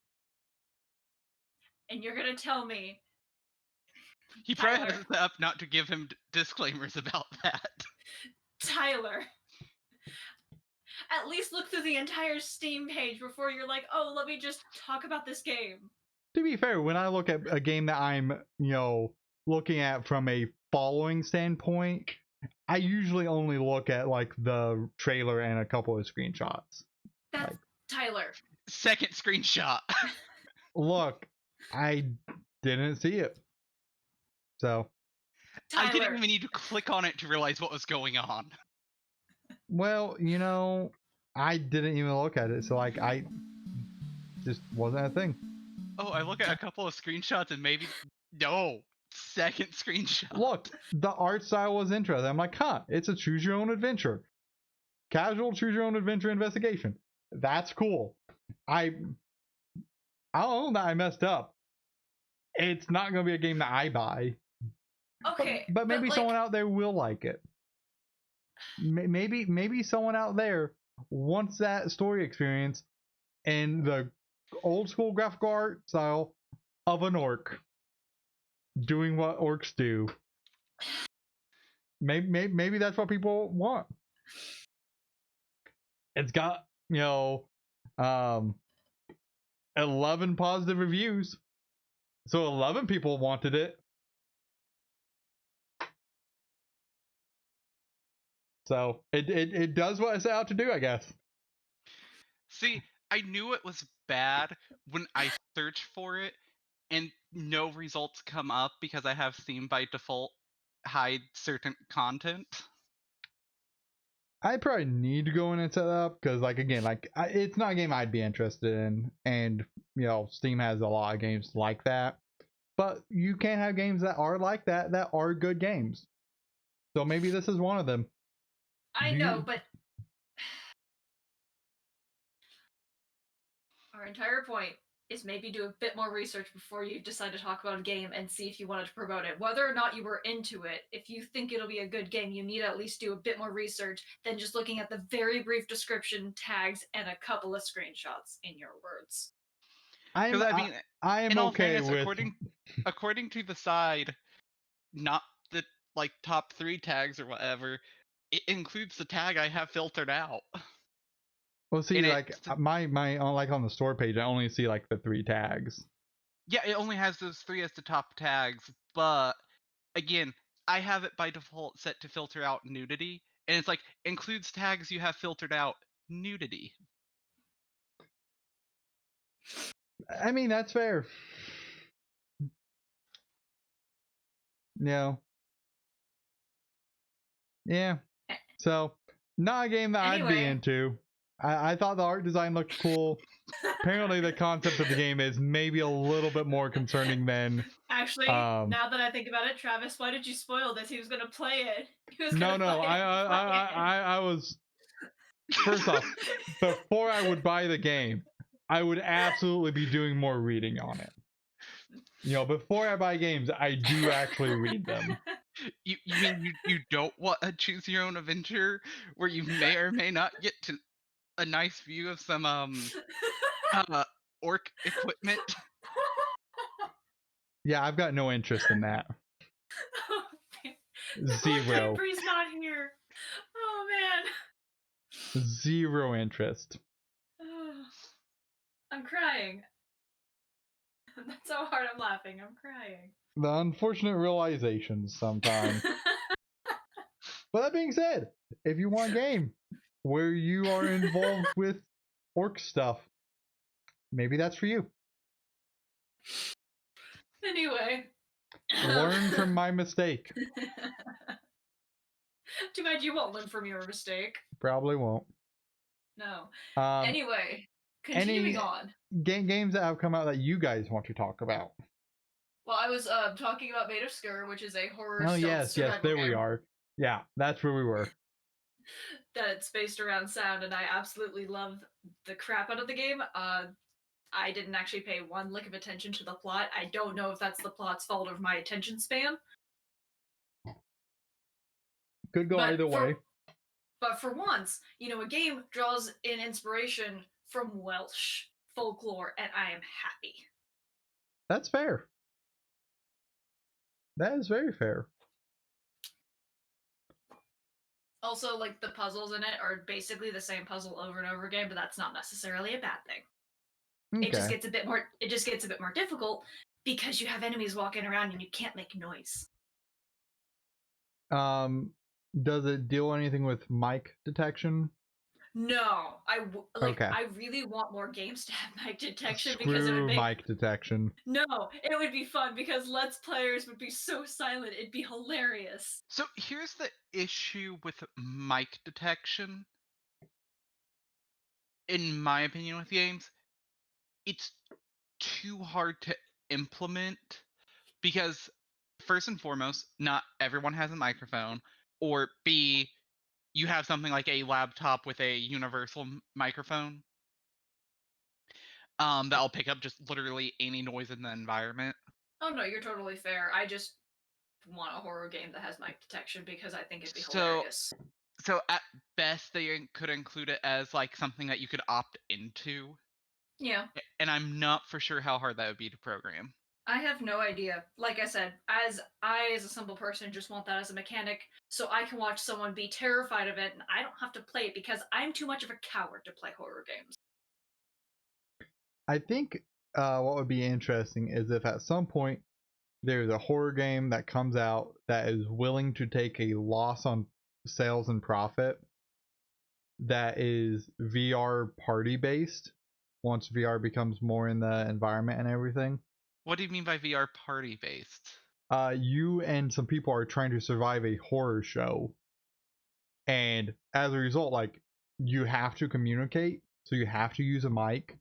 and you're gonna tell me He probably has it set up not to give him disclaimers about that. Tyler, at least look through the entire Steam page before you're like, oh, let me just talk about this game. To be fair, when I look at a game that I'm, looking at from a following standpoint, I usually only look at like the trailer and a couple of screenshots. That's Tyler. Second screenshot. Look, I didn't see it. So Tyler. I didn't even need to click on it to realize what was going on. Well, I didn't even look at it, so like I just wasn't a thing. Oh, I look at a couple of screenshots and maybe no. Second screenshot. Look, the art style was interesting. I'm like, it's a choose your own adventure. Casual choose your own adventure investigation. That's cool. I'll own that I messed up. It's not gonna be a game that I buy. Okay. But maybe someone out there will like it. Maybe someone out there wants that story experience and the old school graphical art style of an orc doing what orcs do. Maybe that's what people want. It's got 11 positive reviews, so 11 people wanted it. So it does what it set out to do, I guess. See, I knew it was bad when I searched for it and no results come up because I have Steam by default hide certain content. I probably need to go in and set it up because, like, again, it's not a game I'd be interested in, and Steam has a lot of games like that. But you can have games that are like that are good games. So maybe this is one of them. I know, but our entire point is maybe do a bit more research before you decide to talk about a game and see if you wanted to promote it. Whether or not you were into it, if you think it'll be a good game, you need to at least do a bit more research than just looking at the very brief description, tags, and a couple of screenshots in your words. I am okay with according to the side, not the top 3 tags or whatever, it includes the tag I have filtered out. Well, see, like my like on the store page, I only see like the 3 tags. Yeah, it only has those 3 as the top tags, but again, I have it by default set to filter out nudity, and it's like includes tags you have filtered out nudity. I mean, that's fair. No. Yeah. So, not a game that I'd be into. I thought the art design looked cool. Apparently, the concept of the game is maybe a little bit more concerning than. Actually, now that I think about it, Travis, why did you spoil this? He was gonna play it. I was. First off, before I would buy the game, I would absolutely be doing more reading on it. Before I buy games, I do actually read them. You mean you don't want a choose your own adventure where you may or may not get to a nice view of some orc equipment? Yeah, I've got no interest in that. Zero. Bree's not here. Oh man. Zero interest. I'm crying. That's how hard I'm laughing. I'm crying. The unfortunate realizations sometimes. But that being said, if you want a game where you are involved with orc stuff, maybe that's for you. Anyway. Learn from my mistake. Too bad you won't learn from your mistake. Probably won't. No. Um, Anyway, any continuing on. games that have come out that you guys want to talk about? Well, I was talking about Made of Skur, which is a horror Oh stealth yes, survival there game we are. Yeah, that's where we were. that's based around sound, and I absolutely love the crap out of the game. I didn't actually pay one lick of attention to the plot. I don't know if that's the plot's fault or my attention span. Could go But either way. But for once, a game draws in inspiration from Welsh folklore, and I am happy. That's fair. That is very fair. Also, like, the puzzles in it are basically the same puzzle over and over again, but that's not necessarily a bad thing. Okay. It just gets a bit more difficult because you have enemies walking around and you can't make noise. Does it deal anything with mic detection? No, Okay. I really want more games to have mic detection Screw because it would make mic detection. No, it would be fun because Let's Players would be so silent. It'd be hilarious. So here's the issue with mic detection. In my opinion with games, it's too hard to implement because first and foremost, not everyone has a microphone, or B, you have something like a laptop with a universal microphone that'll pick up just literally any noise in the environment. Oh no, you're totally fair. I just want a horror game that has mic detection because I think it'd be hilarious. So at best, they could include it as like something that you could opt into. Yeah. And I'm not for sure how hard that would be to program. I have no idea. Like I said, as a simple person, just want that as a mechanic so I can watch someone be terrified of it and I don't have to play it because I'm too much of a coward to play horror games. I think what would be interesting is if at some point there's a horror game that comes out that is willing to take a loss on sales and profit that is VR party based once VR becomes more in the environment and everything. What do you mean by VR party based? You and some people are trying to survive a horror show, and as a result, like, you have to communicate, so you have to use a mic.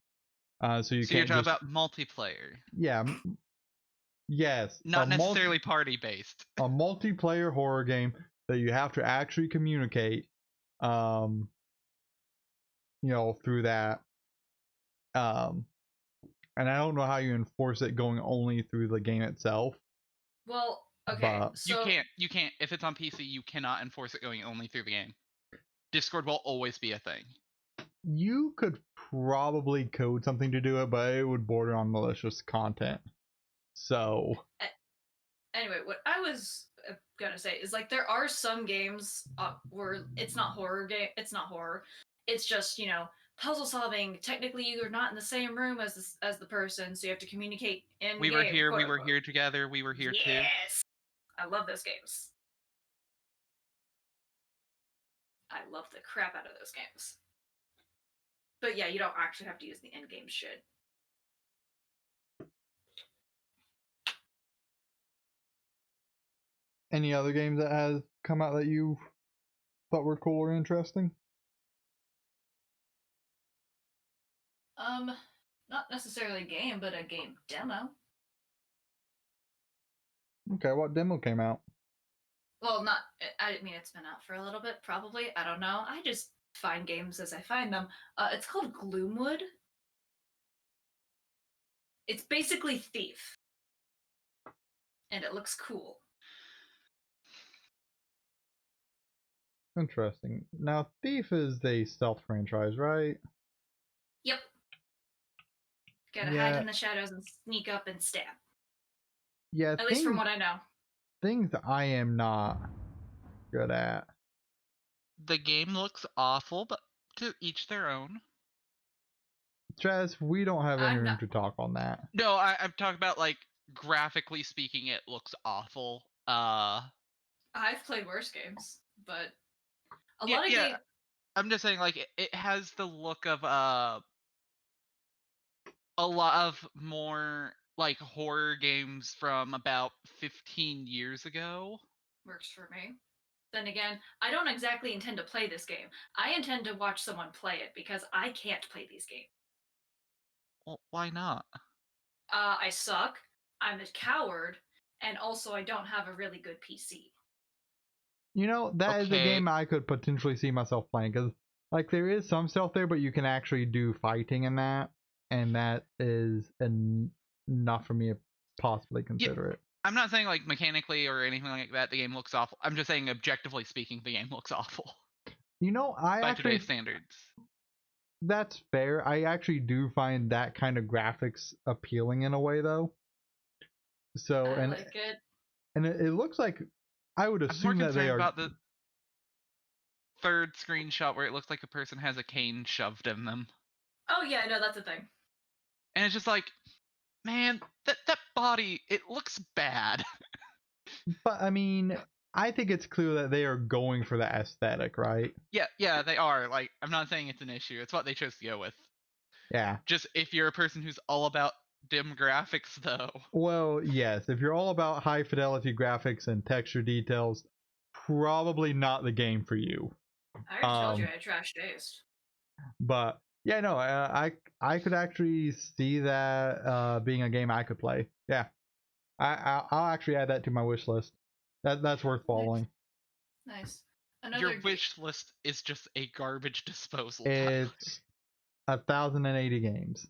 So you're can't talking just about multiplayer. Yeah. Yes. Not necessarily party based. A multiplayer horror game that you have to actually communicate, through that. And I don't know how you enforce it going only through the game itself. Well, okay. But so You can't. If it's on PC, you cannot enforce it going only through the game. Discord will always be a thing. You could probably code something to do it, but it would border on malicious content. So anyway, what I was gonna say is, like, there are some games where it's not horror. It's just, puzzle solving. Technically, you're not in the same room as the person, so you have to communicate in We game. were here. We were here together. We were here too. Yes, I love those games. I love the crap out of those games. But yeah, you don't actually have to use the end game shit. any other games that has come out that you thought were cool or interesting? Not necessarily a game, but a game demo. Okay, what demo came out? Well, not. I mean, it's been out for a little bit, probably. I don't know. I just find games as I find them. It's called Gloomwood. It's basically Thief, and it looks cool. Interesting. Now, Thief is the stealth franchise, right? Yep. Gotta hide in the shadows and sneak up and stab. Yeah, at least from what I know. Things I am not good at. The game looks awful, but to each their own. Jess, we don't have any room to talk on that. No, I'm talking about, like, graphically speaking, it looks awful. I've played worse games, but a lot of games. I'm just saying, like, it has the look of a lot of more, like, horror games from about 15 years ago. Works for me. Then again, I don't exactly intend to play this game. I intend to watch someone play it because I can't play these games. Well, why not? I suck, I'm a coward, and also I don't have a really good PC. You know, that is a Okay. game I could potentially see myself playing because, like, there is some stealth there, but you can actually do fighting in that, and that is enough for me to possibly consider it. I'm not saying like mechanically or anything like that the game looks awful. I'm just saying objectively speaking the game looks awful You know, by today's standards. That's fair. I actually do find that kind of graphics appealing in a way, though. So, I like it. And it looks like, I would I'm more assume that they concerned are. about the third screenshot where it looks like a person has a cane shoved in them. Oh yeah, no, that's a thing. And it's just like, man, that body, it looks bad. But I mean, I think it's clear that they are going for the aesthetic, right? Yeah, they are. Like, I'm not saying it's an issue. It's what they chose to go with. Yeah. Just if you're a person who's all about dim graphics, though. Well, yes. If you're all about high fidelity graphics and texture details, probably not the game for you. I already told you I had trash taste. But yeah, no, I could actually see that being a game I could play. Yeah, I'll actually add that to my wish list. That's worth following. Nice. Your wish list is just a garbage disposal. It's 1,080 games.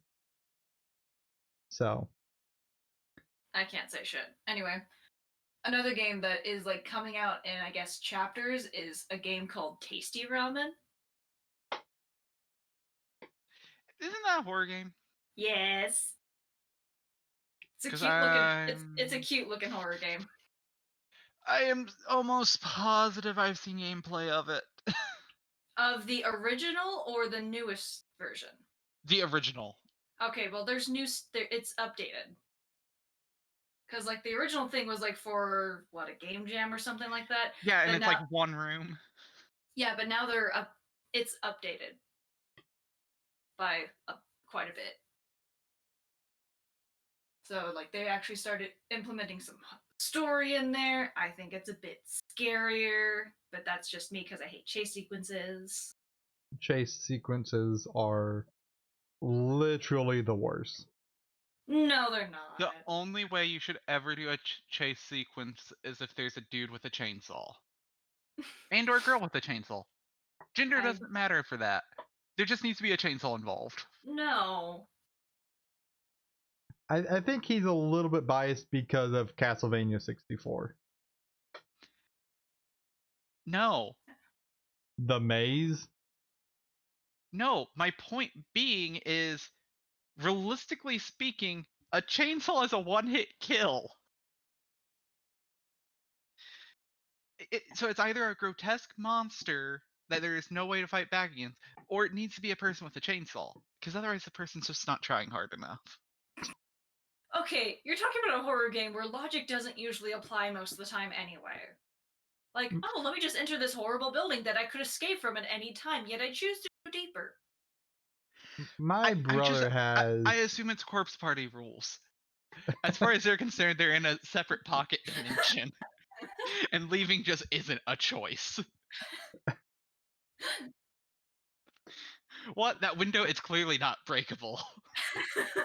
So I can't say shit. Anyway, another game that is like coming out in I guess chapters is a game called Tasty Ramen. Isn't that a horror game? Yes. It's a cute looking. It's a cute looking horror game. I am almost positive I've seen gameplay of it. Of the original or the newest version? The original. Okay, well, there's new. It's updated. Because like the original thing was like for what, a game jam or something like that. Yeah, and but it's now, like one room. Yeah, but now they're up. It's updated by quite a bit. So like they actually started implementing some story in there. I think it's a bit scarier, but that's just me because I hate chase sequences. Chase sequences are literally the worst. No, they're not. The only way you should ever do a chase sequence is if there's a dude with a chainsaw. And or a girl with a chainsaw. Gender doesn't matter for that. There just needs to be a chainsaw involved. No. I think he's a little bit biased because of Castlevania 64. No. The maze? No, my point being is, realistically speaking, a chainsaw is a one-hit kill. So it's either a grotesque monster that there is no way to fight back against, or it needs to be a person with a chainsaw, because otherwise the person's just not trying hard enough. Okay, you're talking about a horror game where logic doesn't usually apply most of the time anyway. Like, oh, let me just enter this horrible building that I could escape from at any time, yet I choose to go deeper. My brother has. I assume it's Corpse Party rules. As far as they're concerned, they're in a separate pocket dimension. And leaving just isn't a choice. What? That window is clearly not breakable.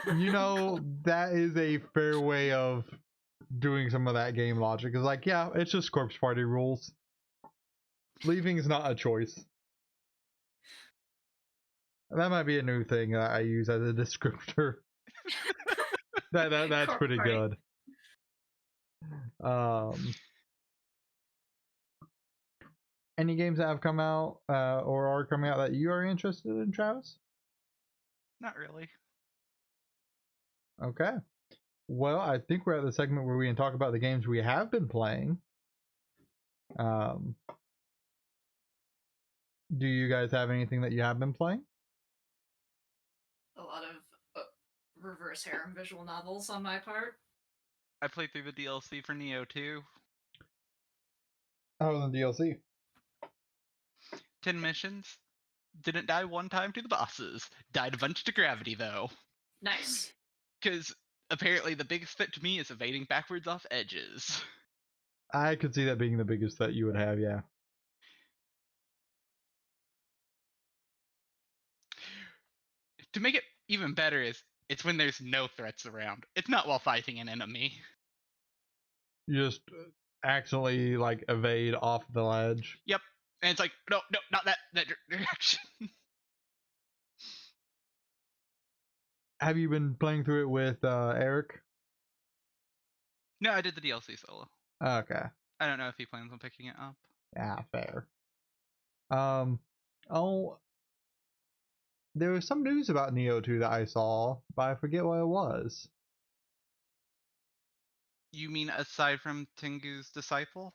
You know, that is a fair way of doing some of that game logic. It's like, yeah, it's just Corpse Party rules. Leaving is not a choice. That might be a new thing I use as a descriptor. That's pretty good. Any games that have come out or are coming out that you are interested in, Travis? Not really. Okay. Well, I think we're at the segment where we can talk about the games we have been playing. Do you guys have anything that you have been playing? A lot of reverse harem visual novels on my part. I played through the DLC for Neo 2. Oh, the DLC. 10 missions. Didn't die one time to the bosses. Died a bunch to gravity, though. Nice. Because apparently the biggest threat to me is evading backwards off edges. I could see that being the biggest that you would have, yeah. To make it even better is it's when there's no threats around. It's not while fighting an enemy. You just accidentally like evade off the ledge. Yep. And it's like, no, not that direction. Have you been playing through it with Eric? No, I did the DLC solo. Okay. I don't know if he plans on picking it up. Yeah, fair. Oh, there was some news about Neo 2 that I saw, but I forget what it was. You mean aside from Tengu's Disciple?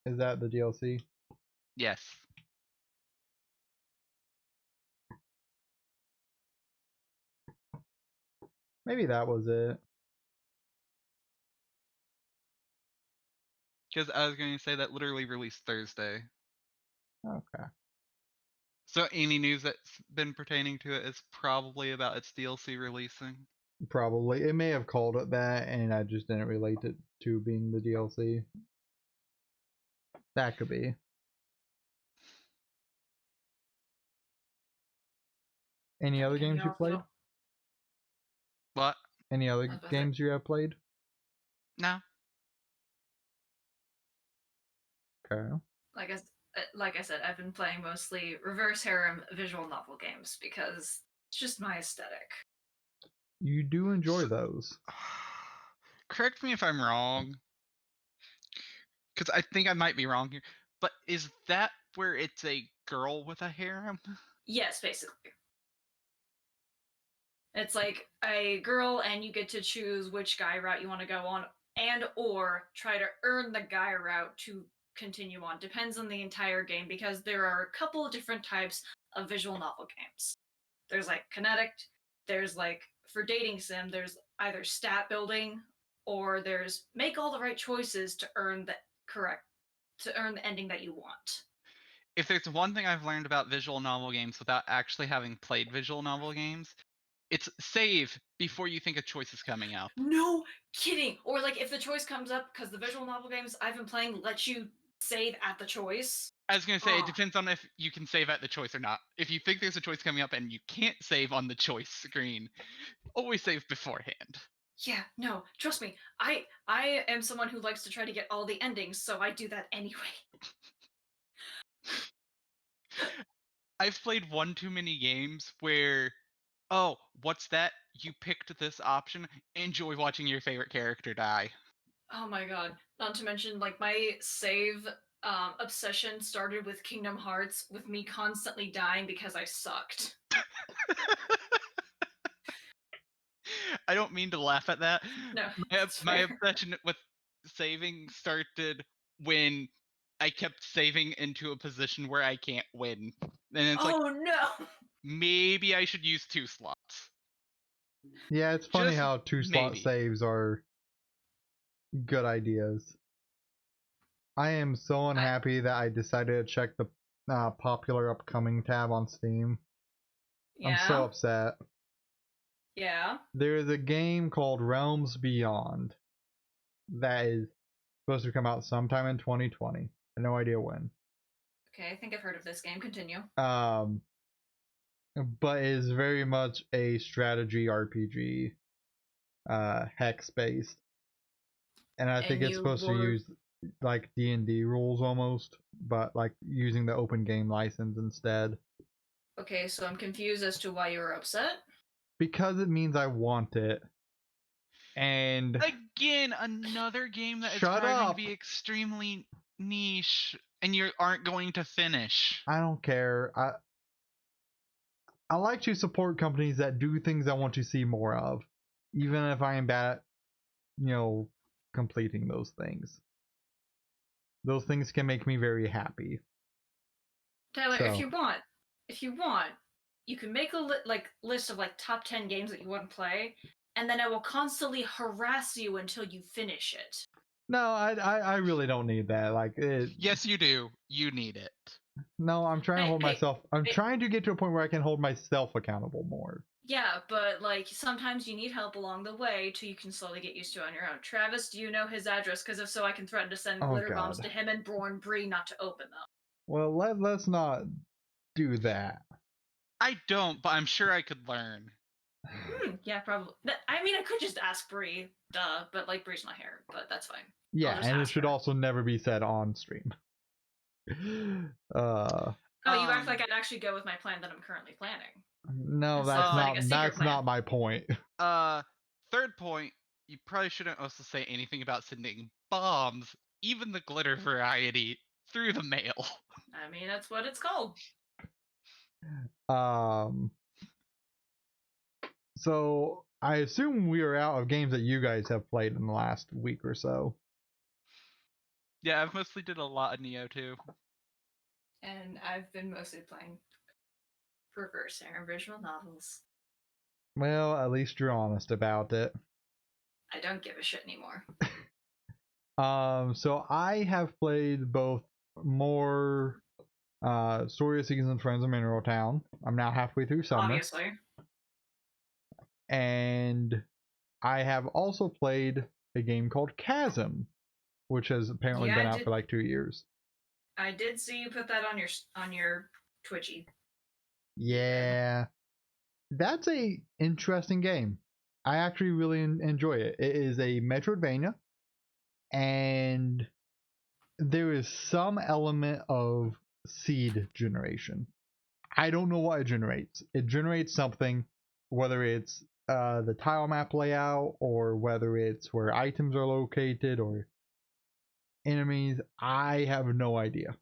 Is that the DLC? Yes. Maybe that was it. Because I was going to say that literally released Thursday. Okay. So any news that's been pertaining to it is probably about its DLC releasing. Probably. It may have called it that, and I just didn't relate it to being the DLC. That could be. Any other games you played? What? Any other games you have played? No. Okay. Like I said, I've been playing mostly reverse harem visual novel games because it's just my aesthetic. You do enjoy those. Correct me if I'm wrong, because I think I might be wrong here. But is that where it's a girl with a harem? Yes, basically. It's like a girl, and you get to choose which guy route you want to go on, and or try to earn the guy route to continue on. Depends on the entire game because there are a couple of different types of visual novel games. There's like kinetic, there's like for dating sim, there's either stat building or there's make all the right choices to earn the ending that you want. If there's one thing I've learned about visual novel games without actually having played visual novel games, it's save before you think a choice is coming up. No kidding. Or like if the choice comes up, because the visual novel games I've been playing let you save at the choice. I was going to say, it depends on if you can save at the choice or not. If you think there's a choice coming up and you can't save on the choice screen, always save beforehand. Yeah, no, trust me. I am someone who likes to try to get all the endings, so I do that anyway. I've played one too many games where, oh, what's that? You picked this option. Enjoy watching your favorite character die. Oh my god. Not to mention, like, my save obsession started with Kingdom Hearts, with me constantly dying because I sucked. I don't mean to laugh at that. No, My obsession with saving started when I kept saving into a position where I can't win. And it's like, no! maybe I should use 2 slots. Yeah, it's funny Just how 2-slot maybe. saves are good ideas. I am so unhappy that I decided to check the popular upcoming tab on Steam. Yeah. I'm so upset. Yeah. There is a game called Realms Beyond that is supposed to come out sometime in 2020. I have no idea when. Okay, I think I've heard of this game. Continue. But it is very much a strategy RPG, hex based, and I think it's supposed to use like D&D rules almost, but like using the open game license instead. Okay, so I'm confused as to why you were upset. Because it means I want it. And again, another game that is Shut proving up. to be extremely niche, and you aren't going to finish. I don't care. I like to support companies that do things I want to see more of, even if I am bad at, completing those things. Those things can make me very happy. Tyler, if you want, you can make a list of like top 10 games that you want to play, and then I will constantly harass you until you finish it. No, I really don't need that. Like it. Yes, you do. You need it. No, I'm trying to hold myself. I'm trying to get to a point where I can hold myself accountable more. Yeah, but like sometimes you need help along the way till you can slowly get used to it on your own. Travis, do you know his address? Because if so, I can threaten to send glitter bombs to him and Bree not to open them. Well, let's not do that. I don't, but I'm sure I could learn. Yeah, probably. I mean, I could just ask Bree, duh, but like Bree's not here, but that's fine. Yeah, just and it ask should her. also never be said on stream. Oh, you act like I'd actually go with my plan that I'm currently planning. No, Instead of letting a secret that's plan. not my point. Third point, you probably shouldn't also say anything about sending bombs, even the glitter variety, through the mail. I mean, that's what it's called. So I assume we are out of games that you guys have played in the last week or so. Yeah, I've mostly did a lot of Neo too. And I've been mostly playing reverse era visual novels. Well, at least you're honest about it. I don't give a shit anymore. So I have played both more Story of Seasons and Friends of Mineral Town. I'm now halfway through summer. Obviously. And I have also played a game called Chasm, which has apparently been out for like 2 years. I did see you put that on your Twitchy. Yeah. That's a interesting game. I actually really enjoy it. It is a Metroidvania, and there is some element of seed generation. I don't know what it generates. It generates something, whether it's the tile map layout or whether it's where items are located or enemies. I have no idea.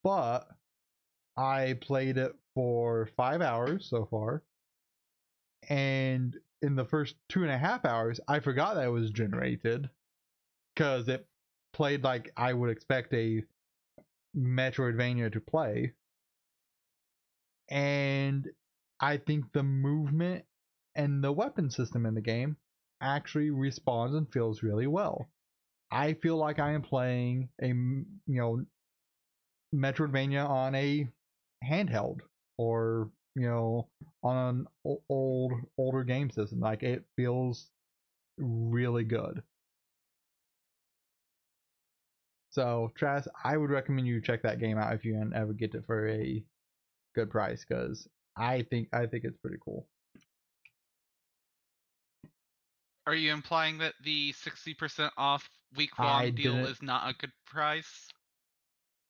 But I played it for 5 hours so far, and in the first 2.5 hours, I forgot that it was generated because it played like I would expect a Metroidvania to play. And I think the movement and the weapon system in the game actually responds and feels really well. I feel like I am playing a Metroidvania on a handheld or on an older game system. Like, it feels really good. So Travis, I would recommend you check that game out if you can ever get it for a good price, because I think it's pretty cool. Are you implying that the 60% off week-long deal is not a good price?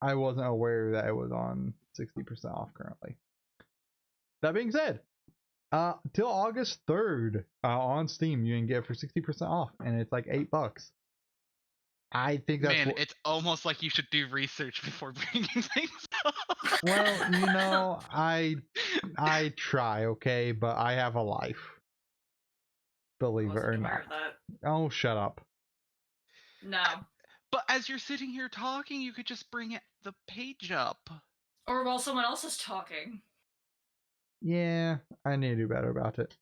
I wasn't aware that it was on 60% off currently. That being said, till August 3rd on Steam, you can get it for 60% off, and it's like $8. I think that's it's almost like you should do research before bringing things up. Well, I try, okay, but I have a life. Believe it or not. Oh, shut up. No. But as you're sitting here talking, you could just bring the page up. Or while someone else is talking. Yeah, I need to do better about it.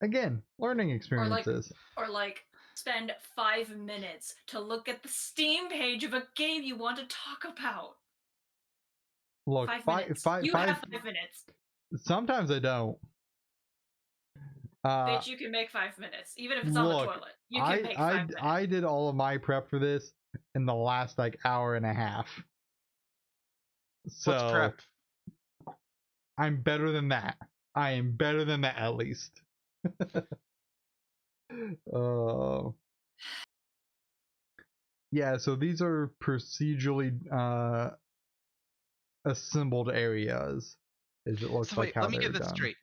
Again, learning experiences. Or like spend 5 minutes to look at the Steam page of a game you want to talk about. Look, 5 minutes. You have 5 minutes. Sometimes I don't. Bitch, you can make 5 minutes, even if it's on the toilet. You can make 5 minutes. I did all of my prep for this in the last like hour and a half. So, what's prep? I'm better than that. I am better than that at least. Yeah, so these are procedurally assembled areas, as it looks like how let me get this done. straight.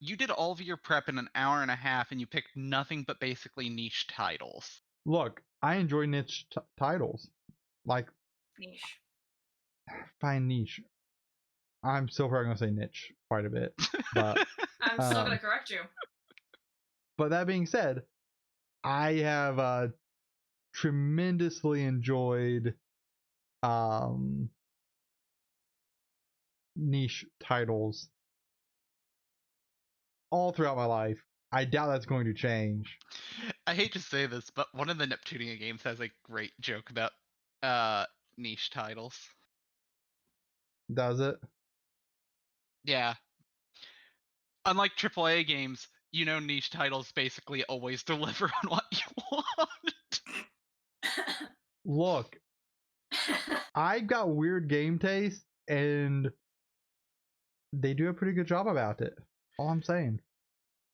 You did all of your prep in an hour and a half, and you picked nothing but basically niche titles. Look, I enjoy niche titles. Like, niche. Fine niche. I'm still probably gonna say niche quite a bit, but I'm still gonna correct you. But that being said, I have tremendously enjoyed niche titles all throughout my life. I doubt that's going to change. I hate to say this, but one of the Neptunia games has a great joke about niche titles. Does it? Yeah. Unlike AAA games, niche titles basically always deliver on what you want. Look, I've got weird game taste, and they do a pretty good job about it. All I'm saying.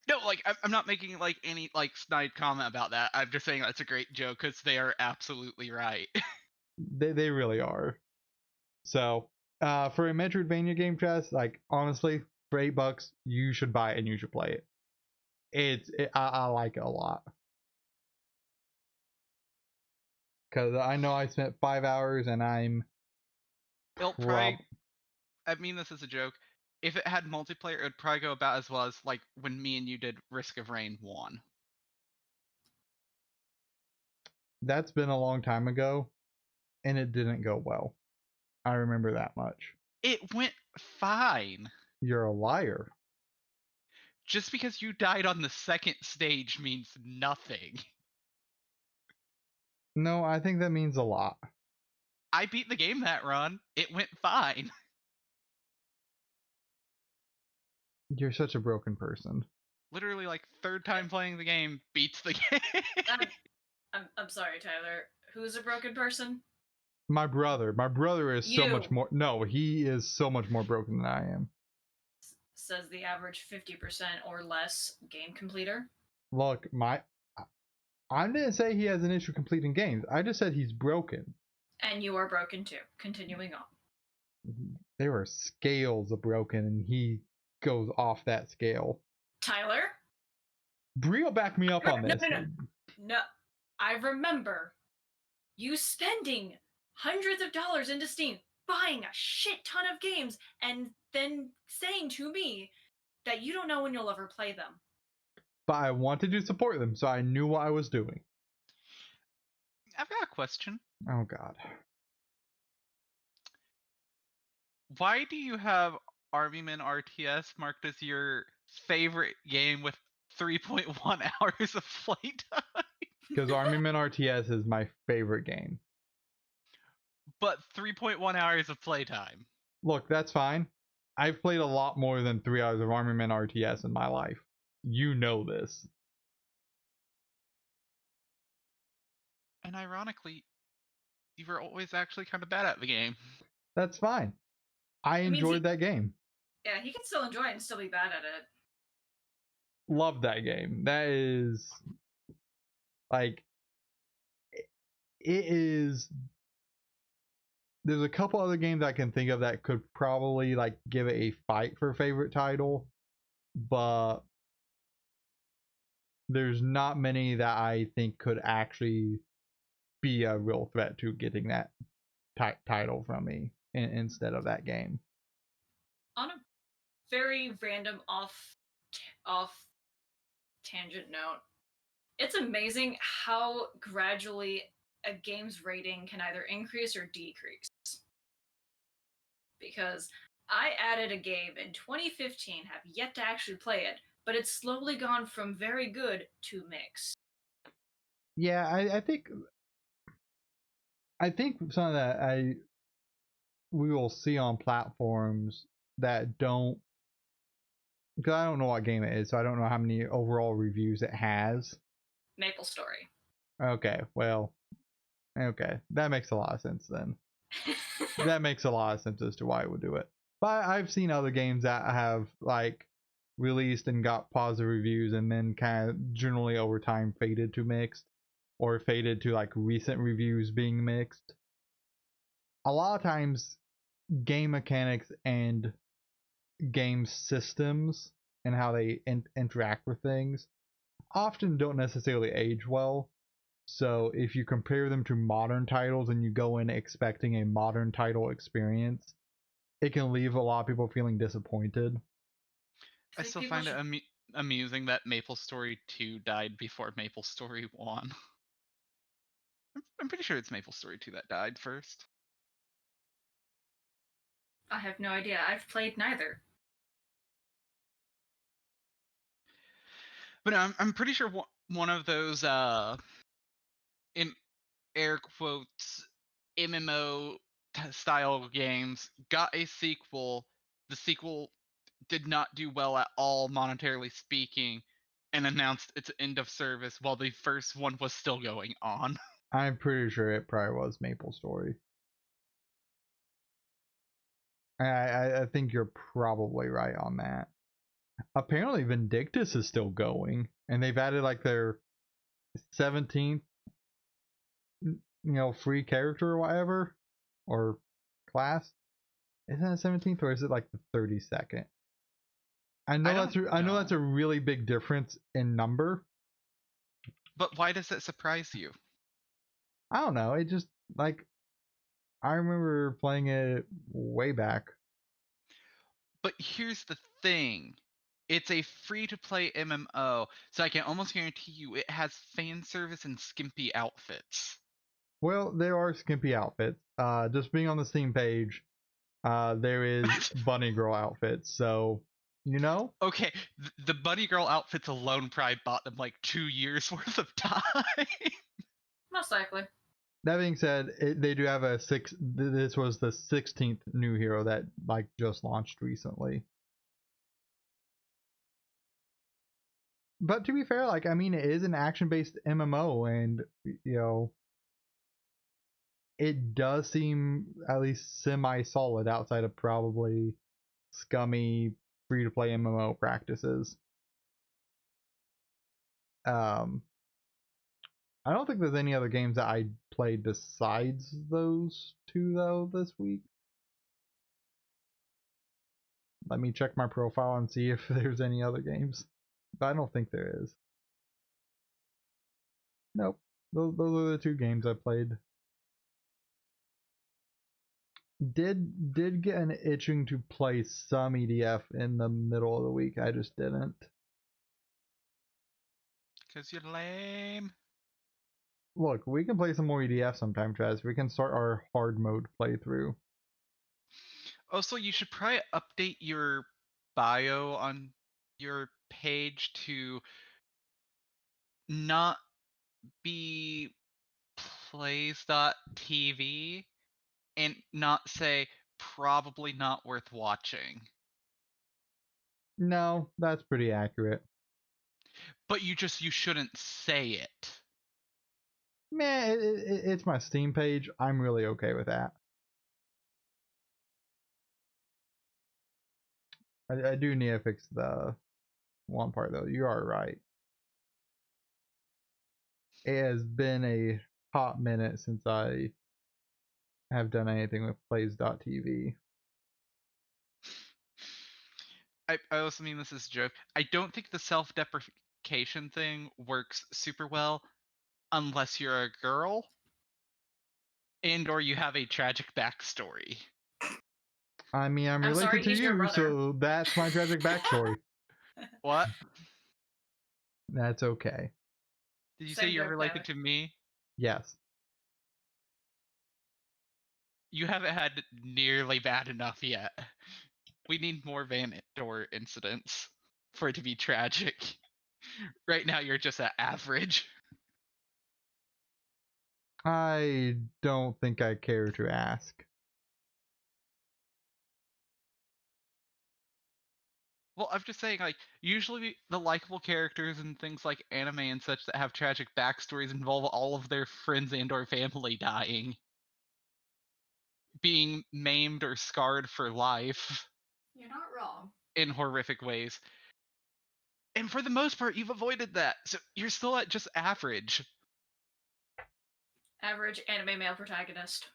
No, like I'm not making like any like snide comment about that. I'm just saying that's a great joke because they are absolutely right. They really are. So for a Metroidvania game, Chess, like honestly, for $8, you should buy it and you should play it. I like it a lot because I know I spent 5 hours and I'm It'll probably. I mean this as a joke. If it had multiplayer, it would probably go about as well as like when me and you did Risk of Rain 1. That's been a long time ago, and it didn't go well. I remember that much. It went fine. You're a liar. Just because you died on the second stage means nothing. No, I think that means a lot. I beat the game that run. It went fine. You're such a broken person. Literally, like, third time playing the game beats the game. I'm sorry, Tyler. Who's a broken person? My brother is so You. much more. No, he is so much more broken than I am. Says the average 50% or less game completer. Look, I didn't say he has an issue completing games. I just said he's broken. And you are broken too. Continuing on. There are scales of broken, and he goes off that scale. Tyler? Brio back me up on this. No. I remember you spending hundreds of dollars into Steam, buying a shit ton of games, and then saying to me that you don't know when you'll ever play them. But I wanted to support them, so I knew what I was doing. I've got a question. Oh, God. Why do you have Army Men RTS marked as your favorite game with 3.1 hours of playtime? Because Army Men RTS is my favorite game. But 3.1 hours of playtime. Look, that's fine. I've played a lot more than 3 hours of Army Men RTS in my life. You know this. And ironically, you were always actually kind of bad at the game. That's fine. I enjoyed that game. Yeah, he can still enjoy it and still be bad at it. Love that game. That is like it is. There's a couple other games I can think of that could probably like give it a fight for favorite title, but there's not many that I think could actually be a real threat to getting that title from me instead of that game. On a very random off tangent note, it's amazing how gradually a game's rating can either increase or decrease. Because I added a game in 2015, have yet to actually play it, but it's slowly gone from very good to mixed. Yeah, I think some of that we will see on platforms that don't, because I don't know what game it is, so I don't know how many overall reviews it has. Maple Story. Okay, well, okay, that makes a lot of sense then. That makes a lot of sense as to why it would do it. But I've seen other games that have like released and got positive reviews and then kind of generally over time faded to mixed or faded to like recent reviews being mixed. A lot of times game mechanics and game systems and how they interact with things often don't necessarily age well. So if you compare them to modern titles and you go in expecting a modern title experience, it can leave a lot of people feeling disappointed. I still find it amusing that Maple Story 2 died before Maple Story 1. I'm pretty sure it's Maple Story 2 that died first. I have no idea. I've played neither. But I'm pretty sure one of those in air quotes MMO style games got a sequel. The sequel did not do well at all monetarily speaking and announced its end of service while the first one was still going on. I'm pretty sure it probably was Maple Story. I think you're probably right on that. Apparently, Vindictus is still going, and they've added like their 17th, free character or whatever, or class. Isn't it 17th or is it like the 32nd? I know that's a really big difference in number. But why does that surprise you? I don't know. It just like I remember playing it way back. But here's the thing. It's a free-to-play MMO, so I can almost guarantee you it has fan service and skimpy outfits. Well, there are skimpy outfits. Just being on the Steam page, there is bunny girl outfits. So, Okay, the bunny girl outfits alone probably bought them like 2 years worth of time. Most likely. That being said, they do have this was the 16th new hero that like just launched recently. But to be fair, like I mean, it is an action-based MMO, and it does seem at least semi-solid outside of probably scummy free-to-play MMO practices. I don't think there's any other games that I played besides those two though this week. Let me check my profile and see if there's any other games. But I don't think there is. Nope. Those are the two games I played. Did get an itching to play some EDF in the middle of the week. I just didn't. 'Cause you're lame. Look, we can play some more EDF sometime, Chaz. We can start our hard mode playthrough. Also, you should probably update your bio on your page to not be plays.tv and not say probably not worth watching. No, that's pretty accurate. But you shouldn't say it. Man, it's my Steam page. I'm really okay with that. I do need to fix the one part though. You are right. It has been a hot minute since I have done anything with plays.tv. I also mean this as a joke. I don't think the self-deprecation thing works super well unless you're a girl and or you have a tragic backstory. I mean, I'm related sorry, to he's your you, brother. so that's my tragic backstory. What? That's okay. Did you Same say you're joke, related David. to me? Yes. You haven't had nearly bad enough yet. We need more Van Door incidents for it to be tragic. Right now, you're just at average. I don't think I care to ask. Well, I'm just saying, like, usually the likable characters and things like anime and such that have tragic backstories involve all of their friends and or family dying, being maimed or scarred for life You're not wrong. in horrific ways. And for the most part, you've avoided that, so you're still at just average. Average anime male protagonist.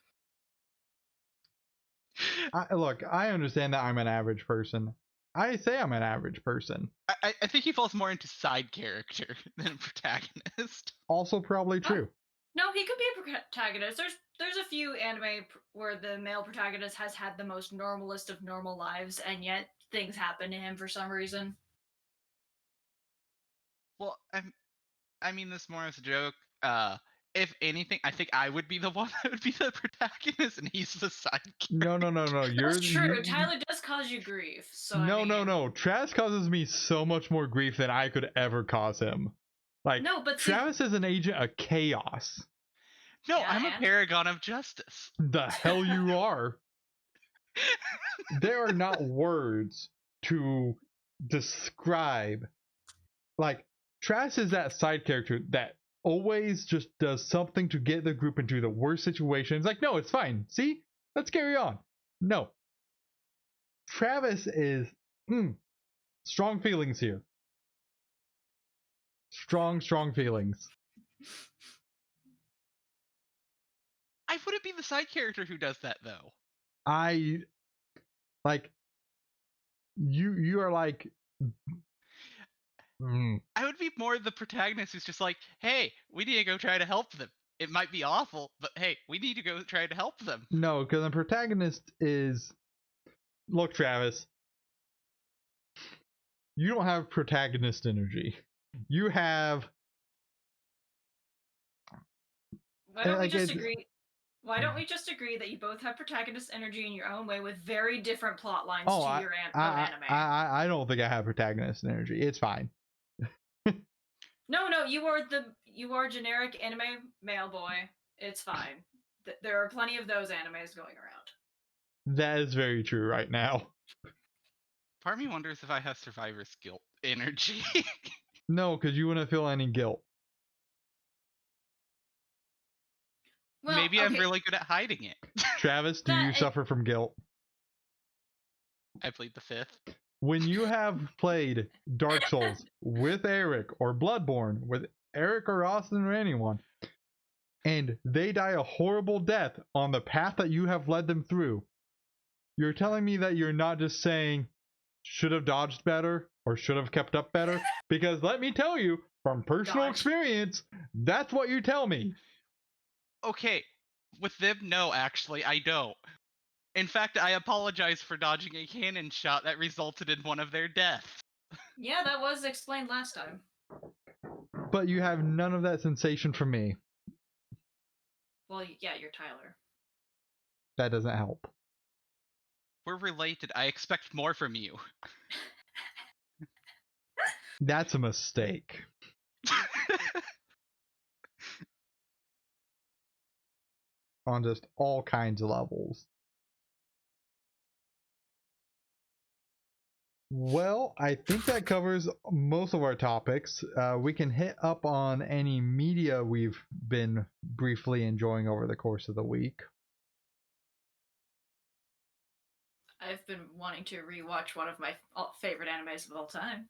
Look, I understand that I'm an average person. I say I'm an average person. I think he falls more into side character than protagonist. Also probably true. No, he could be a protagonist. There's a few anime where the male protagonist has had the most normalist of normal lives, and yet things happen to him for some reason. Well, I mean this more as a joke. If anything, I think I would be the one that would be the protagonist, and he's the side character. No. That's true. Tyler does cause you grief. So no. Travis causes me so much more grief than I could ever cause him. Like, no, but Travis is an agent of chaos. No, Yeah, I'm a paragon of justice. The hell you are. There are not words to describe. Like, Travis is that side character that always just does something to get the group into the worst situations. Like, no, it's fine. See? Let's carry on. No. Travis is strong feelings here. Strong feelings. I wouldn't be the side character who does that though. I like you are like I would be more the protagonist who's just like, hey, we need to go try to help them. It might be awful, but hey, we need to go try to help them. No, because the protagonist is look, Travis, you don't have protagonist energy. You have Why don't we like, just agree? Why don't we just agree that you both have protagonist energy in your own way with very different plot lines to your own anime? I don't think I have protagonist energy. It's fine. No, you are generic anime male boy. It's fine. There are plenty of those animes going around. That is very true right now. Part of me wonders if I have survivor's guilt energy. No, because you wouldn't feel any guilt. Well, Maybe I'm okay, really good at hiding it. Travis, do you suffer from guilt? I played the 5th. When you have played Dark Souls with Eric or Bloodborne with Eric or Austin or anyone, and they die a horrible death on the path that you have led them through, you're telling me that you're not just saying, should have dodged better or should have kept up better? Because let me tell you, from personal experience, that's what you tell me. Okay, with them, no, actually, I don't. In fact, I apologize for dodging a cannon shot that resulted in one of their deaths. Yeah, that was explained last time. But you have none of that sensation from me. Well, yeah, you're Tyler. That doesn't help. We're related. I expect more from you. That's a mistake. On just all kinds of levels. Well, I think that covers most of our topics. We can hit up on any media we've been briefly enjoying over the course of the week. I've been wanting to rewatch one of my favorite animes of all time.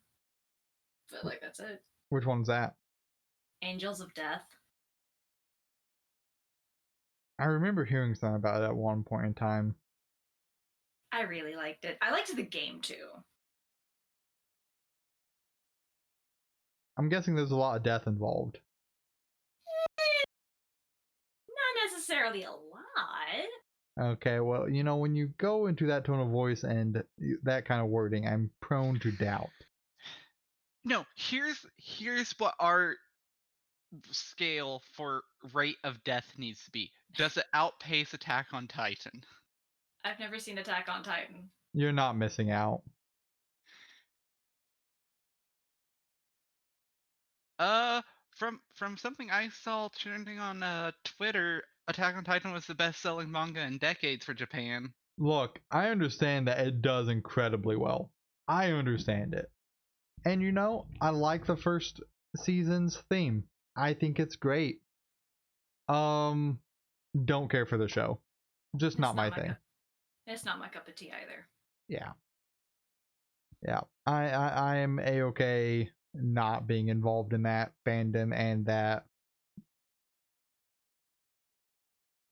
But, like, that's it. Which one's that? Angels of Death. I remember hearing something about it at one point in time. I really liked it. I liked the game, too. I'm guessing there's a lot of death involved. Not necessarily a lot. Okay, well, you know, when you go into that tone of voice and that kind of wording, I'm prone to doubt. No, here's what our scale for rate of death needs to be. Does it outpace Attack on Titan? I've never seen Attack on Titan. You're not missing out. From something I saw trending on Twitter, Attack on Titan was the best-selling manga in decades for Japan. Look, I understand that it does incredibly well. I understand it. And you know, I like the first season's theme. I think it's great. Don't care for the show. Just not my thing. It's not my cup of tea either. Yeah. Yeah. I am A-okay not being involved in that fandom and that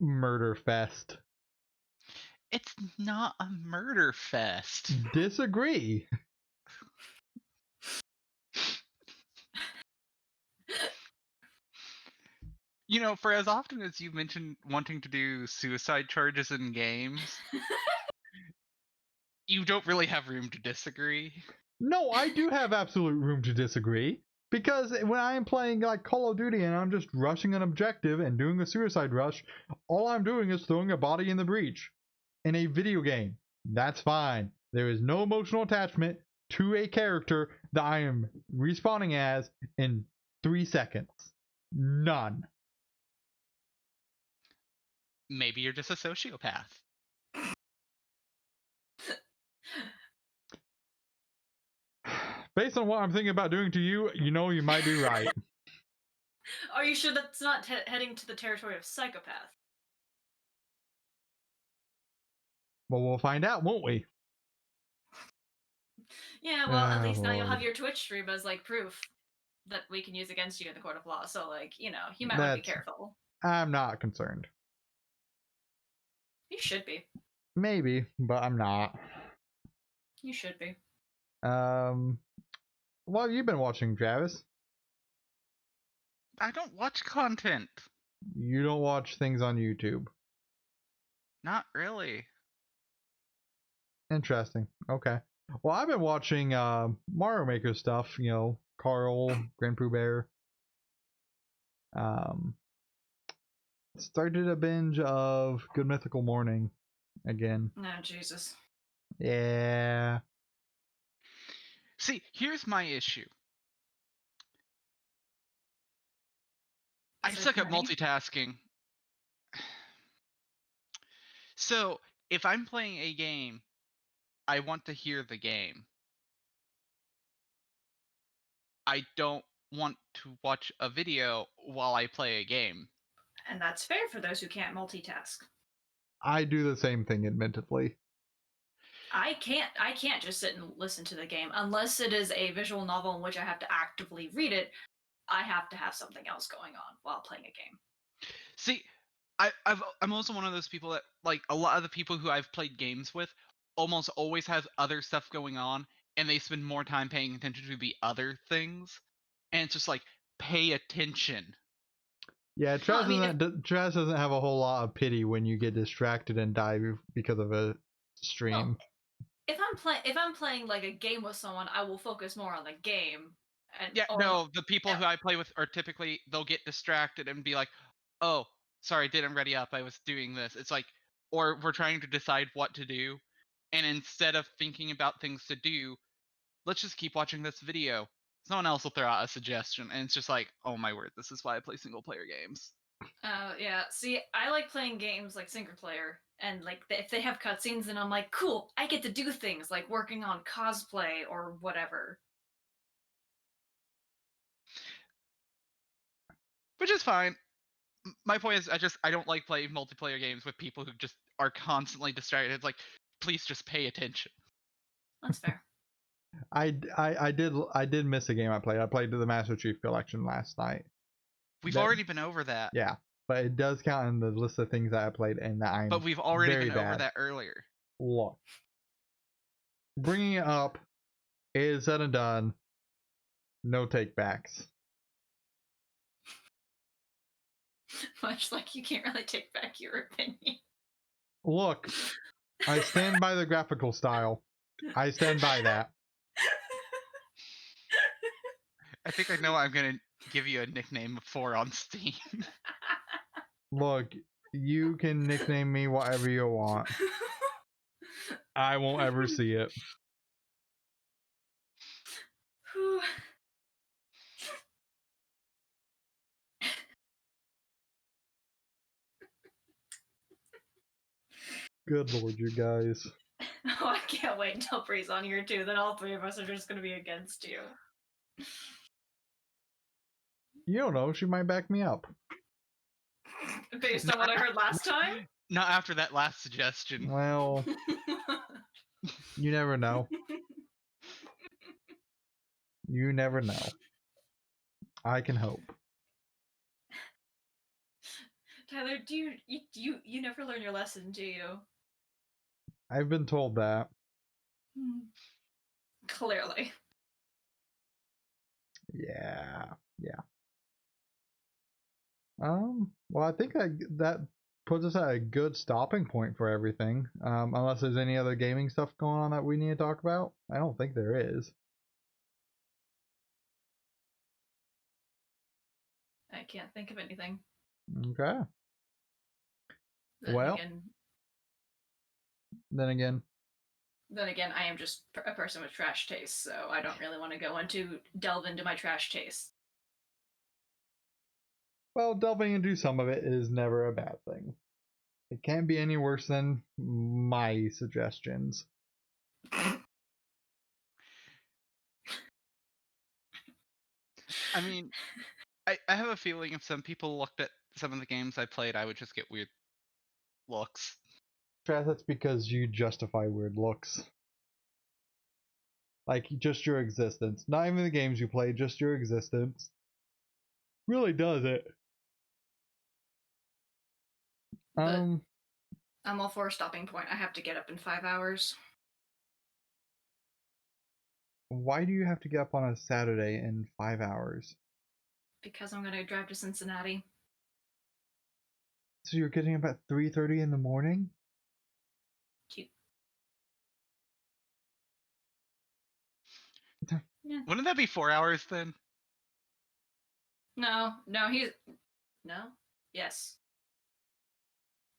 murder fest. It's not a murder fest. Disagree. You know, for as often as you mentioned wanting to do suicide charges in games, you don't really have room to disagree. No, I do have absolute room to disagree. Because when I'm playing like Call of Duty and I'm just rushing an objective and doing a suicide rush, all I'm doing is throwing a body in the breach. In a video game, that's fine. There is no emotional attachment to a character that I am respawning as in 3 seconds. None. Maybe you're just a sociopath. Based on what I'm thinking about doing to you, you know you might be right. Are you sure that's not heading to the territory of psychopath? Well, we'll find out, won't we? Yeah, well, at Oh, least now you'll have Lord. your Twitch stream as like proof that we can use against you in the court of law. So, like, you might want to be careful. I'm not concerned. You should be. Maybe, but I'm not. You should be. What have you been watching, Travis? I don't watch content. You don't watch things on YouTube. Not really. Interesting. Okay. Well, I've been watching Mario Maker stuff, Carl, Grand Pooh Bear. Started a binge of Good Mythical Morning again. Oh, Jesus. Yeah. See, here's my issue. I Is it suck at many? multitasking. So, if I'm playing a game, I want to hear the game. I don't want to watch a video while I play a game. And that's fair for those who can't multitask. I do the same thing, admittedly. I can't just sit and listen to the game unless it is a visual novel in which I have to actively read it. I have to have something else going on while playing a game. See, I'm also one of those people that, like, a lot of the people who I've played games with almost always have other stuff going on, and they spend more time paying attention to the other things. And it's just like, pay attention. Yeah, Well, I mean, Trash doesn't have a whole lot of pity when you get distracted and die because of a stream. if I'm playing like a game with someone, I will focus more on the game. Yeah, no, the people who I play with are typically, they'll get distracted and be like, oh, sorry, didn't ready up, I was doing this. It's like, or we're trying to decide what to do, and instead of thinking about things to do, let's just keep watching this video. Someone else will throw out a suggestion, and it's just like, oh my word, this is why I play single player games. Yeah. See, I like playing games like single player, and like if they have cutscenes, then I'm like, cool, I get to do things like working on cosplay or whatever. Which is fine. My point is, I don't like playing multiplayer games with people who just are constantly distracted. It's like, please just pay attention. That's fair. I did miss a game I played. I played the Master Chief Collection last night. We've already been over that. Yeah, but it does count in the list of things that I played, and that I'm. But we've already very been bad. over that earlier. Look, bringing it up is said and done. No takebacks. Much like you can't really take back your opinion. Look, I stand by the graphical style. I stand by that. I think I know what I'm gonna give you a nickname for on Steam. Look, you can nickname me whatever you want. I won't ever see it. Good lord, you guys. Oh, I can't wait until Bree's on here too. Then all three of us are just going to be against you. You don't know, she might back me up. Based on what I heard last time? Not after that last suggestion. Well, you never know. You never know. I can hope. Tyler, do you never learn your lesson, do you? I've been told that. Clearly. Yeah. Well, I think that puts us at a good stopping point for everything. Unless there's any other gaming stuff going on that we need to talk about. I don't think there is. I can't think of anything. Okay. Then Well. again, Then again, I am just a person with trash taste, so I don't really want to delve into my trash taste. Well, delving into some of it is never a bad thing. It can't be any worse than my suggestions. I mean, I have a feeling if some people looked at some of the games I played, I would just get weird looks. That's because you justify weird looks. Like, just your existence. Not even the games you play, just your existence. Really does it. But I'm all for a stopping point. I have to get up in 5 hours. Why do you have to get up on a Saturday in 5 hours? Because I'm going to drive to Cincinnati. So you're getting up at 3:30 in the morning? Yeah. Wouldn't that be 4 hours then? No, no? Yes.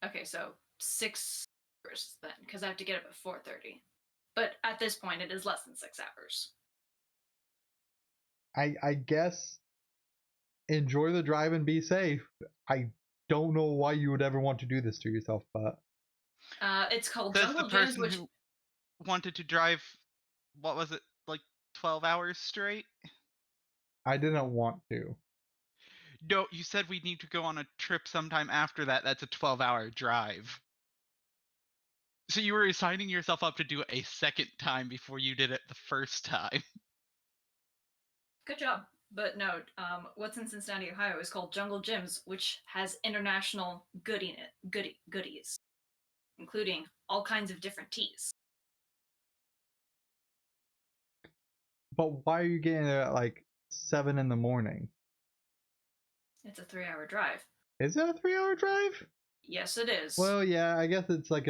Okay, so 6 hours then, because I have to get up at 4:30. But at this point, it is less than 6 hours. I guess enjoy the drive and be safe. I don't know why you would ever want to do this to yourself, but It's called Says Jungle the Gyms, person which who wanted to drive, what was it, like 12 hours straight? I didn't want to. No, you said we need to go on a trip sometime after that. That's a 12-hour drive. So you were signing yourself up to do it a second time before you did it the first time. good job. But no, what's in Cincinnati, Ohio is called Jungle Gyms, which has international goodies, including all kinds of different teas. But why are you getting there at like 7 in the morning? It's a 3-hour drive. Is it a 3-hour drive? Yes, it is. Well, yeah, I guess it's like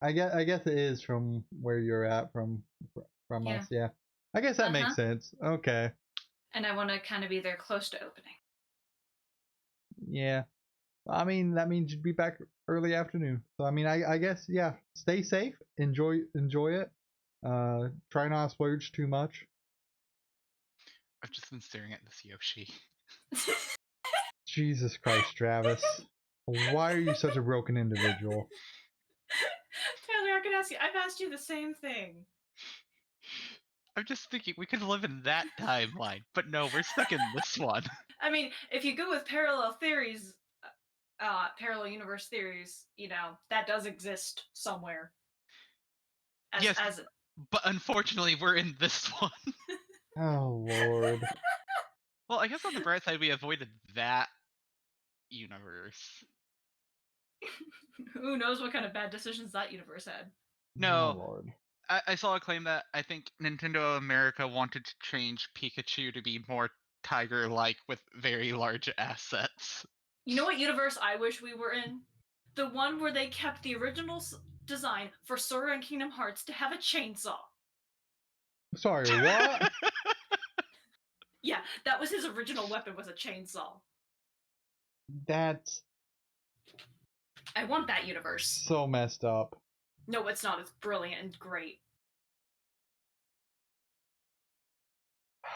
I guess it is from where you're at from Yeah. us. Yeah, I guess that makes sense. Okay. And I want to kind of be there close to opening. Yeah. I mean, that means you'd be back early afternoon. So I mean, I guess, yeah. Stay safe. Enjoy it. Try not to splurge too much. I've just been staring at this Yoshi. Jesus Christ, Travis. Why are you such a broken individual? Taylor, I can ask you. I've asked you the same thing. I'm just thinking we could live in that timeline, but no, we're stuck in this one. I mean, if you go with parallel theories, parallel universe theories, that does exist somewhere. Yes, but unfortunately, we're in this one. Oh, Lord. Well, I guess on the bright side, we avoided that universe. Who knows what kind of bad decisions that universe had? No, Oh, Lord. I saw a claim that I think Nintendo America wanted to change Pikachu to be more tiger-like with very large assets. You know what universe I wish we were in? The one where they kept the original design for Sora and Kingdom Hearts to have a chainsaw. Sorry, what? Yeah, that was his original weapon, was a chainsaw. That's I want that universe. so messed up. No, it's not. It's brilliant and great.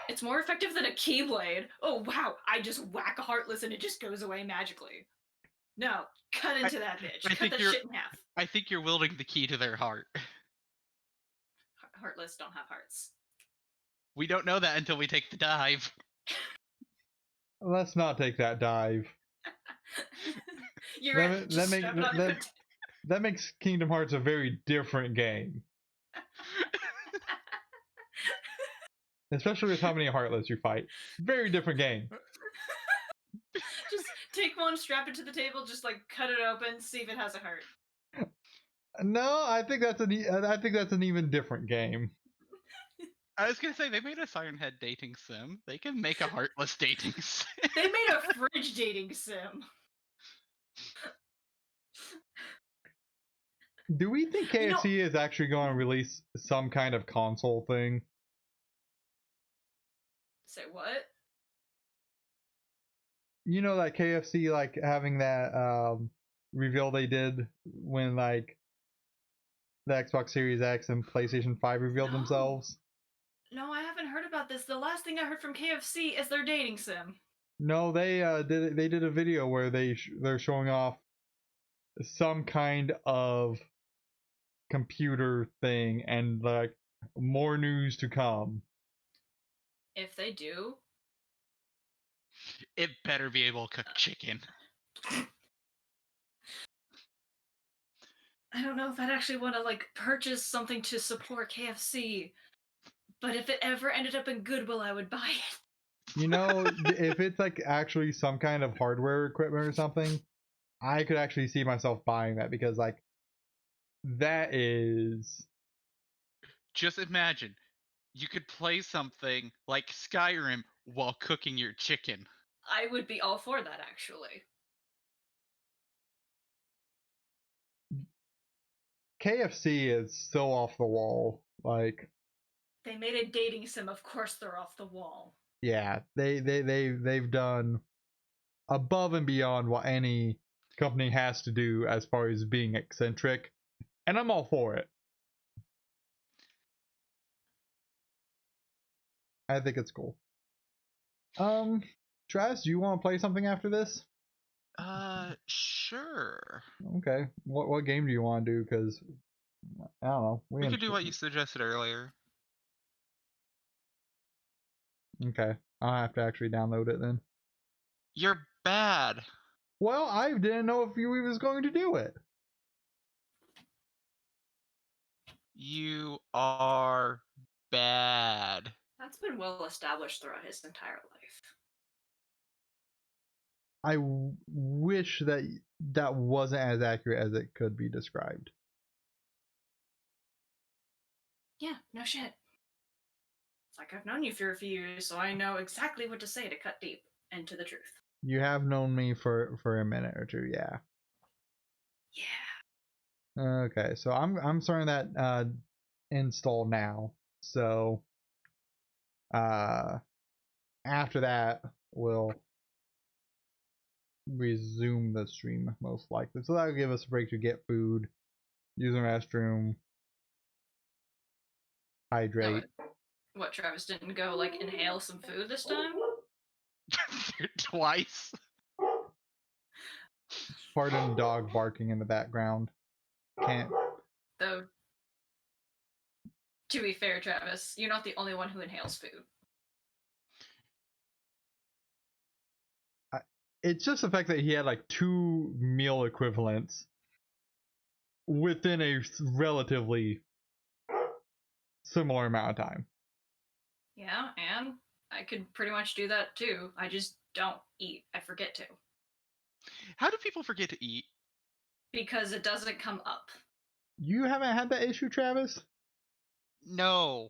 It's more effective than a Keyblade. Oh, wow. I just whack a Heartless and it just goes away magically. No, cut into that bitch. Cut that shit in half. I think you're wielding the key to their heart. Heartless don't have hearts. We don't know that until we take the dive. Let's not take that dive. You're right. Just strap it on. That makes Kingdom Hearts a very different game. Especially with how many Heartless you fight. Very different game. Just take one, strap it to the table, just like cut it open, see if it has a heart. No, I think that's an even different game. I was gonna say they made a Siren Head dating sim. They can make a Heartless dating sim. They made a fridge dating sim. Do we think KFC is actually going to release some kind of console thing? Say what? You know that KFC like having that reveal they did when like the Xbox Series X and PlayStation 5 revealed themselves? No, I haven't heard about this. The last thing I heard from KFC is their dating sim. No, they did a video where they're showing off some kind of computer thing and like more news to come. If they do, it better be able to cook chicken. I don't know if I'd actually want to like purchase something to support KFC, But if it ever ended up in Goodwill, I would buy it. You know, if it's like actually some kind of hardware equipment or something, I could actually see myself buying that because like that is Just imagine you could play something like Skyrim while cooking your chicken. I would be all for that, actually. KFC is so off the wall. Like, They made a dating sim, of course they're off the wall. yeah, they've done above and beyond what any company has to do as far as being eccentric, and I'm all for it. I think it's cool. Travis, do you want to play something after this? Sure. Okay. What game do you want to do? Because I don't know. We could do what you suggested earlier. Okay. I'll have to actually download it then. You're bad. Well, I didn't know if you was going to do it. You are bad. That's been well established throughout his entire life. I wish that that wasn't as accurate as it could be described. Yeah, no shit. It's like I've known you for a few years, so I know exactly what to say to cut deep into the truth. You have known me for a minute or two, yeah. Yeah. Okay, so I'm starting that install now. So after that we'll resume the stream most likely. So that'll give us a break to get food, use the restroom, hydrate. What, Travis didn't go like inhale some food this time? Twice. Pardon dog barking in the background. Can't. Though, to be fair, Travis, you're not the only one who inhales food. It's just the fact that he had like 2 meal equivalents within a relatively similar amount of time. Yeah, and I could pretty much do that too. I just don't eat. I forget to. How do people forget to eat? Because it doesn't come up. You haven't had that issue, Travis? No.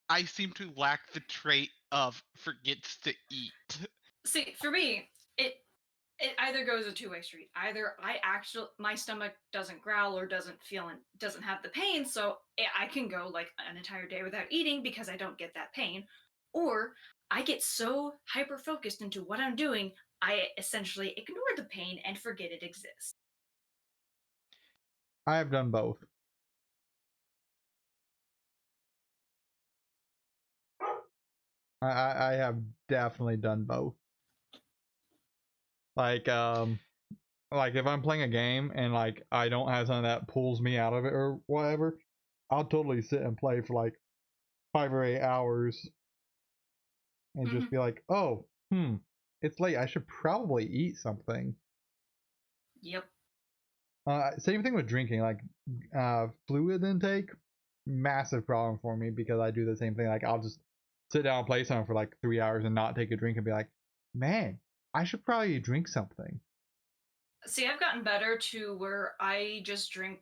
I seem to lack the trait of forgets to eat. See, for me, it either goes a two-way street. Either my stomach doesn't growl or doesn't have the pain, so I can go like an entire day without eating because I don't get that pain, or I get so hyper focused into what I'm doing, I essentially ignore the pain and forget it exists. I have done both. I have definitely done both. Like if I'm playing a game and like I don't have something that pulls me out of it or whatever, I'll totally sit and play for like 5 or 8 hours and just be like, oh, it's late. I should probably eat something. Yep. Same thing with drinking, like fluid intake, massive problem for me because I do the same thing. Like I'll just sit down and play something for like 3 hours and not take a drink and be like, man, I should probably drink something. See, I've gotten better to where I just drink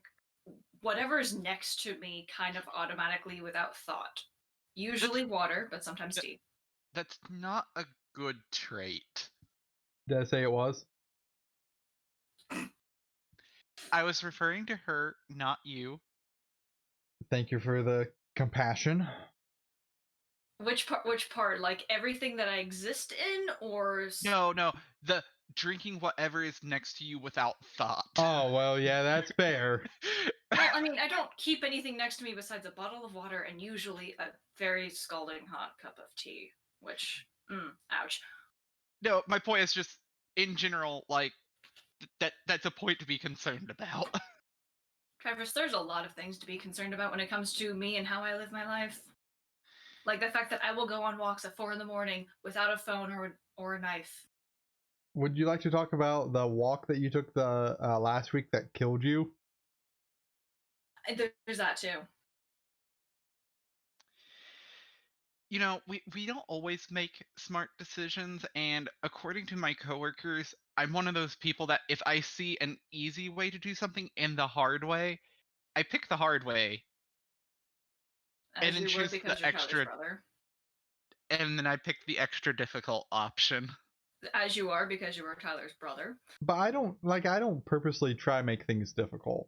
whatever's next to me kind of automatically without thought. Usually water, but sometimes tea. That's not a good trait. Did I say it was? I was referring to her, not you. Thank you for the compassion. Which part? Like everything that I exist in, or No, the drinking whatever is next to you without thought. Oh, well, yeah, that's fair. Well, I mean, I don't keep anything next to me besides a bottle of water and usually a very scalding hot cup of tea, which, ouch. No, my point is just, in general, like, that's a point to be concerned about. Travis, there's a lot of things to be concerned about when it comes to me and how I live my life. Like the fact that I will go on walks at 4 a.m. without a phone or a knife. Would you like to talk about the walk that you took the last week that killed you? There's that too. You know, we don't always make smart decisions, and according to my coworkers, I'm one of those people that if I see an easy way to do something and the hard way, I pick the hard way and As then you were choose the because you're Tyler's extra, brother. and then I pick the extra difficult option. As you are because you were Tyler's brother. But I don't purposely try make things difficult.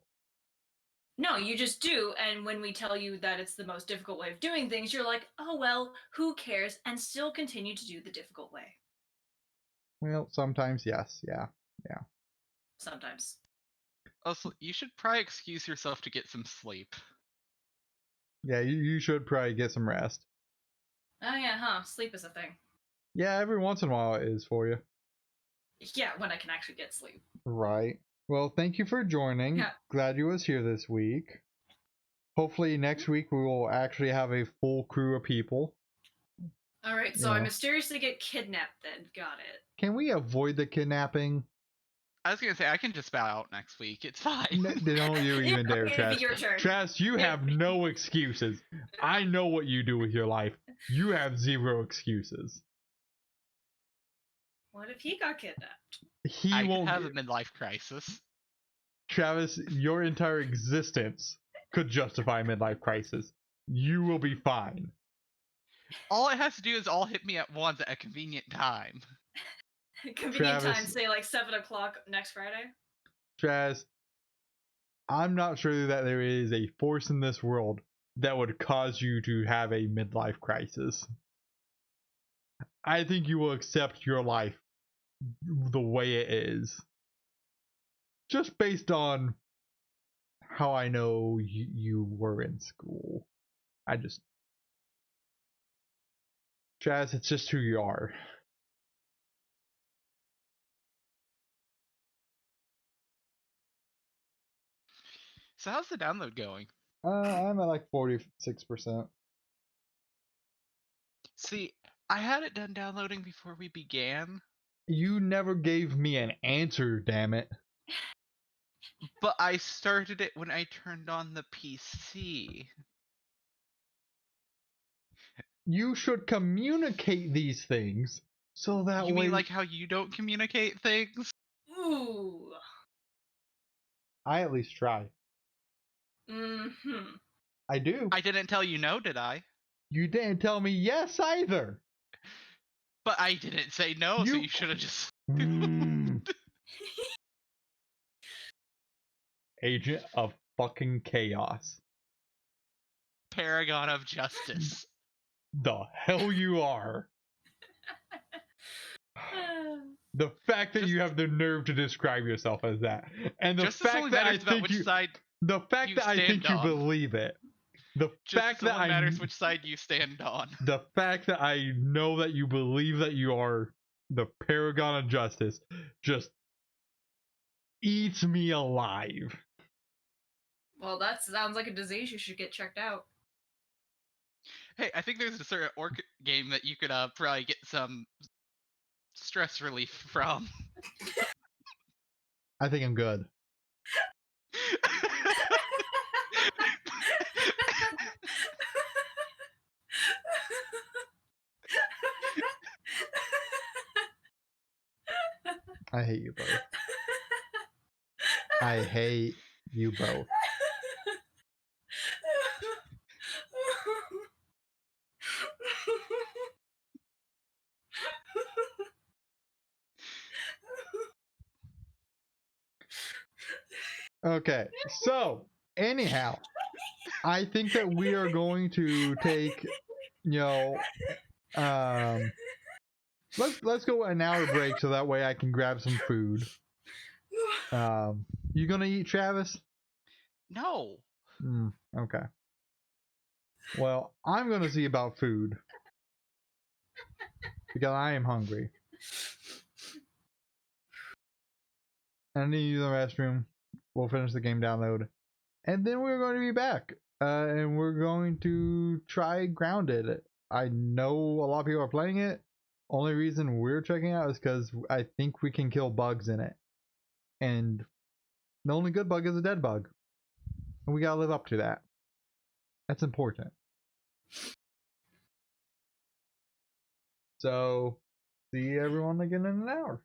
No, you just do, and when we tell you that it's the most difficult way of doing things, you're like, oh well, who cares, and still continue to do the difficult way. Well, sometimes yes, yeah. Sometimes. Also, you should probably excuse yourself to get some sleep. Yeah, you should probably get some rest. Oh yeah, huh? Sleep is a thing. Yeah, every once in a while it is for you. Yeah, when I can actually get sleep. Right. Well, thank you for joining. Yeah. Glad you was here this week. Hopefully next week we will actually have a full crew of people. All right, so Yeah. I mysteriously get kidnapped then. Got it. Can we avoid the kidnapping? I was gonna say I can just bow out next week. It's fine. Don't you even dare, Okay, Trash. your turn. Trash, you have no excuses. I know what you do with your life. You have zero excuses. What if he got kidnapped? He I could won't have a midlife crisis. Travis, your entire existence could justify a midlife crisis. You will be fine. All it has to do is all hit me at once at a convenient time. Convenient Travis- time, say like 7 o'clock next Friday. Travis, I'm not sure that there is a force in this world that would cause you to have a midlife crisis. I think you will accept your life the way it is. Just based on how I know you were in school. Chaz, it's just who you are. So how's the download going? I'm at like 46%. See, I had it done downloading before we began, You never gave me an answer, damn it. but I started it when I turned on the PC. You should communicate these things so that You way. mean like how you don't communicate things? Ooh. I at least try. Mm-hmm. I do. I didn't tell you no, did I? You didn't tell me yes either. But I didn't say no, so You- you should have just... Agent of fucking chaos. Paragon of justice. The hell you are. The fact that you have the nerve to describe yourself as that, and the Just as fact only that I matters about think which you, side the fact you that I think stand you on. believe it, the Just fact as that only I matters which side you stand on. the fact that I know that you believe that you are the paragon of justice just eats me alive. Well, that sounds like a disease. You should get checked out. Hey, I think there's a certain orc game that you could probably get some stress relief from. I think I'm good. I hate you both. I hate you both. Okay, so anyhow, I think that we are going to take, let's go an hour break so that way I can grab some food. You gonna eat, Travis? No. Okay. Well, I'm gonna see about food because I am hungry. I need to use the restroom. We'll finish the game download, and then we're going to be back. And we're going to try Grounded. I know a lot of people are playing it. Only reason we're checking it out is because I think we can kill bugs in it, and the only good bug is a dead bug, and we gotta live up to that. That's important. So, see everyone again in an hour.